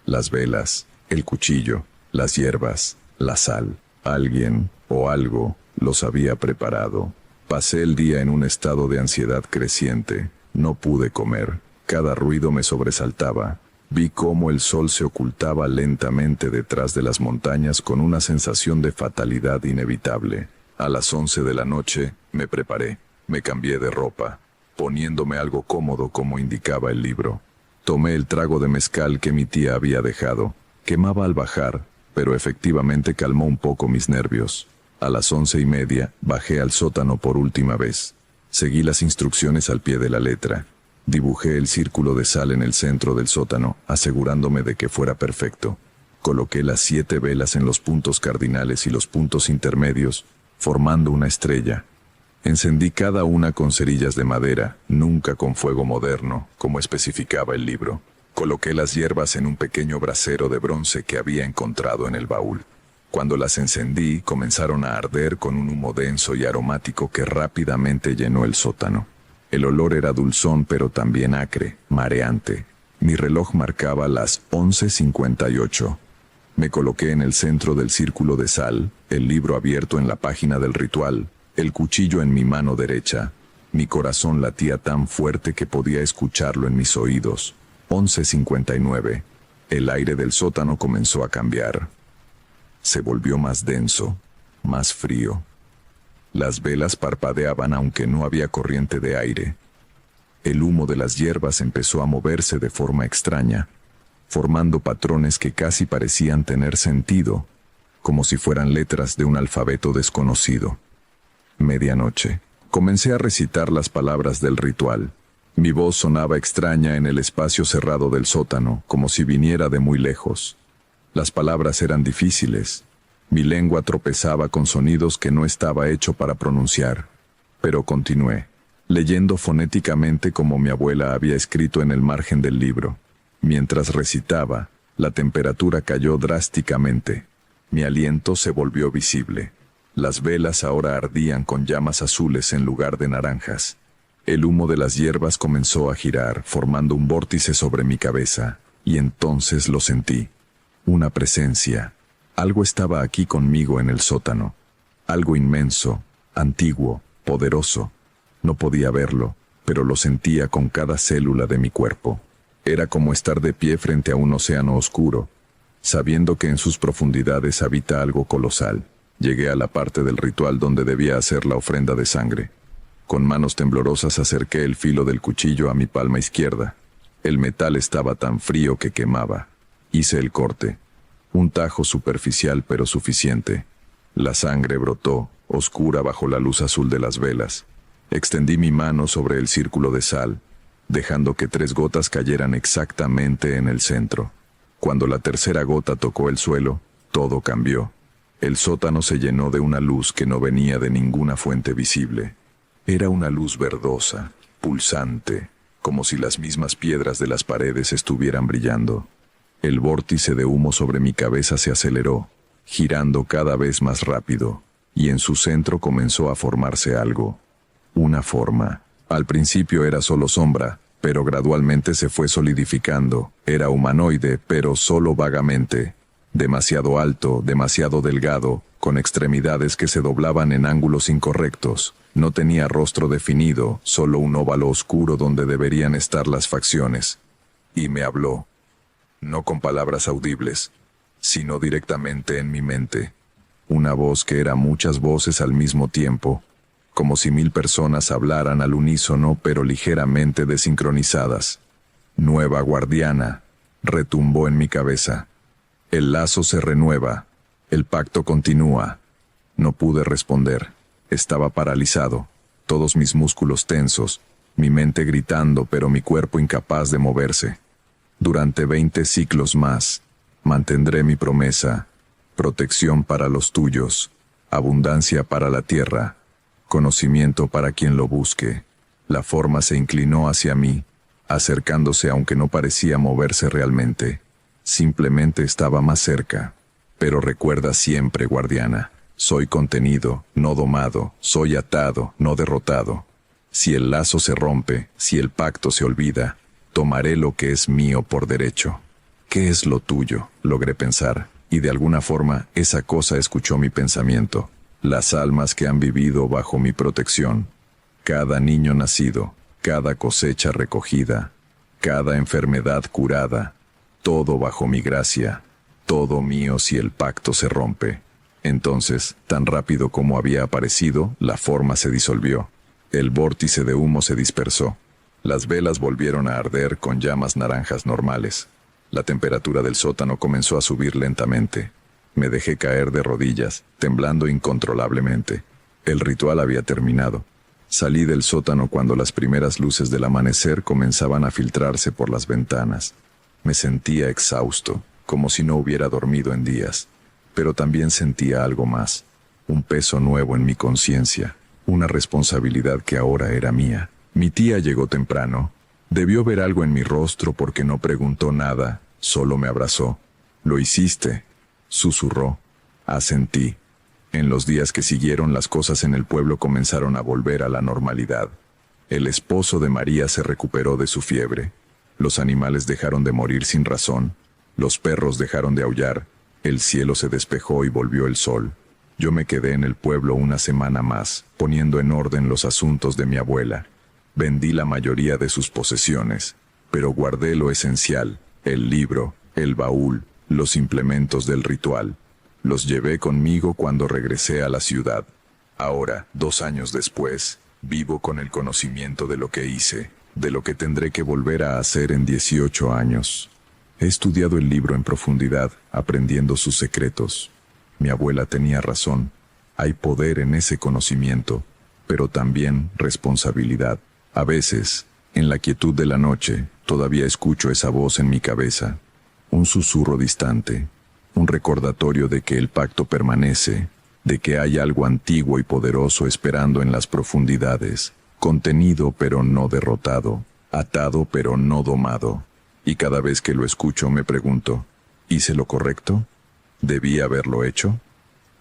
Las velas, el cuchillo, las hierbas, la sal. Alguien, o algo, los había preparado. Pasé el día en un estado de ansiedad creciente. No pude comer. Cada ruido me sobresaltaba. Vi cómo el sol se ocultaba lentamente detrás de las montañas con una sensación de fatalidad inevitable. A las 11 de la noche, me preparé. Me cambié de ropa, poniéndome algo cómodo como indicaba el libro. Tomé el trago de mezcal que mi tía había dejado. Quemaba al bajar, pero efectivamente calmó un poco mis nervios. A las 11:30 bajé al sótano por última vez. Seguí las instrucciones al pie de la letra. Dibujé el círculo de sal en el centro del sótano, asegurándome de que fuera perfecto. Coloqué las 7 velas en los puntos cardinales y los puntos intermedios, formando una estrella. Encendí cada una con cerillas de madera, nunca con fuego moderno, como especificaba el libro. Coloqué las hierbas en un pequeño brasero de bronce que había encontrado en el baúl. Cuando las encendí, comenzaron a arder con un humo denso y aromático que rápidamente llenó el sótano. El olor era dulzón pero también acre, mareante. Mi reloj marcaba las 11:58. Me coloqué en el centro del círculo de sal, el libro abierto en la página del ritual, el cuchillo en mi mano derecha. Mi corazón latía tan fuerte que podía escucharlo en mis oídos. 11:59. El aire del sótano comenzó a cambiar. Se volvió más denso, más frío. Las velas parpadeaban aunque no había corriente de aire. El humo de las hierbas empezó a moverse de forma extraña, formando patrones que casi parecían tener sentido, como si fueran letras de un alfabeto desconocido. Medianoche. Comencé a recitar las palabras del ritual. Mi voz sonaba extraña en el espacio cerrado del sótano, como si viniera de muy lejos. Las palabras eran difíciles. Mi lengua tropezaba con sonidos que no estaba hecho para pronunciar. Pero continué, leyendo fonéticamente como mi abuela había escrito en el margen del libro. Mientras recitaba, La temperatura cayó drásticamente. Mi aliento se volvió visible. Las velas ahora ardían con llamas azules en lugar de naranjas. El humo de las hierbas comenzó a girar, formando un vórtice sobre mi cabeza, y entonces lo sentí. Una presencia. Algo estaba aquí conmigo en el sótano. Algo inmenso, antiguo, poderoso. No podía verlo, pero lo sentía con cada célula de mi cuerpo. Era como estar de pie frente a un océano oscuro, sabiendo que en sus profundidades habita algo colosal. Llegué a la parte del ritual donde debía hacer la ofrenda de sangre. Con manos temblorosas acerqué el filo del cuchillo a mi palma izquierda. El metal estaba tan frío que quemaba. Hice el corte. Un tajo superficial pero suficiente. La sangre brotó, oscura bajo la luz azul de las velas. Extendí mi mano sobre el círculo de sal, dejando que 3 gotas cayeran exactamente en el centro. Cuando la tercera gota tocó el suelo, todo cambió. El sótano se llenó de una luz que no venía de ninguna fuente visible. Era una luz verdosa, pulsante, como si las mismas piedras de las paredes estuvieran brillando. El vórtice de humo sobre mi cabeza se aceleró, girando cada vez más rápido, y en su centro comenzó a formarse algo. Una forma. Al principio era solo sombra, pero gradualmente se fue solidificando. Era humanoide, pero solo vagamente. Demasiado alto, demasiado delgado, con extremidades que se doblaban en ángulos incorrectos. No tenía rostro definido, solo un óvalo oscuro donde deberían estar las facciones. Y me habló. No con palabras audibles, sino directamente en mi mente. Una voz que era muchas voces al mismo tiempo, como si 1000 personas hablaran al unísono pero ligeramente desincronizadas. Nueva guardiana, retumbó en mi cabeza. El lazo se renueva, el pacto continúa. No pude responder, estaba paralizado, todos mis músculos tensos, mi mente gritando pero mi cuerpo incapaz de moverse. Durante 20 ciclos más, mantendré mi promesa, protección para los tuyos, abundancia para la tierra, conocimiento para quien lo busque. La forma se inclinó hacia mí, acercándose aunque no parecía moverse realmente. Simplemente estaba más cerca. Pero recuerda siempre, guardiana, soy contenido, no domado, soy atado, no derrotado. Si el lazo se rompe, si el pacto se olvida, tomaré lo que es mío por derecho. ¿Qué es lo tuyo?, logré pensar, y de alguna forma esa cosa escuchó mi pensamiento. Las almas que han vivido bajo mi protección, cada niño nacido, cada cosecha recogida, cada enfermedad curada, todo bajo mi gracia, todo mío si el pacto se rompe. Entonces, tan rápido como había aparecido, la forma se disolvió. El vórtice de humo se dispersó. Las velas volvieron a arder con llamas naranjas normales. La temperatura del sótano comenzó a subir lentamente. Me dejé caer de rodillas, temblando incontrolablemente. El ritual había terminado. Salí del sótano cuando las primeras luces del amanecer comenzaban a filtrarse por las ventanas. Me sentía exhausto, como si no hubiera dormido en días. Pero también sentía algo más. Un peso nuevo en mi conciencia. Una responsabilidad que ahora era mía. Mi tía llegó temprano. Debió ver algo en mi rostro porque no preguntó nada, solo me abrazó. «Lo hiciste», susurró. Asentí. En los días que siguieron las cosas en el pueblo comenzaron a volver a la normalidad. El esposo de María se recuperó de su fiebre. Los animales dejaron de morir sin razón. Los perros dejaron de aullar. El cielo se despejó y volvió el sol. Yo me quedé en el pueblo una semana más, poniendo en orden los asuntos de mi abuela. Vendí la mayoría de sus posesiones, pero guardé lo esencial, el libro, el baúl, los implementos del ritual. Los llevé conmigo cuando regresé a la ciudad. Ahora, 2 años después, vivo con el conocimiento de lo que hice, de lo que tendré que volver a hacer en 18 años. He estudiado el libro en profundidad, aprendiendo sus secretos. Mi abuela tenía razón. Hay poder en ese conocimiento, pero también responsabilidad. A veces, en la quietud de la noche, todavía escucho esa voz en mi cabeza. Un susurro distante, un recordatorio de que el pacto permanece, de que hay algo antiguo y poderoso esperando en las profundidades, contenido pero no derrotado, atado pero no domado. Y cada vez que lo escucho me pregunto, ¿Hice lo correcto? ¿Debí haberlo hecho?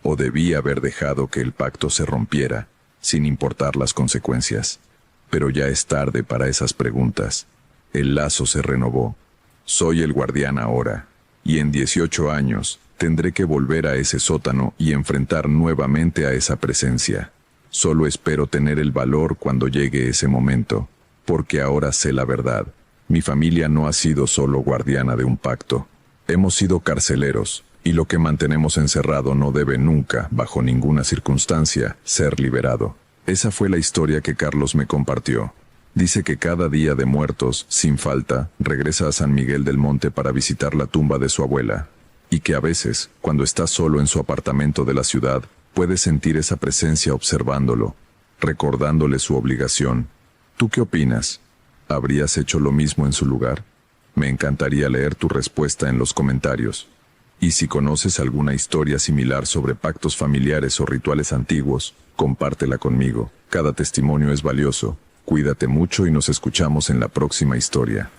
¿O debí haber dejado que el pacto se rompiera, sin importar las consecuencias? Pero ya es tarde para esas preguntas. El lazo se renovó. Soy el guardián ahora, y en 18 años tendré que volver a ese sótano y enfrentar nuevamente a esa presencia. Solo espero tener el valor cuando llegue ese momento, porque ahora sé la verdad. Mi familia no ha sido solo guardiana de un pacto. Hemos sido carceleros, y lo que mantenemos encerrado no debe nunca, bajo ninguna circunstancia, ser liberado. Esa fue la historia que Carlos me compartió. Dice que cada día de muertos, sin falta, regresa a San Miguel del Monte para visitar la tumba de su abuela, y que a veces, cuando está solo en su apartamento de la ciudad, puede sentir esa presencia observándolo, recordándole su obligación. ¿Tú qué opinas? ¿Habrías hecho lo mismo en su lugar? Me encantaría leer tu respuesta en los comentarios. Y si conoces alguna historia similar sobre pactos familiares o rituales antiguos, compártela conmigo. Cada testimonio es valioso. Cuídate mucho y nos escuchamos en la próxima historia.